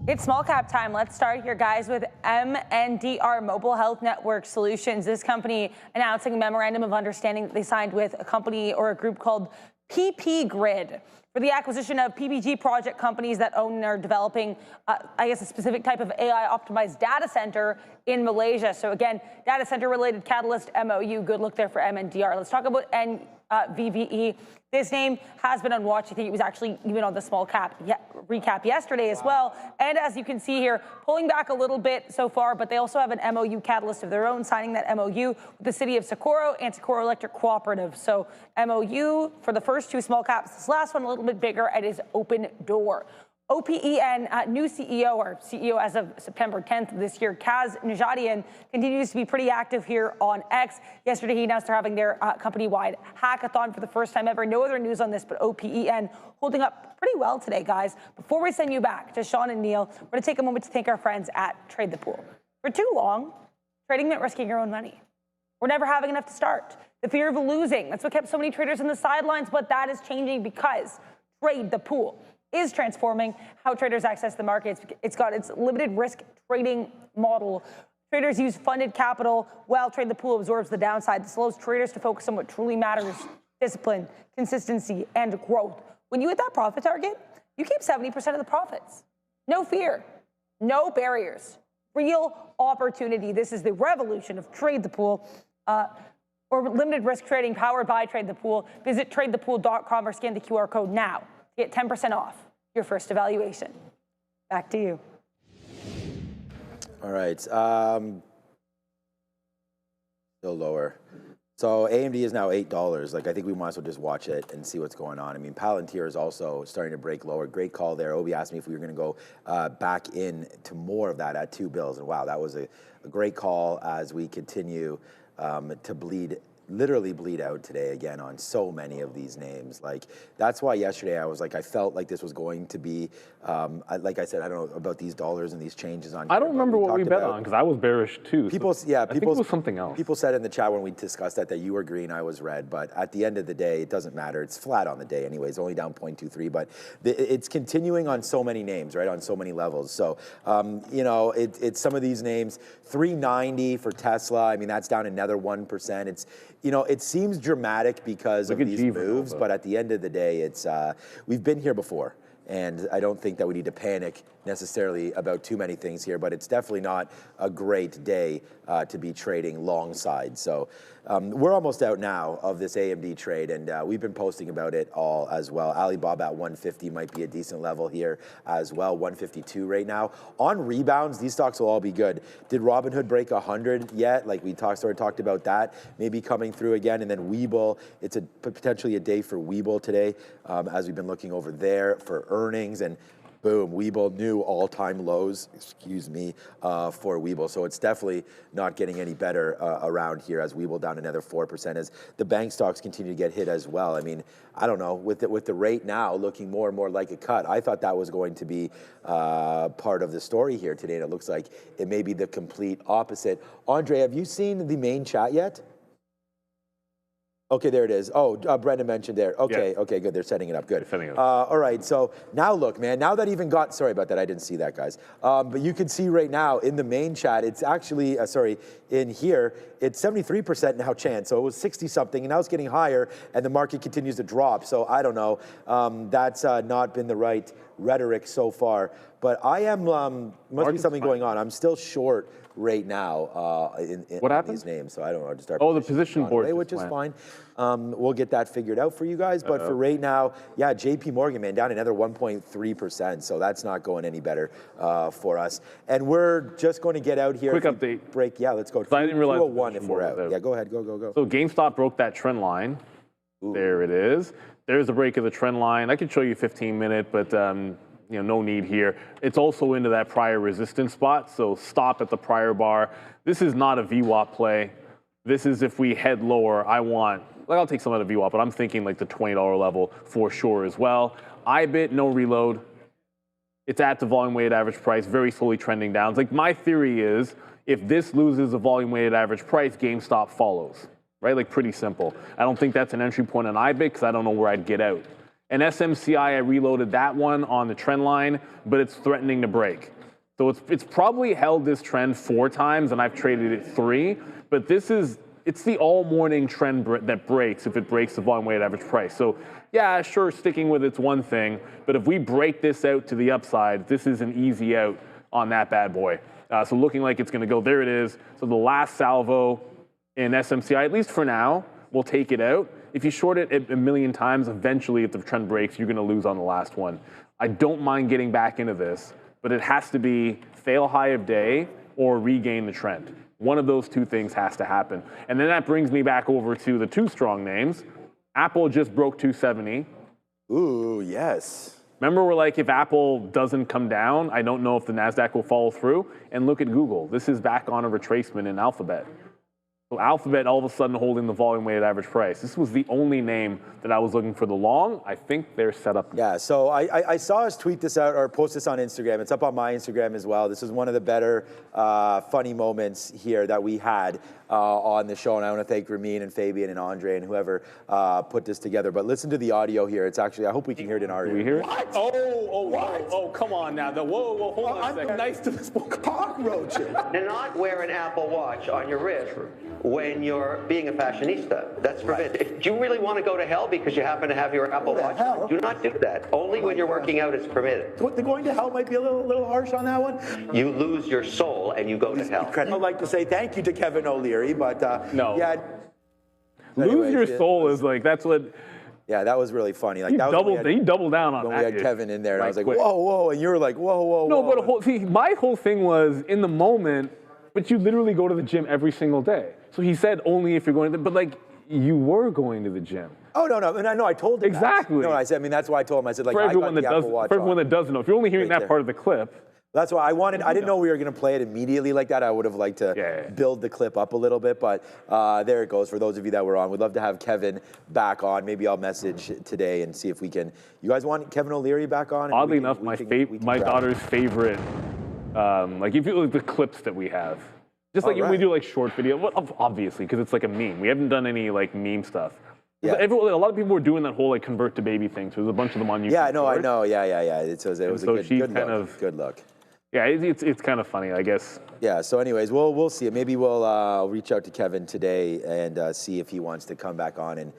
It's small cap time. Let's start here, guys, with MNDR Mobile Health Network Solutions. This company announcing a memorandum of understanding that they signed with a company or a group called PP Grid for the acquisition of PPG project companies that own and are developing, I guess, a specific type of AI-optimized data center in Malaysia. So again, data center-related catalyst MOU. Good look there for MNDR. Let's talk about VVE. This name has been on watch. I think it was actually even on the small cap recap yesterday as well. And as you can see here, pulling back a little bit so far, but they also have an MOU catalyst of their own, signing that MOU with the city of Socorro and Socorro Electric Cooperative. So MOU for the first two small caps. This last one a little bit bigger. It is Open Door. OPEN, new CEO, or CEO as of September 10th this year, Kaz Nejadian, continues to be pretty active here on X. Yesterday, he announced they're having their company-wide hackathon for the first time ever. No other news on this, but OPEN holding up pretty well today, guys. Before we send you back to Sean and Neil, we're going to take a moment to thank our friends at Trade the Pool. For too long, trading meant risking your own money. We're never having enough to start. The fear of losing, that's what kept so many traders on the sidelines, but that is changing because Trade the Pool is transforming how traders access the markets. It's got its limited risk trading model. Traders use funded capital while Trade the Pool absorbs the downside. This allows traders to focus on what truly matters: discipline, consistency, and growth. When you hit that profit target, you keep 70% of the profits. No fear, no barriers, real opportunity. This is the revolution of Trade the Pool, or limited risk trading powered by Trade the Pool. Visit tradethepool.com or scan the QR code now. Get 10% off your first evaluation. Back to you. All right. Still lower. So AMD is now $8. Like, I think we might as well just watch it and see what's going on. I mean, Palantir is also starting to break lower. Great call there. Obi asked me if we were going to go back in to more of that at $2 bills. And wow, that was a great call as we continue to bleed literally bleed out today again on so many of these names. Like, that's why yesterday I was like, I felt like this was going to be, like I said, I don't know about these dollars and these changes on. I don't remember what we bet on because I was bearish too. People, so yeah, I think it was something else. People said in the chat when we discussed that you were green, I was red. But at the end of the day, it doesn't matter. It's flat on the day anyways, only down 0.23. But it's continuing on so many names, right, on so many levels. So, you know, it's some of these names, 390 for Tesla. I mean, that's down another 1%. It's, you know, it seems dramatic because of these moves, but at the end of the day, it's we've been here before. And I don't think that we need to panic necessarily about too many things here, but it's definitely not a great day to be trading long side. So we're almost out now of this AMD trade, and we've been posting about it all as well. Alibaba at 150 might be a decent level here as well, 152 right now. On rebounds, these stocks will all be good. Did Robinhood break 100 yet? Like we sort of talked about that, maybe coming through again. And then Webull, it's potentially a day for Webull today, as we've been looking over there for earnings, and boom, Webull new all-time lows, excuse me, for Webull. So it's definitely not getting any better around here, as Webull down another 4% as the bank stocks continue to get hit as well. I mean, I don't know, with the rate now looking more and more like a cut, I thought that was going to be part of the story here today, and it looks like it may be the complete opposite. Andre, have you seen the main chat yet? Okay, there it is. Oh, Brendan mentioned there. Okay, okay, good. They're setting it up. Good. Setting it up. All right, so now look, man, now that even got, sorry about that, I didn't see that, guys. But you can see right now in the main chat, it's actually, sorry, in here, it's 73% now chance. So it was 60-something, and now it's getting higher, and the market continues to drop. So I don't know. That's not been the right rhetoric so far. But I am, must be something going on. I'm still short right now in these names. So I don't know, just start. Oh, the position board, which is fine. We'll get that figured out for you guys. But for right now, yeah, JP Morgan, man, down another 1.3%. So that's not going any better for us. And we're just going to get out here. Quick update. Break. Yeah, let's go. I didn't realize 201 if we're out. Yeah, go ahead. Go. So GameStop broke that trend line. Ooh. There it is. There's a break of the trend line. I could show you 15-minute, but you know, no need here. It's also into that prior resistance spot, so stop at the prior bar. This is not a VWAP play. This is if we head lower, I'll take some of the VWAP, but I'm thinking like the $20 level for sure as well. IBIT, no reload. It's at the volume weighted average price, very slowly trending down. Like, my theory is if this loses the volume weighted average price, GameStop follows, right? Like, pretty simple. I don't think that's an entry point on IBIT because I don't know where I'd get out. And SMCI, I reloaded that one on the trend line, but it's threatening to break. So it's probably held this trend 4 times, and I've traded it 3. But it's the all-morning trend that breaks if it breaks the volume weighted average price. So yeah, sure, sticking with it's one thing, but if we break this out to the upside, this is an easy out on that bad boy. So looking like it's going to go, there it is. So the last salvo in SMCI, at least for now, we'll take it out. If you short it a million times, eventually if the trend breaks, you're going to lose on the last one. I don't mind getting back into this, but it has to be fail high of day or regain the trend. One of those two things has to happen. And then that brings me back over to the 2 strong names. Apple just broke 270. Ooh, yes. Remember, we're like, if Apple doesn't come down, I don't know if the Nasdaq will follow through. And look at Google. This is back on a retracement in Alphabet. So Alphabet all of a sudden holding the volume weighted average price. This was the only name that I was looking for the long. I think they're set up. Yeah, so I saw us tweet this out or post this on Instagram. It's up on my Instagram as well. This is one of the better funny moments here that we had on the show. And I want to thank Ramin and Fabian and Andre and whoever put this together. But listen to the audio here. It's actually, I hope we can hear it in our ear. Do we hear it? What? Oh, come on now. Whoa, hold on a second. I'm nice to this cockroaches. Do not wear an Apple Watch on your wrist when you're being a fashionista. That's forbidden. If you really want to go to hell because you happen to have your Apple Watch, do not do that. Only when you're working out is permitted. The going to hell might be a little harsh on that one. You lose your soul and you go to hell. I'd like to say thank you to Kevin O'Leary, but no. Yeah. Lose your soul is like, that's what. Yeah, that was really funny. Like, he doubled down on that. When we had Kevin in there, and I was like, whoa, and you were like, whoa. No, but my whole thing was in the moment, but you literally go to the gym every single day. So he said only if you're going to, but like, you were going to the gym. Oh, no, and I know, I told him exactly. That. No, I said, I mean, that's why I told him. I said, like, for everyone that doesn't know, if you're only hearing that part of the clip. That's why I didn't know we were going to play it immediately like that. I would have liked to build the clip up a little bit, but there it goes. For those of you that were on, we'd love to have Kevin back on. Maybe I'll message today and see if we can. You guys want Kevin O'Leary back on? Oddly enough, my daughter's favorite, like if you look at the clips that we have, just like when we do like short video, well, obviously, because it's like a meme. We haven't done any like meme stuff. Yeah. A lot of people were doing that whole like convert to baby thing. So there's a bunch of them on YouTube. Yeah, I know. Yeah. It was a good look. Yeah, it's kind of funny, I guess. Yeah. So, anyways, we'll see. Maybe we'll reach out to Kevin today and see if he wants to come back on and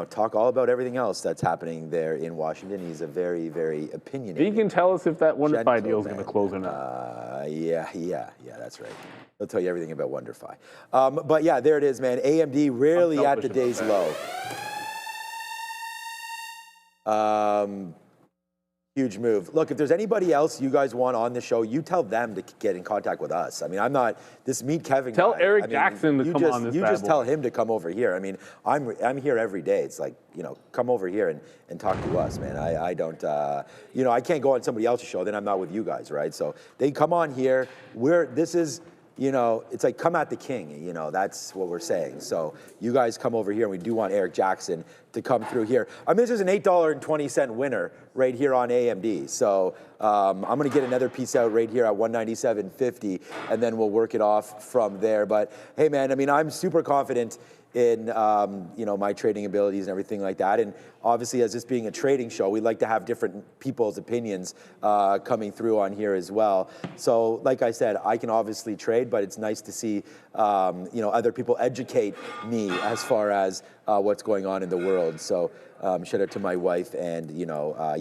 talk all about everything else that's happening there in Washington. He's a very, very opinionated. You can tell us if that WonderFi deal is going to close or not. Yeah, that's right. He'll tell you everything about WonderFi. But yeah, there it is, man. AMD rarely at the day's low. Huge move. Look, if there's anybody else you guys want on the show, you tell them to get in contact with us. I mean, I'm not this Meet Kevin Tell guy. Eric Jackson to come on this. You just tell him to come over here. I mean, I'm here every day. It's like, come over here and talk to us, man. I don't, I can't go on somebody else's show. Then I'm not with you guys, right? So they come on here. This is. It's like come at the king, that's what we're saying. So you guys come over here, and we do want Eric Jackson to come through here. I mean, this is an $8.20 winner right here on AMD. So I'm going to get another piece out right here at 197.50, and then we'll work it off from there. But hey, man, I mean, I'm super confident in my trading abilities and everything like that. And obviously, as this being a trading show, we like to have different people's opinions coming through on here as well. So like I said, I can obviously trade, but it's nice to see other people educate me as far as what's going on in the world. So shout out to my wife, and you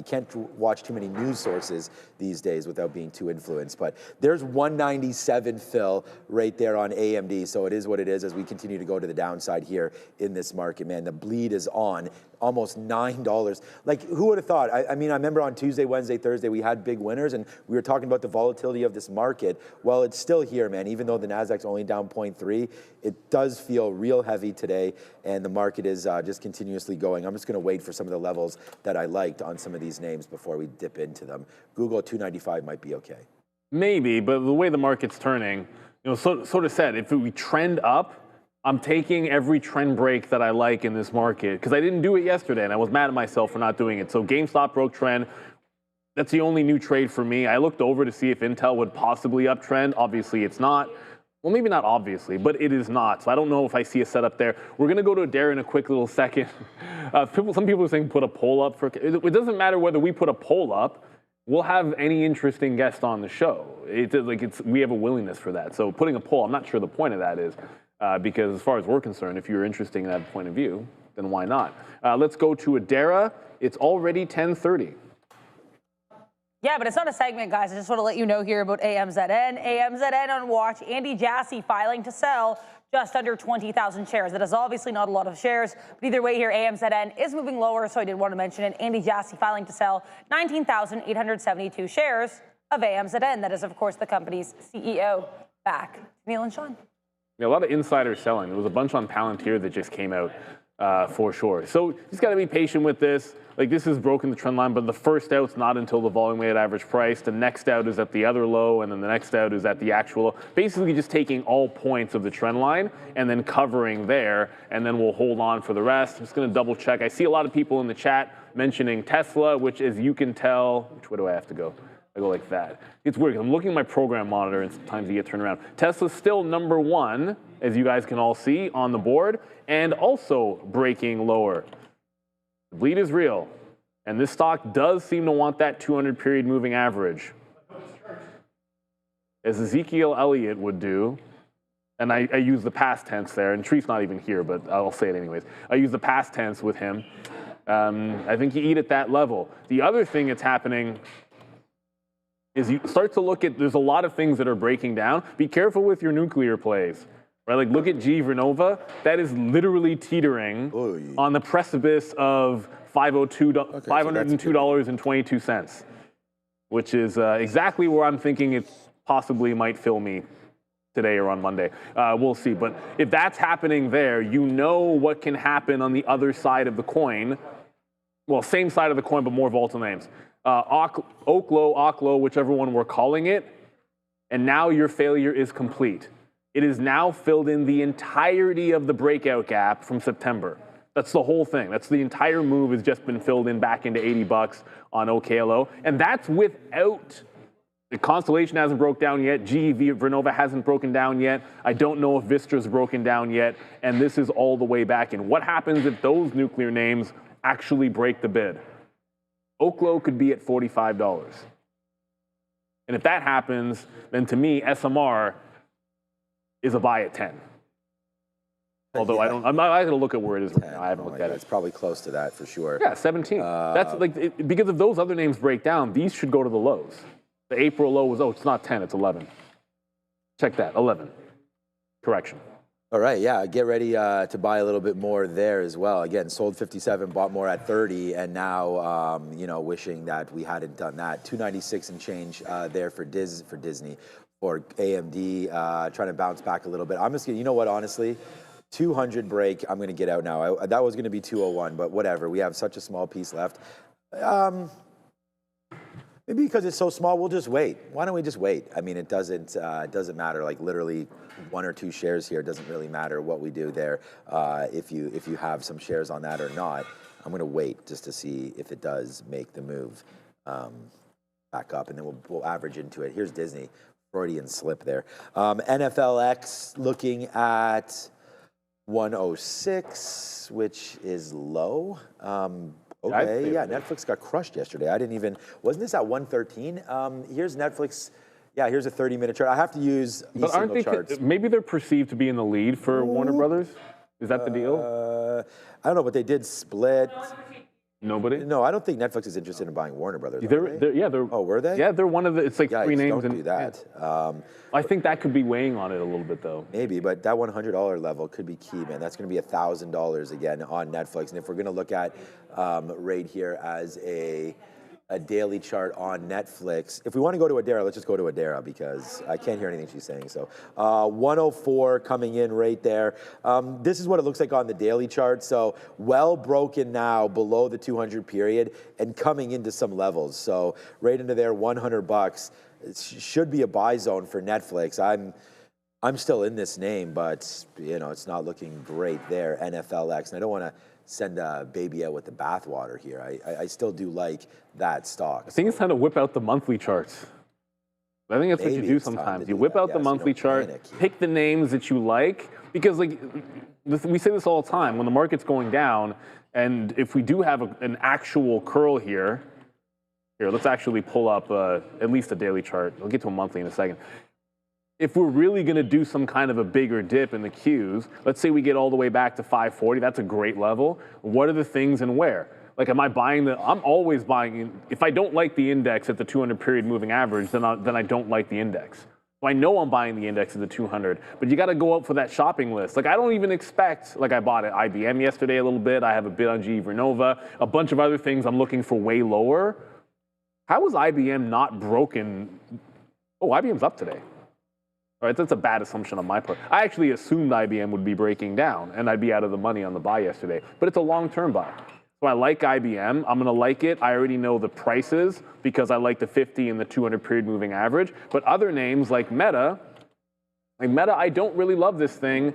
can't watch too many news sources these days without being too influenced. But there's 197 fill right there on AMD. So it is what it is as we continue to go to the downside here in this market, man. The bleed is on. Almost $9. Like, who would have thought? I mean, I remember on Tuesday, Wednesday, Thursday, we had big winners, and we were talking about the volatility of this market. Well, it's still here, man. Even though the Nasdaq's only down 0.3, it does feel real heavy today, and the market is just continuously going. I'm just going to wait for some of the levels that I liked on some of these names before we dip into them. Google 295 might be okay. Maybe, but the way the market's turning, sort of said, if we trend up, I'm taking every trend break that I like in this market because I didn't do it yesterday and I was mad at myself for not doing it. So GameStop broke trend. That's the only new trade for me. I looked over to see if Intel would possibly uptrend. Obviously, it's not. Well, maybe not obviously, but it is not. So I don't know if I see a setup there. We're going to go to Adair in a quick little second. Some people are saying put a poll up. It doesn't matter whether we put a poll up. We'll have any interesting guest on the show. We have a willingness for that. So putting a poll, I'm not sure the point of that is. Because as far as we're concerned, if you're interested in that point of view, then why not? Let's go to Adara. It's already 10:30. Yeah, but it's not a segment, guys. I just want to let you know here about AMZN. AMZN on watch. Andy Jassy filing to sell just under 20,000 shares. That is obviously not a lot of shares, but either way here, AMZN is moving lower, so I did want to mention it. Andy Jassy filing to sell 19,872 shares of AMZN. That is, of course, the company's CEO. Back. Neil and Sean. Yeah, a lot of insider selling. There was a bunch on Palantir that just came out for sure. So you just got to be patient with this. Like, this has broken the trend line, but the first out's not until the volume weighted average price. The next out is at the other low, and then the next out is at the actual low. Basically just taking all points of the trend line and then covering there, and then we'll hold on for the rest. I'm just going to double check. I see a lot of people in the chat mentioning Tesla, which, as you can tell, which way do I have to go? I go like that. It's weird. I'm looking at my program monitor and sometimes you get turned around. Tesla's still #1, as you guys can all see on the board, and also breaking lower. The bleed is real, and this stock does seem to want that 200-period moving average. As Ezekiel Elliott would do, and I use the past tense there, and Treef's not even here, but I'll say it anyways. I use the past tense with him. I think you eat at that level. The other thing that's happening is you start to look at, there's a lot of things that are breaking down. Be careful with your nuclear plays, right? Like, look at G Vernova. That is literally teetering on the precipice of $502.22, which is exactly where I'm thinking it possibly might fill me today or on Monday. We'll see. But if that's happening there, you know what can happen on the other side of the coin. Well, same side of the coin, but more volatile names. Oak low, whichever one we're calling it, and now your failure is complete. It is now filled in the entirety of the breakout gap from September. That's the whole thing. That's the entire move has just been filled in back into 80 bucks on OKLO, and that's without the Constellation hasn't broke down yet. GE Vernova hasn't broken down yet. I don't know if Vistra's broken down yet, and this is all the way back in. What happens if those nuclear names actually break the bid? Oklo could be at $45. And if that happens, then to me, SMR is a buy at 10. Although yeah. I'm not going to look at where it is right now. I haven't looked at it. It's probably close to that for sure. Yeah, 17. That's like, because if those other names break down, these should go to the lows. The April low was, it's not 10, it's 11. Check that, 11. Correction. All right, yeah, get ready to buy a little bit more there as well. Again, sold 57, bought more at 30, and now, wishing that we hadn't done that. 296 and change there for Disney, for AMD, trying to bounce back a little bit. I'm just gonna, you know what, honestly, 200 break, I'm gonna get out now. That was gonna be 201, but whatever. We have such a small piece left. Maybe because it's so small, we'll just wait. Why don't we just wait? I mean, it doesn't matter. Like literally, 1 or 2 shares here doesn't really matter what we do there. If you have some shares on that or not, I'm going to wait just to see if it does make the move back up, and then we'll average into it. Here's Disney, Freudian slip there. NFLX looking at 106, which is low. Okay, yeah, Netflix got crushed yesterday. Wasn't this at 113? Here's Netflix. Yeah, here's a 30-minute chart. I have to use these single charts. Maybe they're perceived to be in the lead for Warner Brothers? Is that the deal? I don't know, but they did split. Nobody? No, I don't think Netflix is interested in buying Warner Brothers. Oh, were they? Yeah, they're one of the, it's like 3 names. Don't do that. Yeah. I think that could be weighing on it a little bit, though. Maybe, but that $100 level could be key, man. That's going to be $1,000 again on Netflix. And if we're going to look at right here as a daily chart on Netflix, if we want to go to Adara, let's just go to Adara because I can't hear anything she's saying. So 104 coming in right there. This is what it looks like on the daily chart. So well broken now below the 200 period and coming into some levels. So right into there, 100 bucks. It should be a buy zone for Netflix. I'm still in this name, but it's not looking great there. NFLX, and I don't want to send a baby out with the bathwater here. I still do like that stock. I think it's time to whip out the monthly charts. I think that's what you do sometimes. You whip out the monthly chart, pick the names that you like, because we say this all the time, when the market's going down, and if we do have an actual curl here, let's actually pull up at least a daily chart. We'll get to a monthly in a second. If we're really going to do some kind of a bigger dip in the Qs, let's say we get all the way back to 540, that's a great level. What are the things and where? Like, am I buying I'm always buying, if I don't like the index at the 200 period moving average, then I don't like the index. So I know I'm buying the index at the 200, but you got to go out for that shopping list. Like, I don't even expect, like I bought at IBM yesterday a little bit. I have a bit on GE Vernova, a bunch of other things I'm looking for way lower. How was IBM not broken? Oh, IBM's up today. All right, that's a bad assumption on my part. I actually assumed IBM would be breaking down and I'd be out of the money on the buy yesterday, but it's a long-term buy. So I like IBM. I'm gonna like it. I already know the prices because I like the 50 and the 200 period moving average. But other names like Meta, I don't really love this thing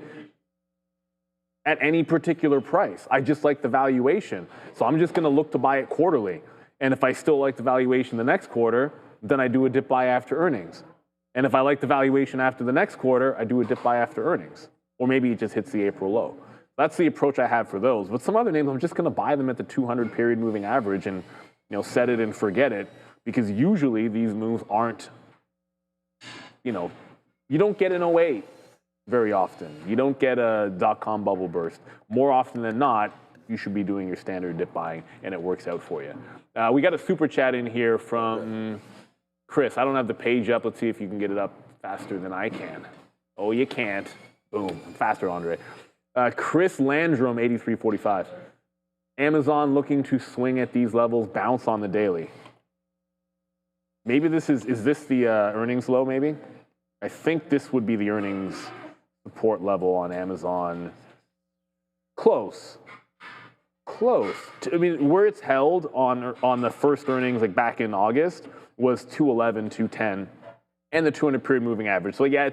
at any particular price. I just like the valuation. So I'm just gonna look to buy it quarterly. And if I still like the valuation the next quarter, then I do a dip buy after earnings. And if I like the valuation after the next quarter, I do a dip buy after earnings. Or maybe it just hits the April low. That's the approach I have for those. But some other names, I'm just going to buy them at the 200 period moving average and set it and forget it. Because usually these moves aren't, you don't get an 08 very often. You don't get a dot-com bubble burst. More often than not, you should be doing your standard dip buying, and it works out for you. We got a super chat in here from Chris. I don't have the page up. Let's see if you can get it up faster than I can. Oh, you can't. Boom. Faster, Andre. Chris Landrum, 83.45. Amazon looking to swing at these levels, bounce on the daily. Maybe this is this the earnings low, maybe? I think this would be the earnings support level on Amazon. Close. close. I mean, where it's held on the first earnings, like back in August, was 211, 210, and the 200-period moving average. So yeah,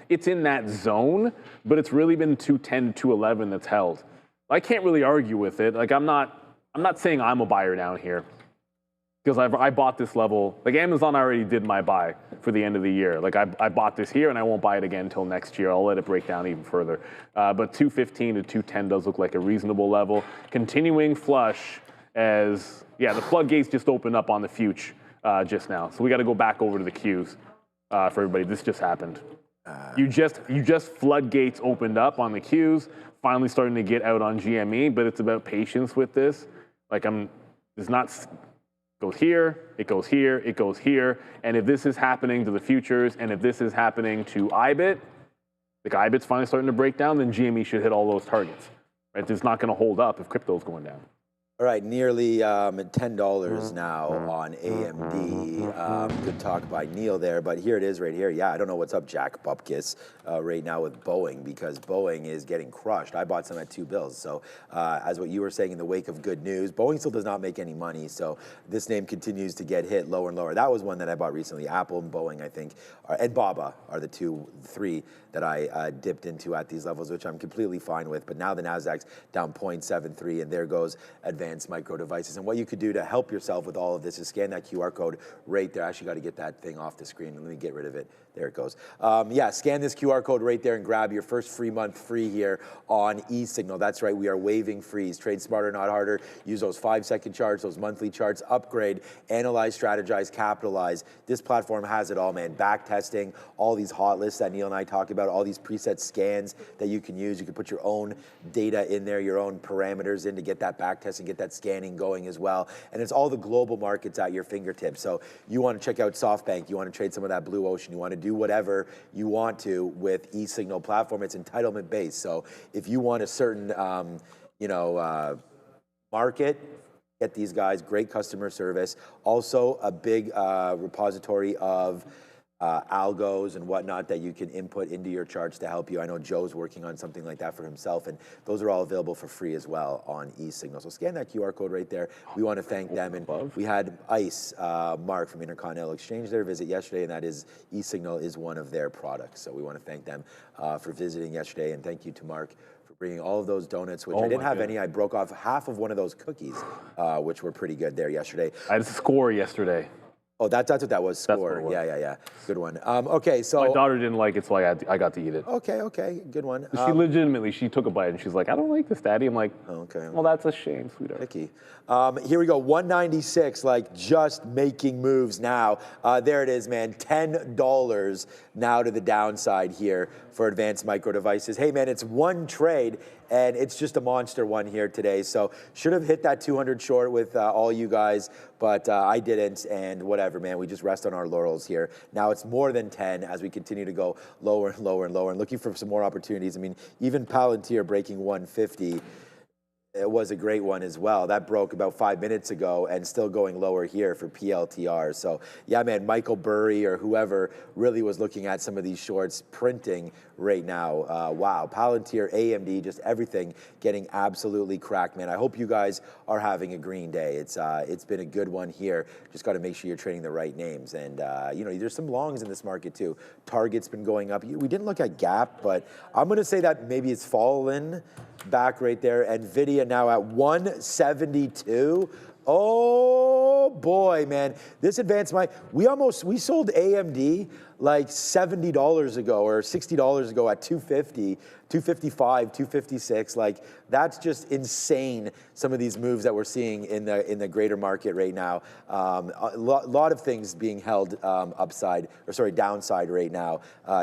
it's in that zone, but it's really been 210, 211 that's held. I can't really argue with it. Like I'm not saying I'm a buyer down here, because I bought this level. Like Amazon, I already did my buy for the end of the year. Like I bought this here, and I won't buy it again until next year. I'll let it break down even further. But 215 to 210 does look like a reasonable level. Continuing flush as, yeah, the floodgates just opened up on the future just now. So we got to go back over to the Qs for everybody. This just happened. You just floodgates opened up on the Qs. Finally starting to get out on GME, but it's about patience with this. Like it's not. Goes here, it goes here, it goes here. And if this is happening to the futures, and if this is happening to IBIT, like IBIT's finally starting to break down, then GME should hit all those targets. Right? It's not going to hold up if crypto's going down. All right, nearly $10 now on AMD. Good talk by Neil there, but here it is right here. Yeah, I don't know what's up, Jack Bupkis, right now with Boeing, because Boeing is getting crushed. I bought some at $2. So as what you were saying, in the wake of good news, Boeing still does not make any money. So this name continues to get hit lower and lower. That was one that I bought recently. Apple and Boeing, I think, and Baba are the three that I dipped into at these levels, which I'm completely fine with. But now the Nasdaq's down 0.73, and there goes advanced micro devices. And what you could do to help yourself with all of this is scan that QR code right there. I actually got to get that thing off the screen. Let me get rid of it. There it goes. Yeah, scan this QR code right there and grab your first free month free here on eSignal. That's right, we are waiving freeze. Trade smarter, not harder. Use those 5-second charts, those monthly charts, upgrade, analyze, strategize, capitalize. This platform has it all, man. Back testing, all these hot lists that Neil and I talked about, all these preset scans that you can use. You can put your own data in there, your own parameters in to get that back testing, get that scanning going as well. And it's all the global markets at your fingertips. So you want to check out SoftBank, you want to trade some of that blue ocean, you want to do whatever you want to with eSignal platform. It's entitlement based. So if you want a certain, market, get these guys, great customer service. Also a big repository of algos and whatnot that you can input into your charts to help you. I know Joe's working on something like that for himself, and those are all available for free as well on eSignal. So scan that QR code right there. We want to thank them. And we had ICE, Mark from Intercontinental Exchange there visit yesterday, and that is eSignal is one of their products. So we want to thank them for visiting yesterday, and thank you to Mark for bringing all of those donuts, which I didn't have any. I broke off half of one of those cookies, which were pretty good there yesterday. I had a score yesterday. Oh, that's what that was, score. Yeah. Good one. Okay, so. My daughter didn't like it, so I got to eat it. Okay, good one. She took a bite and she's like, I don't like this, Daddy. I'm like, okay. Well, that's a shame, sweetheart. Picky. Here we go, 196, like just making moves now. There it is, man, $10 now to the downside here for advanced micro devices. Hey, man, it's one trade, and it's just a monster one here today. So should have hit that 200 short with all you guys, but I didn't, and whatever, man. We just rest on our laurels here. Now it's more than 10 as we continue to go lower and lower and lower and looking for some more opportunities. I mean, even Palantir breaking 150. It was a great one as well. That broke about 5 minutes ago and still going lower here for PLTR. So yeah, man, Michael Burry or whoever really was looking at some of these shorts printing right now. Wow, Palantir, AMD, just everything getting absolutely cracked, man. I hope you guys are having a green day. It's been a good one here. Just got to make sure you're trading the right names. And there's some longs in this market too. Target's been going up. We didn't look at Gap, but I'm going to say that maybe it's fallen back right there. Nvidia now at 172. Oh boy, man. This advanced we sold AMD like $70 ago or $60 ago at 250, 255, 256. Like that's just insane. Some of these moves that we're seeing in the greater market right now. A lot of things being held downside right now,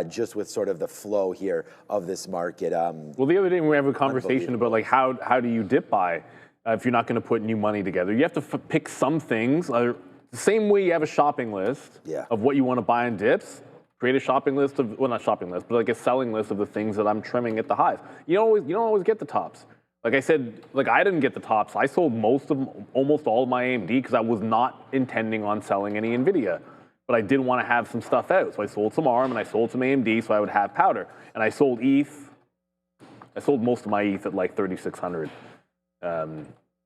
just with sort of the flow here of this market. Well, the other day we have a conversation about like how do you dip buy if you're not going to put new money together. You have to pick some things. The same way you have a shopping list of what you want to buy in dips, create a shopping list of, well, not shopping list, but like a selling list of the things that I'm trimming at the highs. You don't always get the tops. Like I said, like I didn't get the tops. I sold almost all of my AMD because I was not intending on selling any Nvidia. But I did want to have some stuff out. So I sold some ARM and I sold some AMD so I would have powder. And I sold ETH. I sold most of my ETH at like 3,600.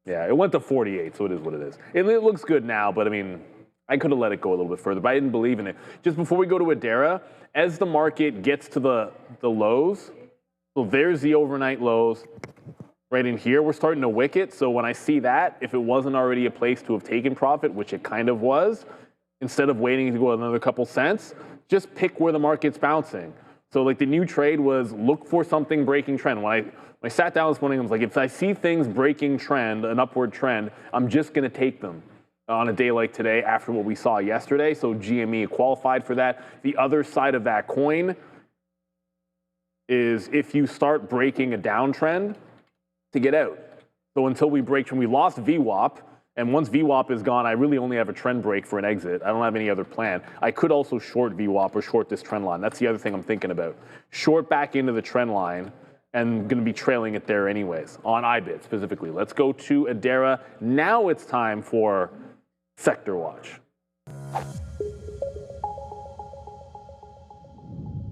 Yeah, it went to 48, so it is what it is. It looks good now, but I mean, I could have let it go a little bit further, but I didn't believe in it. Just before we go to Adara, as the market gets to the lows, so there's the overnight lows. Right in here, we're starting to wick it. So when I see that, if it wasn't already a place to have taken profit, which it kind of was, instead of waiting to go another couple cents, just pick where the market's bouncing. So like the new trade was look for something breaking trend. When I sat down this morning, I was like, if I see things breaking trend, an upward trend, I'm just going to take them on a day like today after what we saw yesterday. So GME qualified for that. The other side of that coin is if you start breaking a downtrend, to get out. So until we break trend, we lost VWAP, and once VWAP is gone, I really only have a trend break for an exit. I don't have any other plan. I could also short VWAP or short this trend line. That's the other thing I'm thinking about. Short back into the trend line and going to be trailing it there anyways, on IBIT specifically. Let's go to Adara. Now it's time for Sector Watch.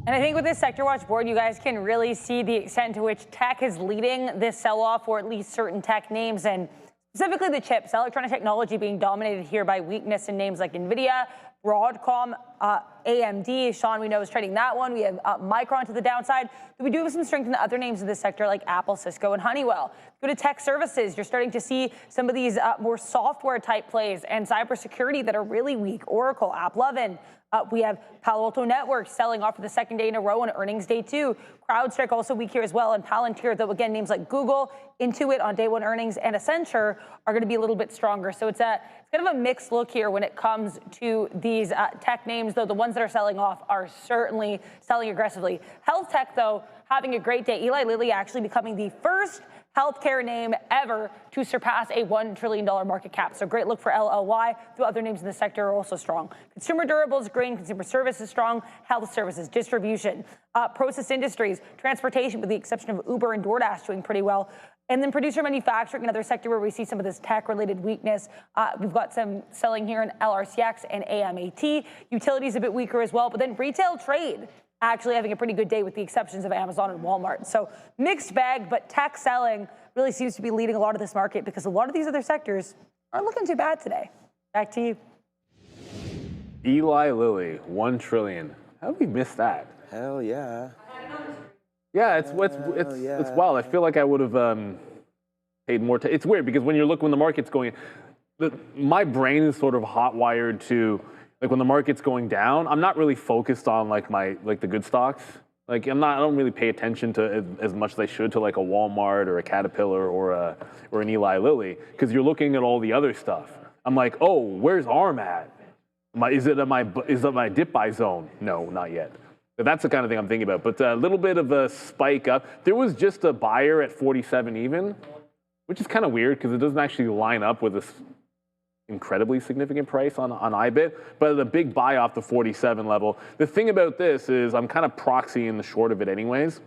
And I think with this Sector Watch board, you guys can really see the extent to which tech is leading this sell-off, or at least certain tech names, and specifically the chips, electronic technology being dominated here by weakness in names like Nvidia, Broadcom, AMD. Sean, we know, is trading that one. We have Micron to the downside. But we do have some strength in the other names in this sector like Apple, Cisco, and Honeywell. Go to tech services. You're starting to see some of these more software type plays and cybersecurity that are really weak. Oracle, AppLovin. We have Palo Alto Networks selling off for the second day in a row on earnings day 2. CrowdStrike also weak here as well. And Palantir, though, again, names like Google, Intuit on day 1 earnings, and Accenture are going to be a little bit stronger. So it's kind of a mixed look here when it comes to these tech names, though the ones that are selling off are certainly selling aggressively. Health tech, though, having a great day. Eli Lilly actually becoming the first healthcare name ever to surpass a $1 trillion market cap. So great look for LLY. The other names in the sector are also strong. Consumer durables, grain, consumer services strong, health services, distribution, process industries, transportation, with the exception of Uber and DoorDash doing pretty well. And then producer manufacturing, another sector where we see some of this tech-related weakness. We've got some selling here in LRCX and AMAT. Utilities a bit weaker as well, but then retail trade actually having a pretty good day with the exceptions of Amazon and Walmart. So mixed bag, but tech selling really seems to be leading a lot of this market because a lot of these other sectors aren't looking too bad today. Back to you. Eli Lilly, 1 trillion. How did we miss that? Hell yeah. Yeah, it's wild. I feel like I would have paid more. It's weird because when the market's going, my brain is sort of hot wired to, like, when the market's going down, I'm not really focused on like the good stocks. Like I don't really pay attention to as much as I should to like a Walmart or a Caterpillar or an Eli Lilly, because you're looking at all the other stuff. I'm like, oh, where's ARM at? Is it my dip buy zone? No, not yet. That's the kind of thing I'm thinking about. But a little bit of a spike up. There was just a buyer at 47 even, which is kind of weird because it doesn't actually line up with this incredibly significant price on IBIT, but a big buy off the 47 level. The thing about this is I'm kind of proxying the short of it anyways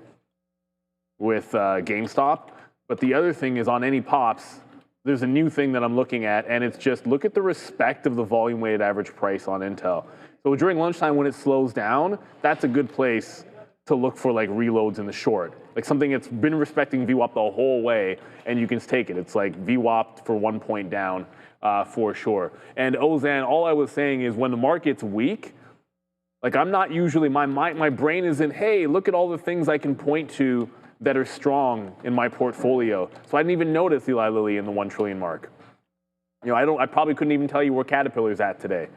with GameStop. But the other thing is on any pops, there's a new thing that I'm looking at, and it's just look at the respect of the volume weighted average price on Intel. So during lunchtime when it slows down, that's a good place to look for like reloads in the short. Like something that's been respecting VWAP the whole way, and you can take it. It's like VWAP for 1 point down for sure. And Ozan, all I was saying is when the market's weak, like I'm not usually, my brain isn't, hey, look at all the things I can point to that are strong in my portfolio. So I didn't even notice Eli Lilly in the 1 trillion mark. You know, I probably couldn't even tell you where Caterpillar's at today,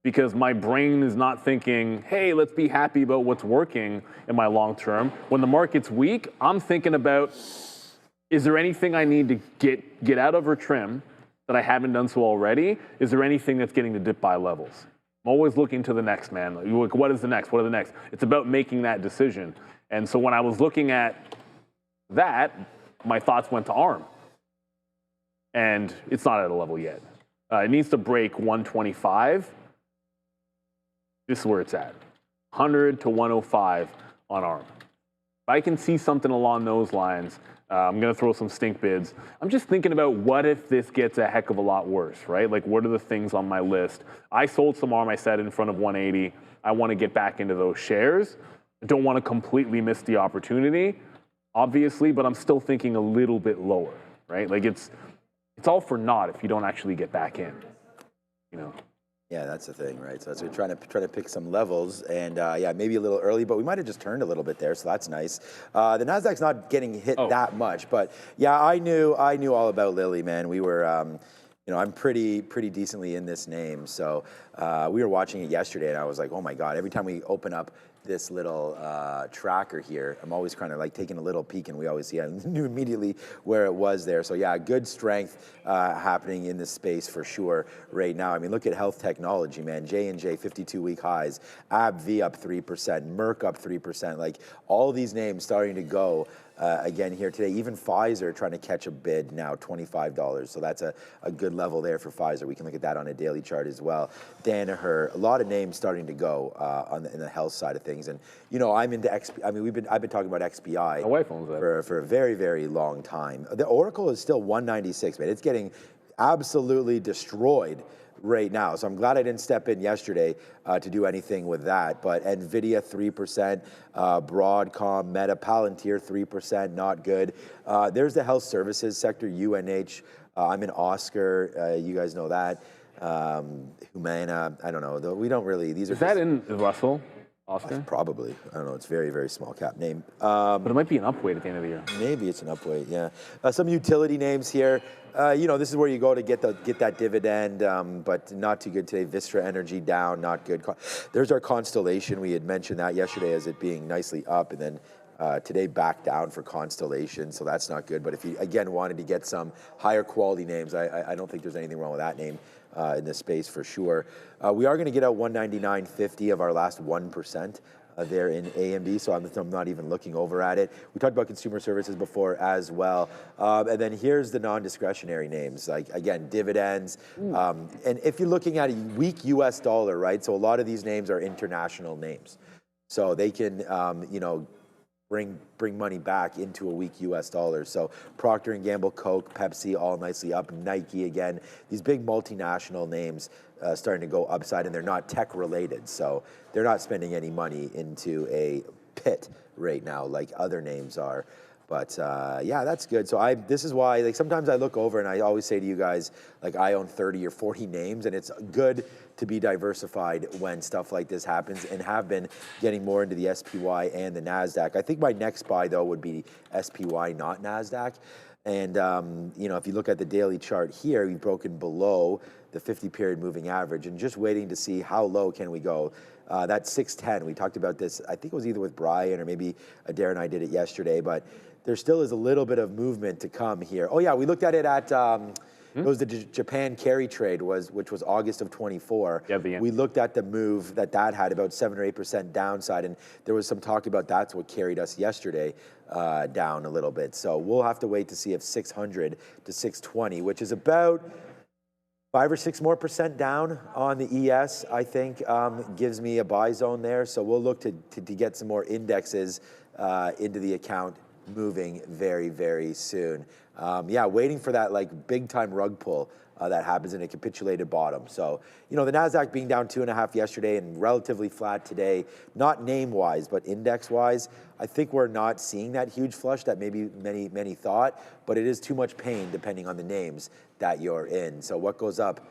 because my brain is not thinking, hey, let's be happy about what's working in my long term. When the market's weak, I'm thinking about, is there anything I need to get out of or trim that I haven't done so already? Is there anything that's getting to dip buy levels? I'm always looking to the next, man. Like, what is the next? What are the next? It's about making that decision. And so when I was looking at that, my thoughts went to ARM. And it's not at a level yet. It needs to break 125. This is where it's at, 100 to 105 on ARM. If I can see something along those lines, I'm going to throw some stink bids. I'm just thinking about what if this gets a heck of a lot worse, right? Like, what are the things on my list? I sold some ARM, I said, in front of 180. I want to get back into those shares. I don't want to completely miss the opportunity, obviously, but I'm still thinking a little bit lower, right? Like, it's it's all for naught if you don't actually get back in, you know. Yeah, that's the thing, right? So that's we're trying to pick some levels, and yeah, maybe a little early, but we might have just turned a little bit there, so that's nice. The Nasdaq's not getting hit that much, but yeah, I knew all about Lilly, man. We were, you know, I'm pretty decently in this name, so we were watching it yesterday, and I was like, oh my god! Every time we open up this little tracker here, I'm always kind of like taking a little peek, and we always see, I knew immediately where it was there. So yeah, good strength happening in this space for sure right now. I mean, look at health technology, man. J&J 52-week highs, AbbVie up 3%, Merck up 3%. Like all these names starting to go again here today. Even Pfizer trying to catch a bid now, $25. So that's a good level there for Pfizer. We can look at that on a daily chart as well. Danaher, a lot of names starting to go in the health side of things. And you know, I'm into XP. I mean, I've been talking about XPI My wife owns that. for a very, very long time. The Oracle is still 196, man. It's getting absolutely destroyed right now. So I'm glad I didn't step in yesterday to do anything with that. But Nvidia 3%, Broadcom, Meta, Palantir 3%, not good. There's the health services sector, UNH. I'm in Oscar. You guys know that. Humana, I don't know. We don't really. These are. Is that in Russell? Oscar? Probably. I don't know. It's very, very small cap name. But it might be an upweight at the end of the year. Maybe it's an upweight, yeah. Some utility names here. You know, this is where you go to get that dividend, but not too good today. Vistra Energy down, not good. There's our Constellation. We had mentioned that yesterday as it being nicely up, and then today back down for Constellation, so that's not good. But if you, again, wanted to get some higher quality names, I don't think there's anything wrong with that name in this space for sure. We are going to get out 199.50 of our last 1%. There in AMD, so I'm not even looking over at it. We talked about consumer services before as well. And then here's the non-discretionary names, like, again, dividends. And if you're looking at a weak US dollar, right, so a lot of these names are international names. So they can, you know, bring money back into a weak US dollar. So Procter & Gamble, Coke, Pepsi, all nicely up. Nike again. These big multinational names starting to go upside, and they're not tech related. So they're not spending any money into a pit right now like other names are. But yeah, that's good. So this is why, like, sometimes I look over and I always say to you guys, like, I own 30 or 40 names, and it's good to be diversified when stuff like this happens, and have been getting more into the SPY and the Nasdaq. I think my next buy though would be SPY, not Nasdaq. And you know, if you look at the daily chart here, we've broken below the 50-period moving average, and just waiting to see how low can we go. That's 610. We talked about this, I think it was either with Brian or maybe Adair and I did it yesterday, but there still is a little bit of movement to come here. Oh yeah, we looked at it at, it was the Japan carry trade, which was August of 24. Yeah, we looked at the move that had about 7 or 8% downside, and there was some talk about that's what carried us yesterday down a little bit. So we'll have to wait to see if 600 to 620, which is about 5 or 6 more % down on the ES, I think, gives me a buy zone there. So we'll look to get some more indexes into the account moving very, very soon. Yeah, waiting for that like big time rug pull that happens in a capitulated bottom. So, you know, the Nasdaq being down 2.5 yesterday and relatively flat today, not name wise, but index wise, I think we're not seeing that huge flush that maybe many thought, but it is too much pain depending on the names that you're in. So what goes up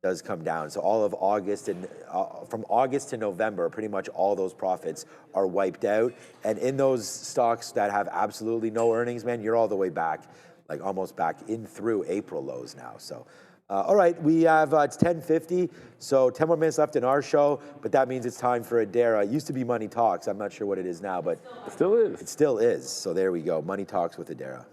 does come down. So all of August and from August to November, pretty much all those profits are wiped out. And in those stocks that have absolutely no earnings, man, you're all the way back, like almost back in through April lows now. So, all right, we have, it's 10:50, so 10 more minutes left in our show, but that means it's time for Adara. It used to be Money Talks. I'm not sure what it is now, but it still is. It still is. So there we go. Money Talks with Adara.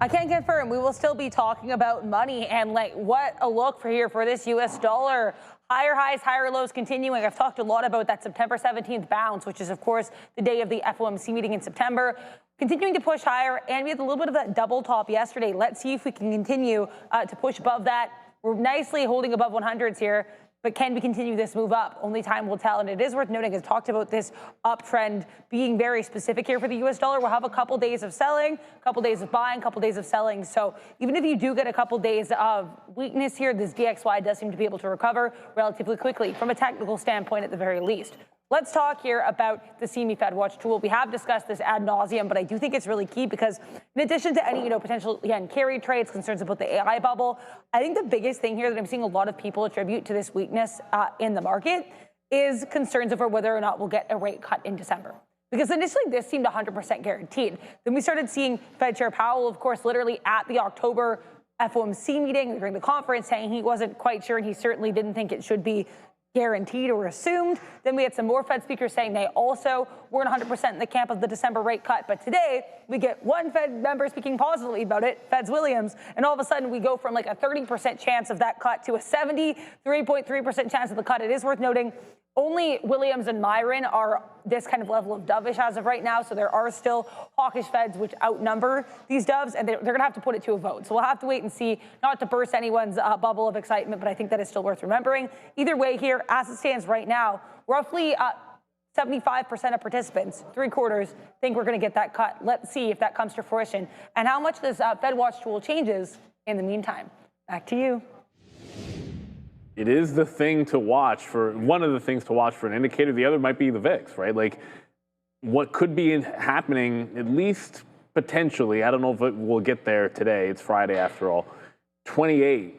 I can confirm we will still be talking about money and like what a look for here for this US dollar. Higher highs, higher lows continuing. I've talked a lot about that September 17th bounce, which is, of course, the day of the FOMC meeting in September. Continuing to push higher, and we had a little bit of that double top yesterday. Let's see if we can continue to push above that. We're nicely holding above 100s here, but can we continue this move up? Only time will tell, and it is worth noting, as talked about this uptrend being very specific here for the US dollar. We'll have a couple days of selling, a couple days of buying, a couple days of selling. So even if you do get a couple days of weakness here, this DXY does seem to be able to recover relatively quickly from a technical standpoint at the very least. Let's talk here about the CME Fed Watch tool. We have discussed this ad nauseum, but I do think it's really key because in addition to any, potential, again, carry trades, concerns about the AI bubble, I think the biggest thing here that I'm seeing a lot of people attribute to this weakness in the market is concerns over whether or not we'll get a rate cut in December. Because initially this seemed 100% guaranteed. Then we started seeing Fed Chair Powell, of course, literally at the October FOMC meeting during the conference saying he wasn't quite sure and he certainly didn't think it should be guaranteed or assumed. Then we had some more Fed speakers saying they also weren't 100% in the camp of the December rate cut. But today we get one Fed member speaking positively about it, Feds Williams, and all of a sudden we go from like a 30% chance of that cut to a 73.3% chance of the cut. It is worth noting only Williams and Myron are this kind of level of dovish as of right now, so there are still hawkish Feds which outnumber these doves, and they're going to have to put it to a vote. So we'll have to wait and see, not to burst anyone's bubble of excitement, but I think that is still worth remembering. Either way here, as it stands right now, roughly 75% of participants, 3/4, think we're going to get that cut. Let's see if that comes to fruition and how much this Fed Watch tool changes in the meantime. Back to you. It is the thing to watch for, one of the things to watch for an indicator. The other might be the VIX, right? Like what could be happening, at least potentially, I don't know if it will get there today. It's Friday after all. 28,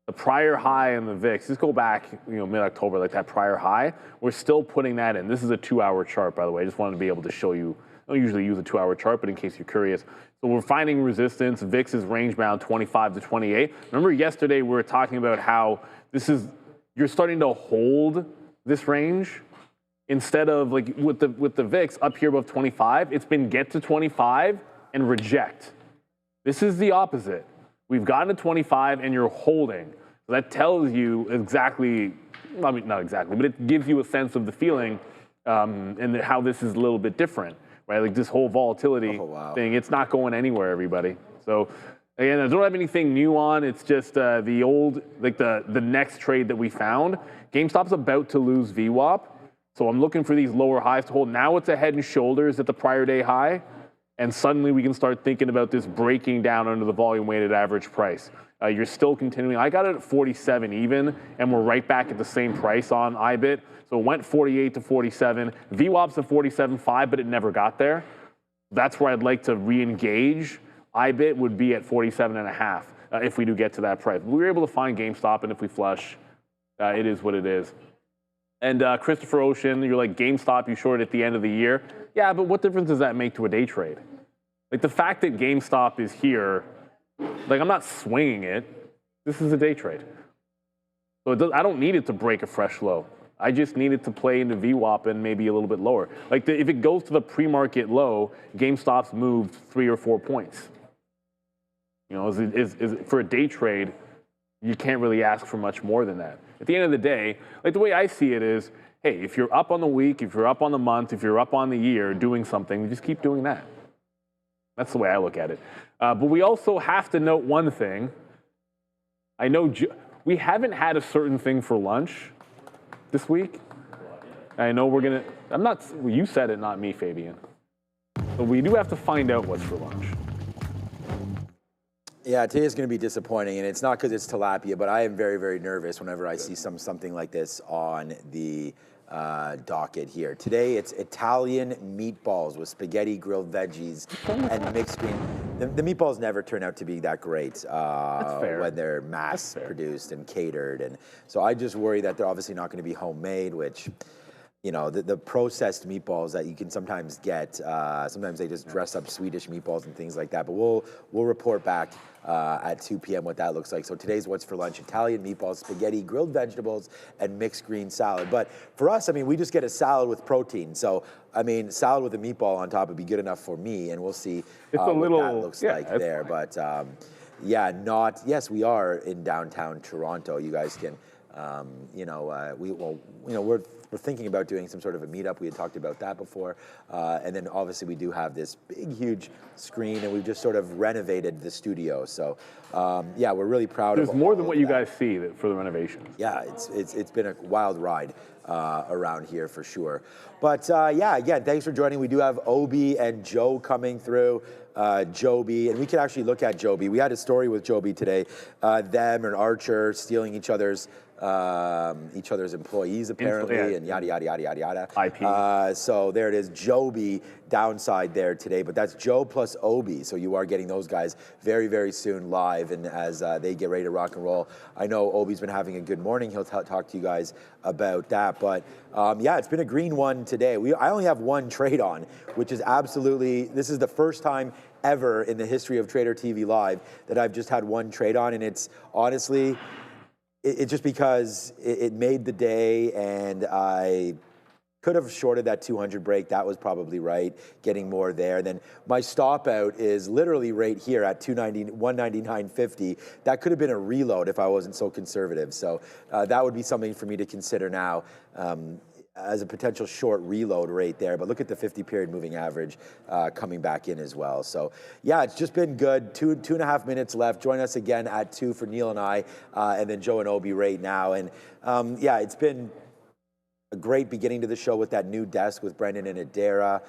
the prior high in the VIX. Just go back, mid-October, like that prior high. We're still putting that in. This is a 2-hour chart, by the way. I just wanted to be able to show you. I don't usually use a 2-hour chart, but in case you're curious. So we're finding resistance. VIX is range bound 25 to 28. Remember yesterday we were talking about how you're starting to hold this range instead of like with the VIX up here above 25, it's been get to 25 and reject. This is the opposite. We've gotten to 25 and you're holding. So that tells you exactly, I mean, not exactly, but it gives you a sense of the feeling and how this is a little bit different, right? Like this whole volatility thing, it's not going anywhere, everybody. So again, I don't have anything new on. It's just the old, like the next trade that we found. GameStop's about to lose VWAP. So I'm looking for these lower highs to hold. Now it's a head and shoulders at the prior day high. And suddenly we can start thinking about this breaking down under the volume weighted average price. You're still continuing. I got it at 47 even, and we're right back at the same price on IBIT. So it went 48 to 47. VWAP's at 47.5, but it never got there. That's where I'd like to re-engage. IBIT would be at 47.5 if we do get to that price. We were able to find GameStop, and if we flush, it is what it is. And Christopher Ocean, you're like, GameStop, you short at the end of the year. Yeah, but what difference does that make to a day trade? Like the fact that GameStop is here, like I'm not swinging it. This is a day trade. So I don't need it to break a fresh low. I just need it to play into VWAP and maybe a little bit lower. Like if it goes to the pre-market low, GameStop's moved 3 or 4 points. For a day trade, you can't really ask for much more than that. At the end of the day, like the way I see it is, hey, if you're up on the week, if you're up on the month, if you're up on the year doing something, just keep doing that. That's the way I look at it. But we also have to note one thing. I know we haven't had a certain thing for lunch this week. I know we're going to, you said it, not me, Fabian. But we do have to find out what's for lunch. Yeah, today is going to be disappointing, and it's not because it's tilapia, but I am very, very nervous whenever I see something like this on the docket here. Today, it's Italian meatballs with spaghetti, grilled veggies, and mixed green. The meatballs never turn out to be that great when they're mass-produced and catered, and so I just worry that they're obviously not going to be homemade, which, the processed meatballs that you can sometimes get, sometimes they just dress up Swedish meatballs and things like that. But we'll report back at 2 p.m. what that looks like. So today's what's for lunch: Italian meatballs, spaghetti, grilled vegetables, and mixed green salad. But for us, we just get a salad with protein. So salad with a meatball on top would be good enough for me, and we'll see what that looks like there. Fine. But yes, we are in downtown Toronto. You guys can. We're thinking about doing some sort of a meetup. We had talked about that before. And then obviously we do have this big, huge screen, and we've just sort of renovated the studio. So we're really proud of it. There's more than what you guys see for the renovations. Yeah, it's been a wild ride around here for sure. But again, thanks for joining. We do have Obi and Joe coming through. Joby, and we can actually look at Joby. We had a story with Joby today. Them and Archer stealing each other's each other's employees apparently, and yada, yada, yada, yada, yada. IP. So there it is, Joby downside there today, but that's Joe plus Obi. So you are getting those guys very, very soon live, and as they get ready to rock and roll. I know Obi's been having a good morning. He'll talk to you guys about that. But yeah, it's been a green one today. I only have one trade on, which is absolutely, this is the first time ever in the history of Trader TV Live that I've just had one trade on, and it's honestly, it's just because it made the day, and I could have shorted that 200 break. That was probably right, getting more there. Then my stop out is literally right here at 199.50. That could have been a reload if I wasn't so conservative. So that would be something for me to consider now as a potential short reload right there. But look at the 50-period moving average coming back in as well. So yeah, it's just been good. 2.5 minutes left. Join us again at 2 for Neil and I, and then Joe and Obi right now. And yeah, it's been a great beginning to the show with that new desk with Brendan and Adara.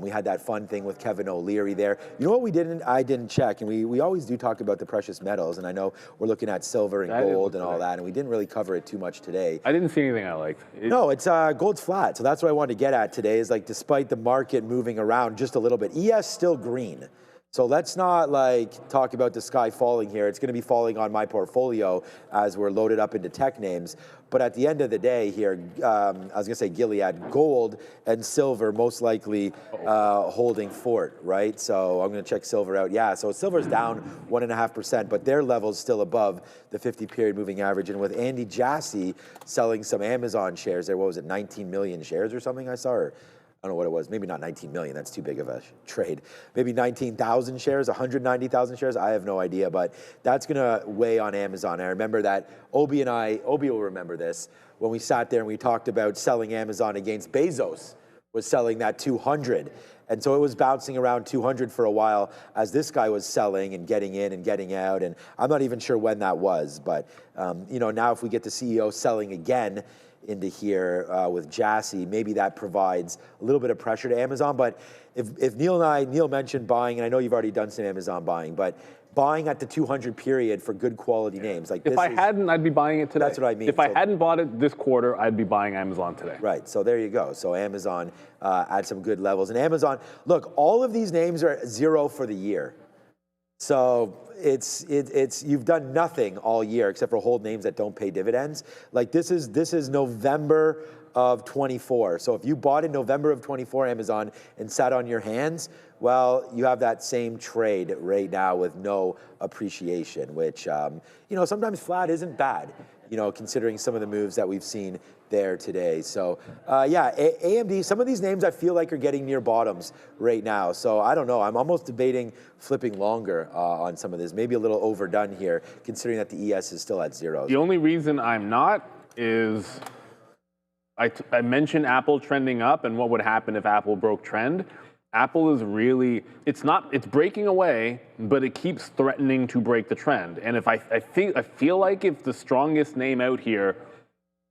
We had that fun thing with Kevin O'Leary there. You know what I didn't check, and we always do talk about the precious metals, and I know we're looking at silver and gold and all that, and we didn't really cover it too much today. I didn't see anything I liked. No, it's gold's flat, so that's what I wanted to get at today, is like despite the market moving around just a little bit, ES still green. So let's not like talk about the sky falling here. It's going to be falling on my portfolio as we're loaded up into tech names. But at the end of the day here, I was going to say Gilead, gold and silver most likely holding fort, right? So I'm going to check silver out. Yeah, so silver's down 1.5%, but their level's still above the 50-period moving average. And with Andy Jassy selling some Amazon shares there, what was it, 19 million shares or something I saw? Or I don't know what it was, maybe not 19 million, that's too big of a trade. Maybe 19,000 shares, 190,000 shares, I have no idea, but that's gonna weigh on Amazon. I remember that Obi will remember this, when we sat there and we talked about selling Amazon against Bezos, was selling that 200. And so it was bouncing around 200 for a while as this guy was selling and getting in and getting out. And I'm not even sure when that was, but you know, now if we get the CEO selling again into here with Jassy, maybe that provides a little bit of pressure to Amazon. But if Neil mentioned buying, and I know you've already done some Amazon buying, but buying at the 200 period for good quality names. Like if I hadn't, I'd be buying it today. That's what I mean. If I hadn't bought it this quarter, I'd be buying Amazon today. Right, so there you go. So Amazon at some good levels. And Amazon, look, all of these names are 0 for the year. So it's you've done nothing all year except for hold names that don't pay dividends. Like this is November of 24. So if you bought in November of 24 Amazon and sat on your hands, well, you have that same trade right now with no appreciation, which you know, sometimes flat isn't bad, you know, considering some of the moves that we've seen there today. So yeah, AMD, some of these names I feel like are getting near bottoms right now. So I don't know, I'm almost debating flipping longer on some of this, maybe a little overdone here, considering that the ES is still at 0. The only reason I'm not is I mentioned Apple trending up and what would happen if Apple broke trend. Apple is really, it's breaking away, but it keeps threatening to break the trend. And if I feel like if the strongest name out here,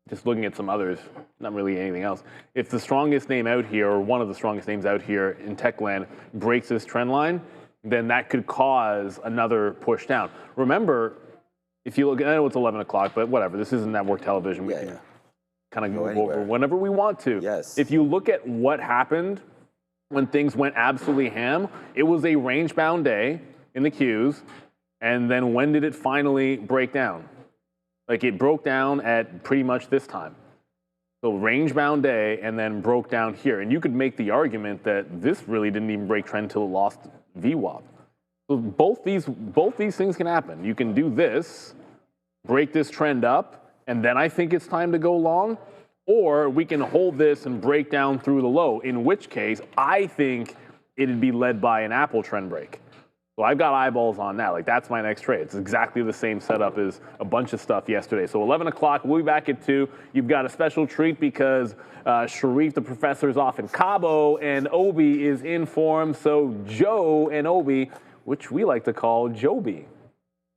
just looking at some others, not really anything else, if the strongest name out here, or one of the strongest names out here in tech land, breaks this trend line, then that could cause another push down. Remember, if you look, I know it's 11 o'clock, but whatever, this isn't network television. We can kind of move over whenever we want to. Yes. If you look at what happened when things went absolutely ham, it was a range-bound day in the Qs, and then when did it finally break down? Like it broke down at pretty much this time. So range-bound day and then broke down here. And you could make the argument that this really didn't even break trend until it lost VWAP. So both these things can happen. You can do this, break this trend up, and then I think it's time to go long. Or we can hold this and break down through the low, in which case I think it'd be led by an Apple trend break. So I've got eyeballs on that. Like that's my next trade. It's exactly the same setup as a bunch of stuff yesterday. So 11 o'clock, we'll be back at 2. You've got a special treat because Sharif, the professor, is off in Cabo and Obi is in form. So Joe and Obi, which we like to call Joby.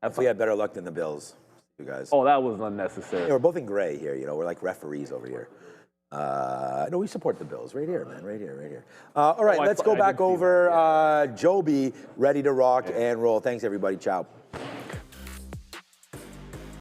Hopefully, had better luck than the Bills, you guys. Oh, that was unnecessary. Yeah, we're both in gray here. You know, we're like referees over here. No, we support the Bills right here, man, right here. All right, let's go back over. Joby, ready to rock and roll. Thanks, everybody. Ciao.